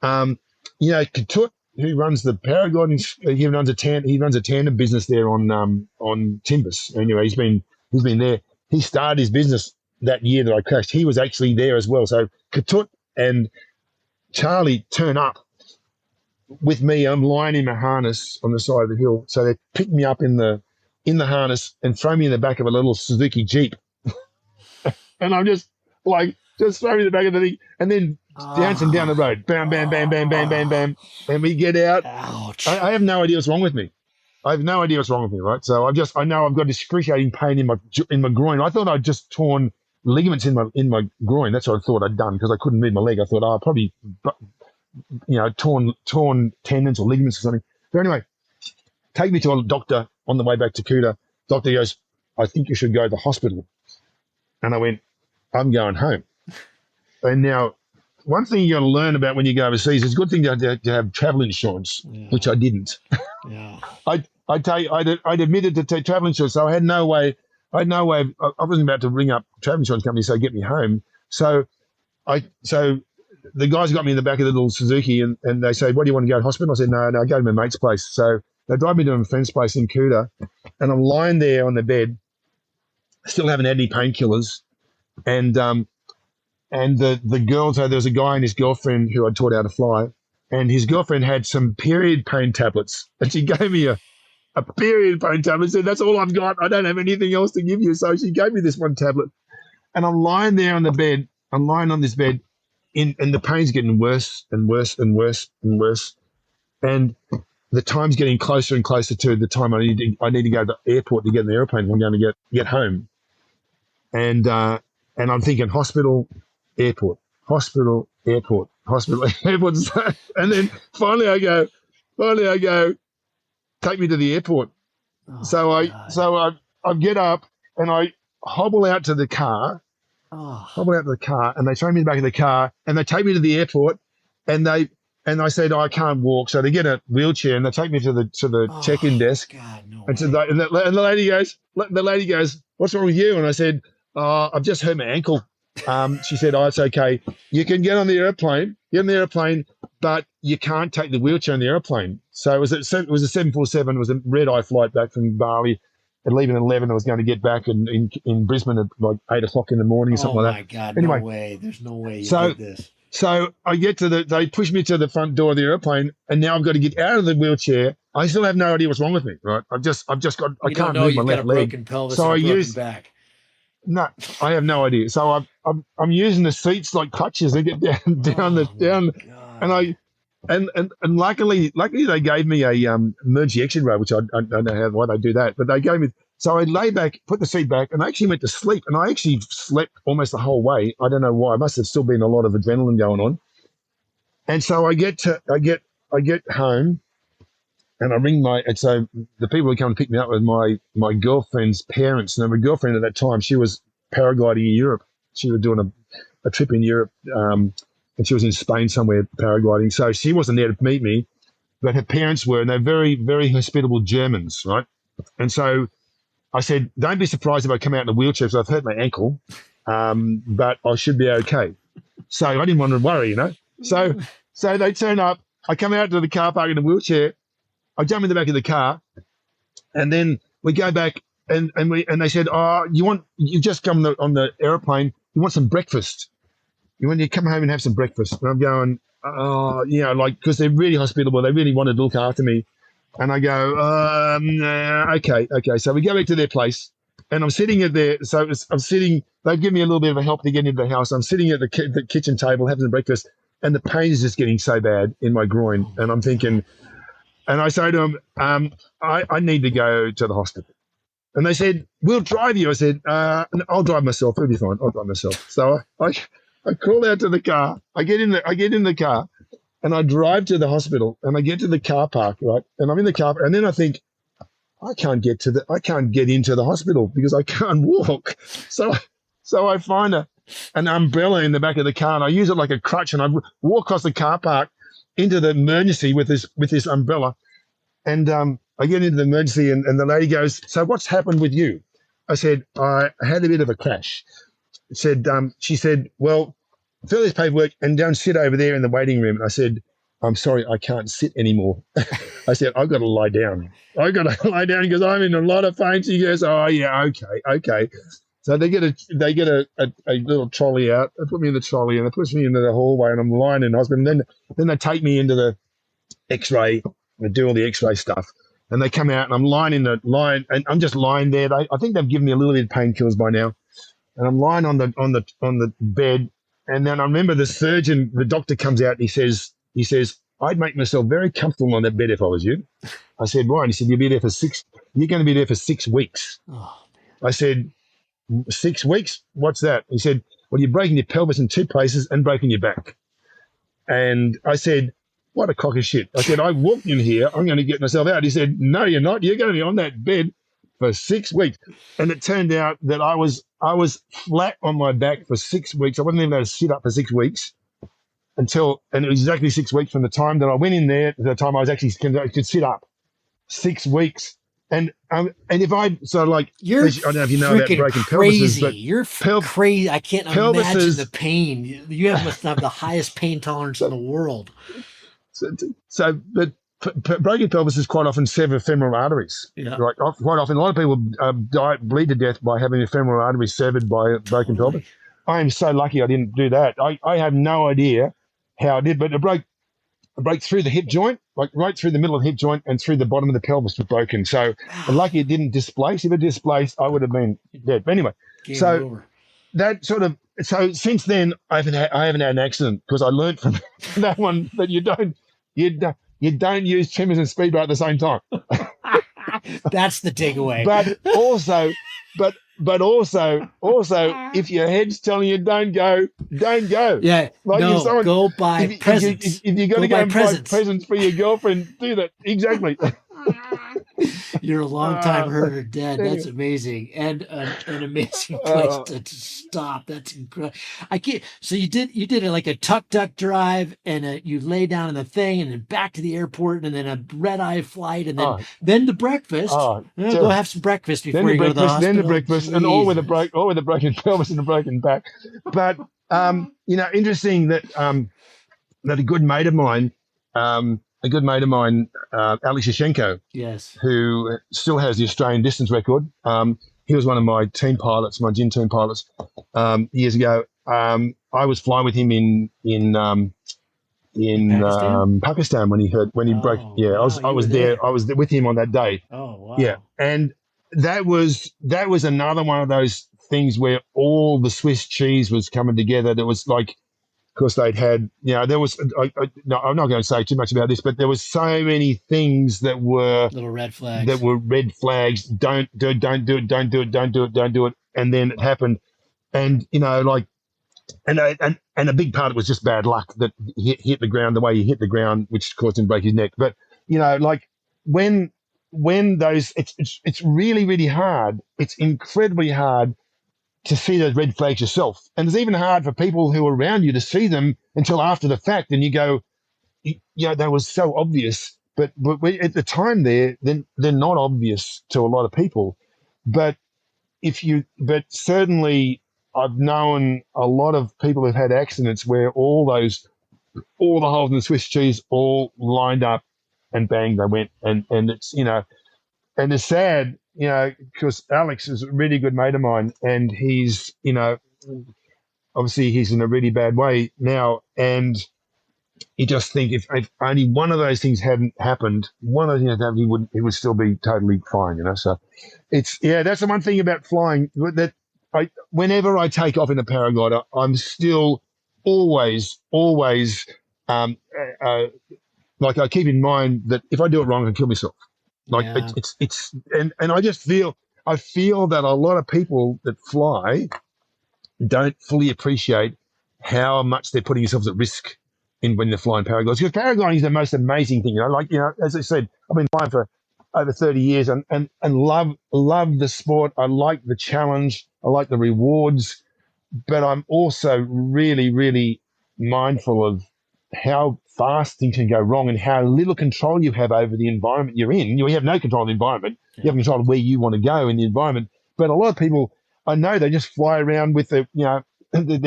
Katut, who runs the paragliding, he runs a tandem business there on Timbers. Anyway, he's been there. He started his business that year that I crashed. He was actually there as well. So Katut and Charlie turn up with me. I'm lying in my harness on the side of the hill. So they pick me up in the harness and throw me in the back of a little Suzuki Jeep. And I'm just throw me in the back of the thing and then dancing down the road. Bam, bam, bam, bam, bam, bam, bam. And we get out. Ouch. I have no idea what's wrong with me. Right? So I know I've got excruciating pain in my groin. I thought I'd just torn ligaments in my groin. That's what I thought I'd done because I couldn't move my leg. I thought, I probably torn tendons or ligaments or something. But anyway, take me to a doctor on the way back to Kuta. Doctor goes, I think you should go to the hospital. And I went, I'm going home. And now, one thing you got to learn about when you go overseas, it's a good thing to have travel insurance, which I didn't. Yeah. I'd admitted to take travel insurance, so I had no way I had no way. I wasn't about to ring up travel insurance company so get me home. So the guys got me in the back of the little Suzuki and they say, "What do you want to go to hospital?" I said, "No, go to my mate's place." So they drive me to my friend's place in Kuta, and I'm lying there on the bed, still haven't had any painkillers, and the girls. So there was a guy and his girlfriend who I'd taught how to fly, and his girlfriend had some period pain tablets, and she gave me a period pain tablet. Said, "That's all I've got. I don't have anything else to give you." So she gave me this one tablet, and I'm lying there on the bed. I'm lying on this bed, and the pain's getting worse and worse and worse and worse, and the time's getting closer and closer to the time I need to go to the airport to get in the airplane if I'm going to get home, and I'm thinking hospital, airport, hospital, airport, hospital, airport, and then finally I go. Take me to the airport. Oh, so I get up and I hobble out to the car, and they throw me in the back of the car and they take me to the airport and I said, I can't walk. So they get a wheelchair and they take me to the check-in desk. God, no and, way. and the lady goes, "What's wrong with you?" And I said, "I've just hurt my ankle." She said, "Oh, it's okay. You can get on the airplane, but you can't take the wheelchair on the airplane." So it was a 747. It was a red-eye flight back from Bali. At leaving at 11, I was going to get back in Brisbane at like 8 o'clock in the morning, something like that. Oh, my God, anyway, no way. There's no way you did this. So I get they push me to the front door of the airplane, and now I've got to get out of the wheelchair. I still have no idea what's wrong with me, right? I can't move my left leg. Broken pelvis So and a broken back. No, I have no idea. So I'm using the seats like crutches to get down, and luckily they gave me a emergency exit row, which I don't know why they do that, but they gave me. So I lay back, put the seat back, and I actually went to sleep, and I actually slept almost the whole way. I don't know why. It must have still been a lot of adrenaline going on. And so I get home, and I ring so the people who come and pick me up with my girlfriend's parents. Now my girlfriend at that time, she was paragliding in Europe. She was doing a trip in Europe, and she was in Spain somewhere paragliding. So she wasn't there to meet me, but her parents were, and they're very, very hospitable Germans, right? And so I said, "Don't be surprised if I come out in a wheelchair because I've hurt my ankle, but I should be okay." So I didn't want to worry, So they turn up. I come out to the car park in a wheelchair. I jump in the back of the car, and then we go back, and they said, "Oh, you just come on the airplane. You want some breakfast? You want to come home and have some breakfast?" And I'm going, "Oh, because they're really hospitable. They really wanted to look after me." And I go, okay. So we go back to their place, and I'm sitting at there. So I'm sitting. They give me a little bit of a help to get into the house. I'm sitting at the kitchen table having breakfast, and the pain is just getting so bad in my groin, and I'm thinking. And I say to them, I need to go to the hospital. And they said, "We'll drive you." I said, "I'll drive myself. It'll be fine. I'll drive myself." So I crawl out to the car. I get in the car, and I drive to the hospital. And I get to the car park, right? And I'm in the car, and then I think, I can't get into the hospital because I can't walk. So I find an umbrella in the back of the car, and I use it like a crutch, and I walk across the car park into the emergency with this umbrella, and I get into the emergency, and the lady goes, "So what's happened with you?" I said, "I had a bit of a crash." She said, "Well, fill this paperwork and go and sit over there in the waiting room." And I said, "I'm sorry, I can't sit anymore." I said, "I've got to lie down. I've got to lie down because I'm in a lot of pain." She goes, "Oh yeah, okay." So they get a little trolley out. They put me in the trolley and they push me into the hallway, and I'm lying in the hospital. And then they take me into the X-ray and do all the X-ray stuff. And they come out, and I'm lying in the line, and I'm just lying there. I think they've given me a little bit of painkillers by now, and I'm lying on the bed. And then I remember the doctor comes out, and he says, "I'd make myself very comfortable on that bed if I was you." I said, "Why?" And he said, You're going to be there for 6 weeks." Oh, I said, 6 weeks? What's that? He said, "Well, you're breaking your pelvis in 2 places and breaking your back." And I said, "What a cock of shit." I said, "I walked in here. I'm going to get myself out." He said, "No, you're not. You're going to be on that bed for 6 weeks." And it turned out that I was flat on my back for 6 weeks. I wasn't even able to sit up for 6 weeks and it was exactly 6 weeks from the time that I went in there to the time I was actually could sit up. 6 weeks. And if I so like, You're I don't know if you know about freaking broken pelvises, crazy. but You're pel- crazy. I can't imagine the pelvises. pain. You must have the highest pain tolerance in So, the world. but broken pelvises quite often sever femoral arteries. Yeah, Right, quite often, a lot of people bleed to death by having a femoral artery severed by a broken pelvis. totally. I am so lucky I didn't do that. I have no idea how I did, but it broke through the hip joint, like right through the middle of the hip joint and through the bottom of the pelvis was broken. So I'm Wow. lucky it didn't displace. If it displaced, I would have been dead. But anyway, Game so over. that sort of so since then I haven't had an accident because I learned from that one that you don't use trimmers and speedboat at the same time. That's the takeaway. But also, but also, if your head's telling you don't go, don't go. Yeah, Like if no, someone, go buy presents. if you're going Go to go buy and buy presents. presents for your girlfriend, do that exactly. You're a long time herder dead. That's Anyway, amazing, and an amazing place uh, to stop. That's incredible. I can't. So you did it like a tuck tuck drive, and you lay down in the thing, and then back to the airport, and then a red eye flight, and then oh, then the breakfast. Go just, have some breakfast before you go to the then the hospital. breakfast, and all with Jesus. a broken pelvis and a broken back. But interesting that a good mate of mine, Alex Yashenko, Yes. who still has the Australian distance record. He was one of my team pilots, my gin team pilots, years ago. I was flying with him In in Pakistan. Pakistan when he broke. Oh Yeah, wow, I you were was there. there. I was there with him on that day. Oh Yeah, wow. and that was another one of those things where all the Swiss cheese was coming together. That was like, of course, they'd had, there was, no, I'm not going to say too much about this, but there was so many things Little red that flags. were red flags. Don't do it, don't do it, don't do it, don't do it, don't do it. And then it happened. And, and a big part of it was just bad luck that he hit the ground the way he hit the ground, which caused him to break his neck. But, like when, it's really, really hard. It's incredibly hard to see those red flags yourself. And it's even hard for people who are around you to see them until after the fact. And you go, that was so obvious. But at the time then they're not obvious to a lot of people. But but certainly I've known a lot of people who've had accidents where all the holes in the Swiss cheese all lined up and bang, they went. And it's, and it's sad, because Alex is a really good mate of mine, and he's, obviously he's in a really bad way now, and you just think if only one of those things hadn't happened, he would still be totally fine, So that's the one thing about flying that whenever I take off in a paraglider, I'm still always, um, uh, like I keep in mind that if I do it wrong, I can kill myself. Like Yeah. and I feel that a lot of people that fly don't fully appreciate how much they're putting themselves at risk when they're flying paragliders. Because paragliding is the most amazing thing. As I said, I've been flying for over 30 years and love the sport. I like the challenge. I like the rewards, but I'm also really, really mindful of how fast things can go wrong and how little control you have over the environment you're in. You have no control of the environment. You Yeah. have control of where you want to go in the environment. But a lot of people, I know, they just fly around with their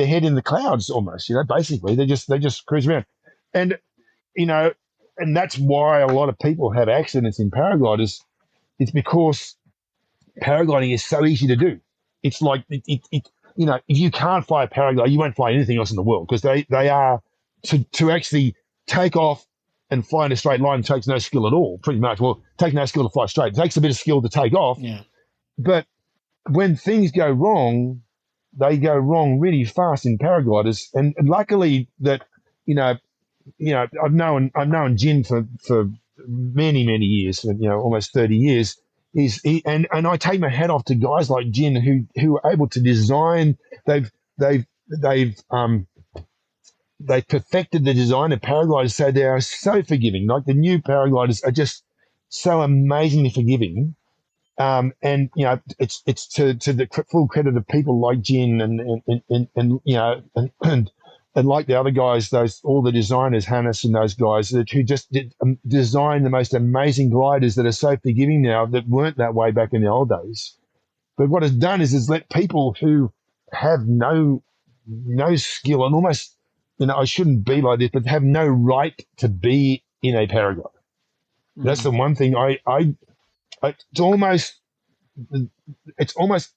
head in the clouds almost. Basically they just cruise around, and you know, and that's why a lot of people have accidents in paragliders. It's because paragliding is so easy to do. It's like if you can't fly a paraglider, you won't fly anything else in the world, because they are to actually take off and fly in a straight line takes no skill at all, pretty much. Well, it takes no skill to fly straight. It takes a bit of skill to take off, Yeah. but when things go wrong, they go wrong really fast in paragliders. And luckily that I've known Jin for many years, almost 30 years. And I take my hat off to guys like Jin who are able to design. They've they've they've they've perfected the design of paragliders so they are so forgiving. Like the new paragliders are just so amazingly forgiving. And it's to the full credit of people like Jin and and like the other guys, all the designers, Hannes and those guys who just design the most amazing gliders that are so forgiving now that weren't that way back in the old days. But what it's done is let people who have no skill and almost, I shouldn't be like this, but have no right to be in a paraglide. Mm-hmm. That's the one thing it's almost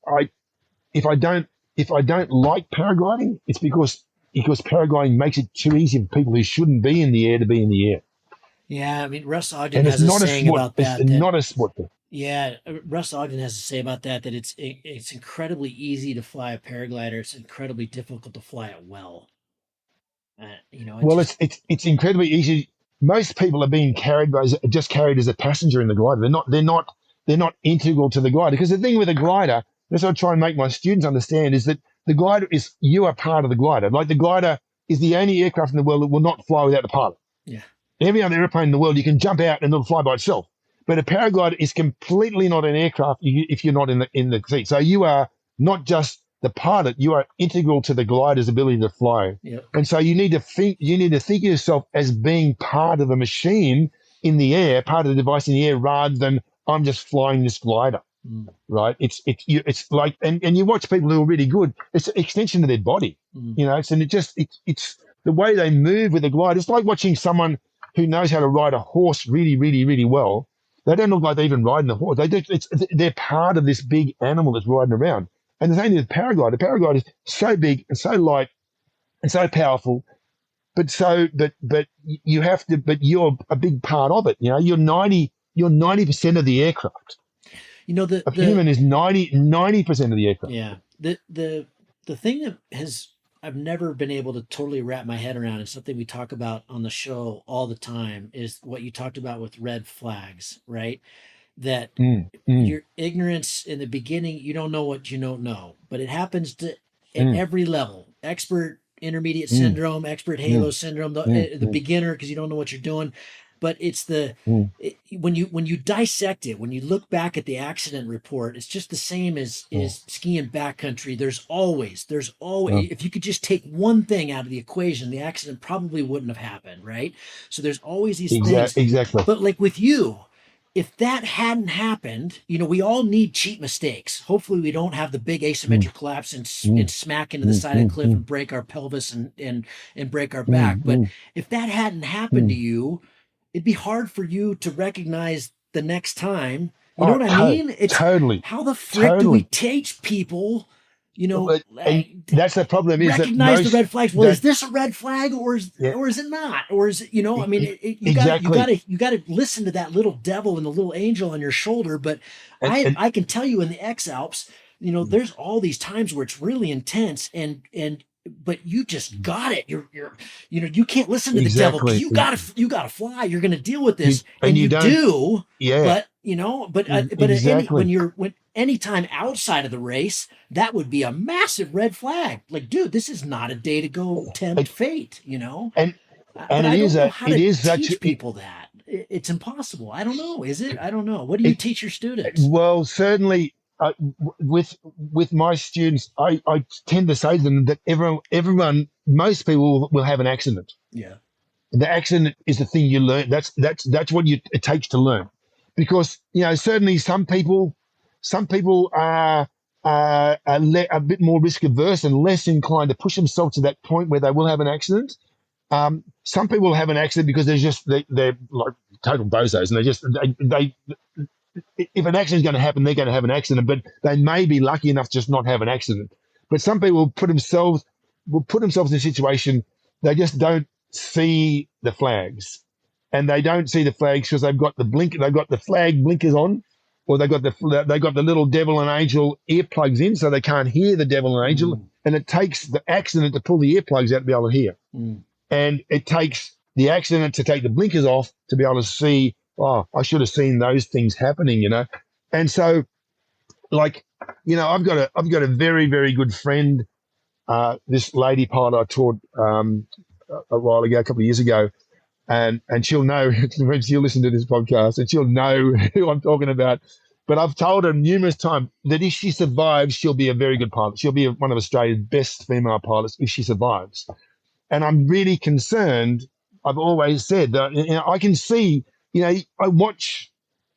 if I don't like paragliding, it's because paragliding makes it too easy for people who shouldn't be in the air to be in the air. Yeah, I mean, Russ Ogden has a saying about that. It's not a sport. Yeah, Russ Ogden has to say about that it's incredibly easy to fly a paraglider. It's incredibly difficult to fly it well. It's incredibly easy. Most people are being carried as a passenger in the glider. They're not integral to the glider. Because the thing with a glider, that's what I try and make my students understand, is that the glider you are part of the glider. Like the glider is the only aircraft in the world that will not fly without the pilot. Yeah. Every other airplane in the world, you can jump out and it'll fly by itself. But a paraglider is completely not an aircraft if you're not in the seat. So you are not just the pilot; you are integral to the glider's ability to fly. Yep. And so you need to think of yourself as being part of a machine in the air, part of the device in the air, rather than I'm just flying this glider. Right? It's like, and you watch people who are really good. It's an extension of their body. It's the way they move with the glider. It's like watching someone who knows how to ride a horse really, really, really well. They don't look like they're even riding the horse. They're part of this big animal that's riding around. And the same thing with paraglide. The paraglide is so big and so light and so powerful, but you're a big part of it. You're 90% of the aircraft. A human is 90% of the aircraft. Yeah. The thing that I've never been able to totally wrap my head around, and something we talk about on the show all the time, is what you talked about with red flags, right? That your ignorance in the beginning, you don't know what you don't know, but it happens at every level: expert, intermediate syndrome, expert halo syndrome, the beginner, because you don't know what you're doing. But it's when you dissect it, when you look back at the accident report, it's just the same as skiing backcountry. There's always, if you could just take one thing out of the equation, the accident probably wouldn't have happened, right? So there's always these things. Exactly. But like with you, if that hadn't happened, we all need cheap mistakes. Hopefully we don't have the big asymmetric collapse and smack into the side of the cliff and break our pelvis and break our back. But if that hadn't happened to you, it'd be hard for you to recognize the next time. You know what I mean? It's totally. How the frick do we teach people, and that's the problem, is recognize the red flags? Well, is this a red flag or is it not? Or is it, I mean, you got to listen to that little devil and the little angel on your shoulder. But I can tell you in the X Alps, there's all these times where it's really intense but you just got it. You can't listen to the devil. You gotta fly. You're going to deal with this, and you do. Yeah. But anytime outside of the race, that would be a massive red flag. Like, dude, this is not a day to go tempt fate. And it is teach people that it's impossible. I don't know. Is it? I don't know. What do you teach your students? Well, certainly. With my students, I tend to say to them that most people will have an accident. Yeah, the accident is the thing you learn. That's what it takes to learn, because certainly some people are a bit more risk averse and less inclined to push themselves to that point where they will have an accident. Some people have an accident because they're like total bozos, and they if an accident is going to happen, they're going to have an accident, but they may be lucky enough to just not have an accident. But some people will put themselves in a situation, they just don't see the flags, and they don't see the flags because they've got the flag blinkers on, or they've got the little devil and angel earplugs in, so they can't hear the devil and angel, and it takes the accident to pull the earplugs out to be able to hear, and it takes the accident to take the blinkers off to be able to see. Oh, I should have seen those things happening, And so, I've got a very, very good friend, this lady pilot I taught a while ago, a couple of years ago, and she'll know, she'll listen to this podcast, and she'll know who I'm talking about. But I've told her numerous times that if she survives, she'll be a very good pilot. She'll be one of Australia's best female pilots if she survives. And I'm really concerned. I've always said that, I can see, I watch,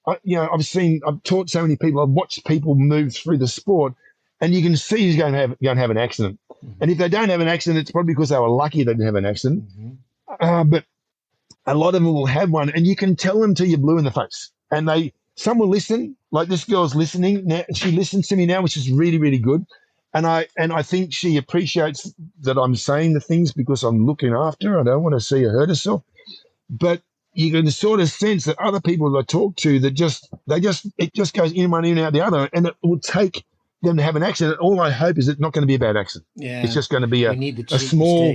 I've taught so many people, I've watched people move through the sport, and you can see who's going to have an accident. Mm-hmm. And if they don't have an accident, it's probably because they were lucky they didn't have an accident. Mm-hmm. But a lot of them will have one, and you can tell them till you're blue in the face. And some will listen, like this girl's listening now. She listens to me now, which is really, really good. And I think she appreciates that I'm saying the things because I'm looking after her. I don't want to see her hurt herself. But you can sort of sense that other people that I talk to, it just goes in one ear and out the other, and it will take them to have an accident. All I hope is it's not going to be a bad accident. Yeah, it's just going to be a small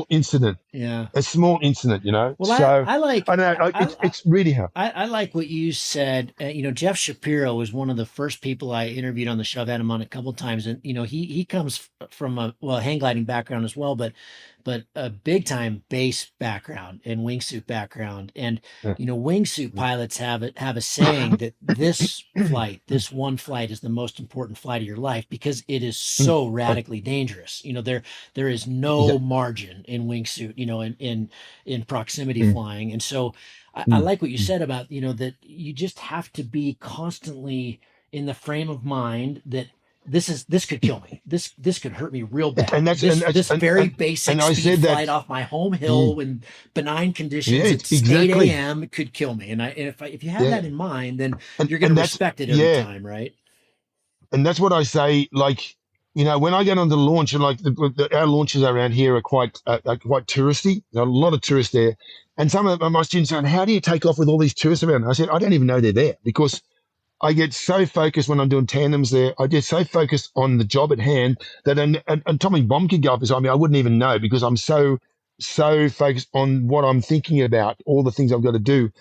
incident. Yeah, a small incident. Well, so I like. I know it's really hard. I like what you said. Jeff Shapiro was one of the first people I interviewed on the show. I've had him on a couple of times, and he comes from a hang gliding background as well, but a big time base background and wingsuit background. And wingsuit pilots have a saying that this one flight is the most important flight of your life because it is so radically dangerous. There is no margin in wingsuit, in proximity flying. And so I like what you said about, that you just have to be constantly in the frame of mind that this could kill me. This could hurt me real bad. And this very basic speed flight off my home hill in benign conditions at 8 a.m. could kill me. And if you have that in mind, then you're going to respect it every time, right? And that's what I say. Like, when I get on the launch, and like our launches around here are quite touristy. There's a lot of tourists there, and some of my students saying, "How do you take off with all these tourists around?" I said, "I don't even know they're there because I get so focused when I'm doing tandems there. I get so focused on the job at hand that an atomic bomb could go up beside me. I wouldn't even know because I'm so focused on what I'm thinking about, all the things I've got to do,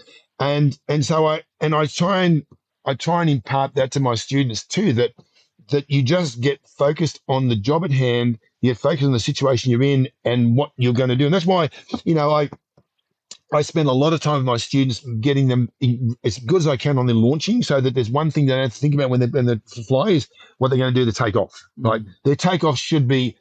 and so I try and impart that to my students too. That you just get focused on the job at hand. You get focused on the situation you're in and what you're going to do, and that's why I spend a lot of time with my students getting them as good as I can on their launching so that there's one thing they have to think about when they fly is what they're going to do to take off. Right? Their takeoff should be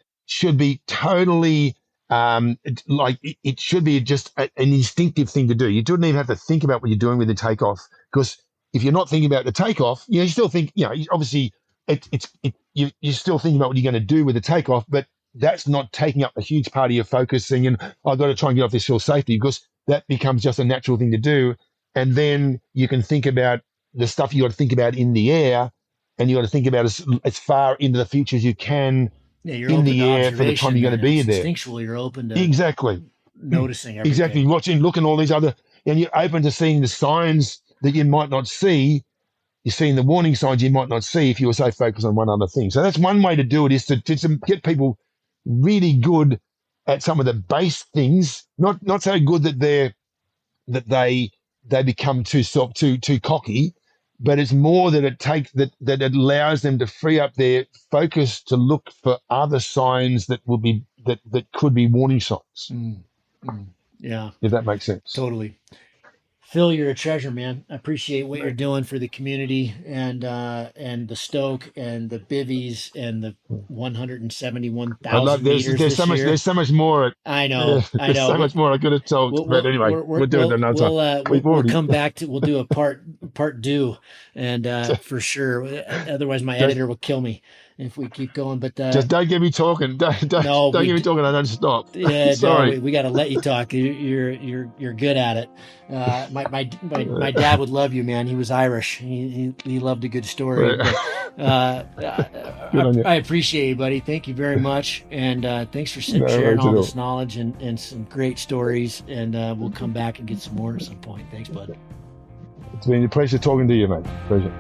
totally it should be just an instinctive thing to do. You don't even have to think about what you're doing with the takeoff because if you're not thinking about the takeoff, you still think, obviously you're still thinking about what you're going to do with the takeoff, but that's not taking up a huge part of your focus thinking, I've got to try and get off this hill safely because that becomes just a natural thing to do. And then you can think about the stuff you got to think about in the air, and you got to think about as far into the future as you can in the air for the time you're going to be there. Instinctually, you're open to noticing everything. Exactly. Looking all these other, and you're open to seeing the signs that you might not see. You're seeing the warning signs you might not see if you were so focused on one other thing. So that's one way to do it, is to get people really good at some of the base things, not so good that they become too cocky, but it's more that it allows them to free up their focus to look for other signs that could be warning signs. Yeah, if that makes sense. Totally. Phil, you're a treasure, man. I appreciate what you're doing for the community and the Stoke and the bivvies and the 171,000 meters this year. There's so much more. I know. There's so much more I could have told. But anyway, we'll do it another time. We'll come back to. We'll do a part due, and for sure. Otherwise, my editor will kill me if we keep going. But just don't get me talking. Don't get me talking. I don't stop. Yeah, sorry. No, we got to let you talk. You're good at it. My dad would love you, man. He was Irish. He loved a good story. But, I appreciate you, buddy. Thank you very much, and thanks for sharing all this knowledge and some great stories. And we'll come back and get some more at some point. Thanks, bud. It's been a pleasure talking to you, mate. Pleasure.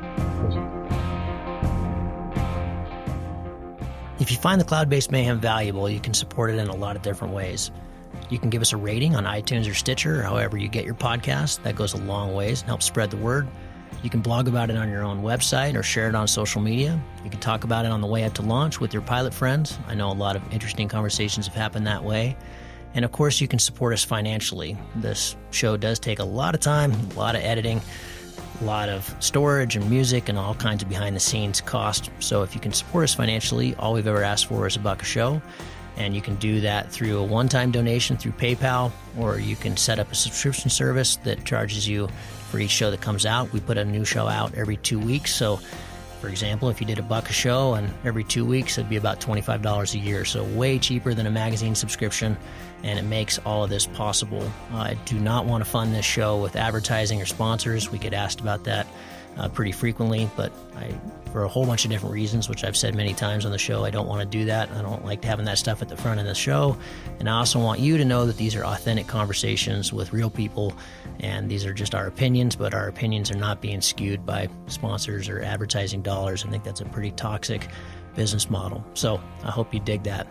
If you find the Cloud-Based Mayhem valuable, you can support it in a lot of different ways. You can give us a rating on iTunes or Stitcher, or however you get your podcast. That goes a long ways and helps spread the word. You can blog about it on your own website or share it on social media. You can talk about it on the way up to launch with your pilot friends. I know a lot of interesting conversations have happened that way. And of course, you can support us financially. This show does take a lot of time, a lot of editing, a lot of storage and music and all kinds of behind-the-scenes cost. So if you can support us financially, all we've ever asked for is $1 a show. And you can do that through a one-time donation through PayPal, or you can set up a subscription service that charges you for each show that comes out. We put a new show out every 2 weeks. So, for example, if you did $1 a show and every 2 weeks, it'd be about $25 a year. So way cheaper than a magazine subscription, and it makes all of this possible. I do not want to fund this show with advertising or sponsors. We get asked about that pretty frequently, but for a whole bunch of different reasons, which I've said many times on the show, I don't want to do that. I don't like having that stuff at the front of the show. And I also want you to know that these are authentic conversations with real people, and these are just our opinions, but our opinions are not being skewed by sponsors or advertising dollars. I think that's a pretty toxic business model. So I hope you dig that.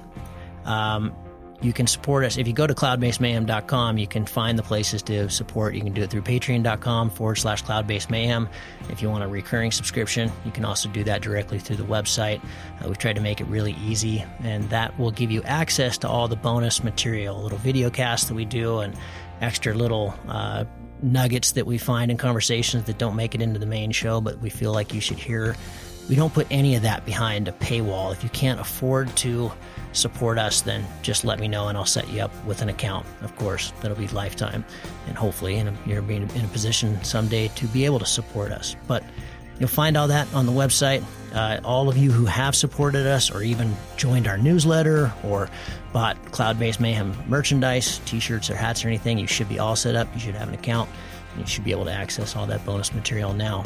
You can support us. If you go to cloudbasedmayhem.com, you can find the places to support. You can do it through patreon.com/cloudbasedmayhem. If you want a recurring subscription, you can also do that directly through the website. We've tried to make it really easy, and that will give you access to all the bonus material, little video casts that we do, and extra little nuggets that we find in conversations that don't make it into the main show, but we feel like you should hear. We don't put any of that behind a paywall. If you can't afford to support us, then just let me know and I'll set you up with an account. Of course, that'll be lifetime, and hopefully you're being in a position someday to be able to support us. But you'll find all that on the website. All of you who have supported us or even joined our newsletter or bought Cloud-Based Mayhem merchandise, t-shirts or hats or anything, you should be all set up. You should have an account, and you should be able to access all that bonus material now.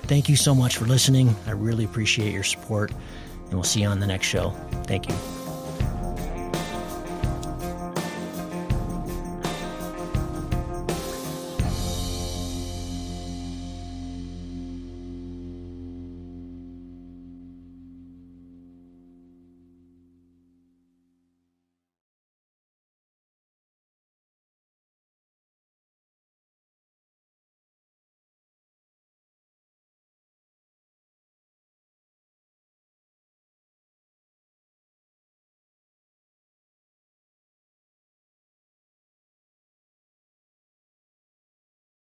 Thank you so much for listening. I really appreciate your support, and we'll see you on the next show. Thank you.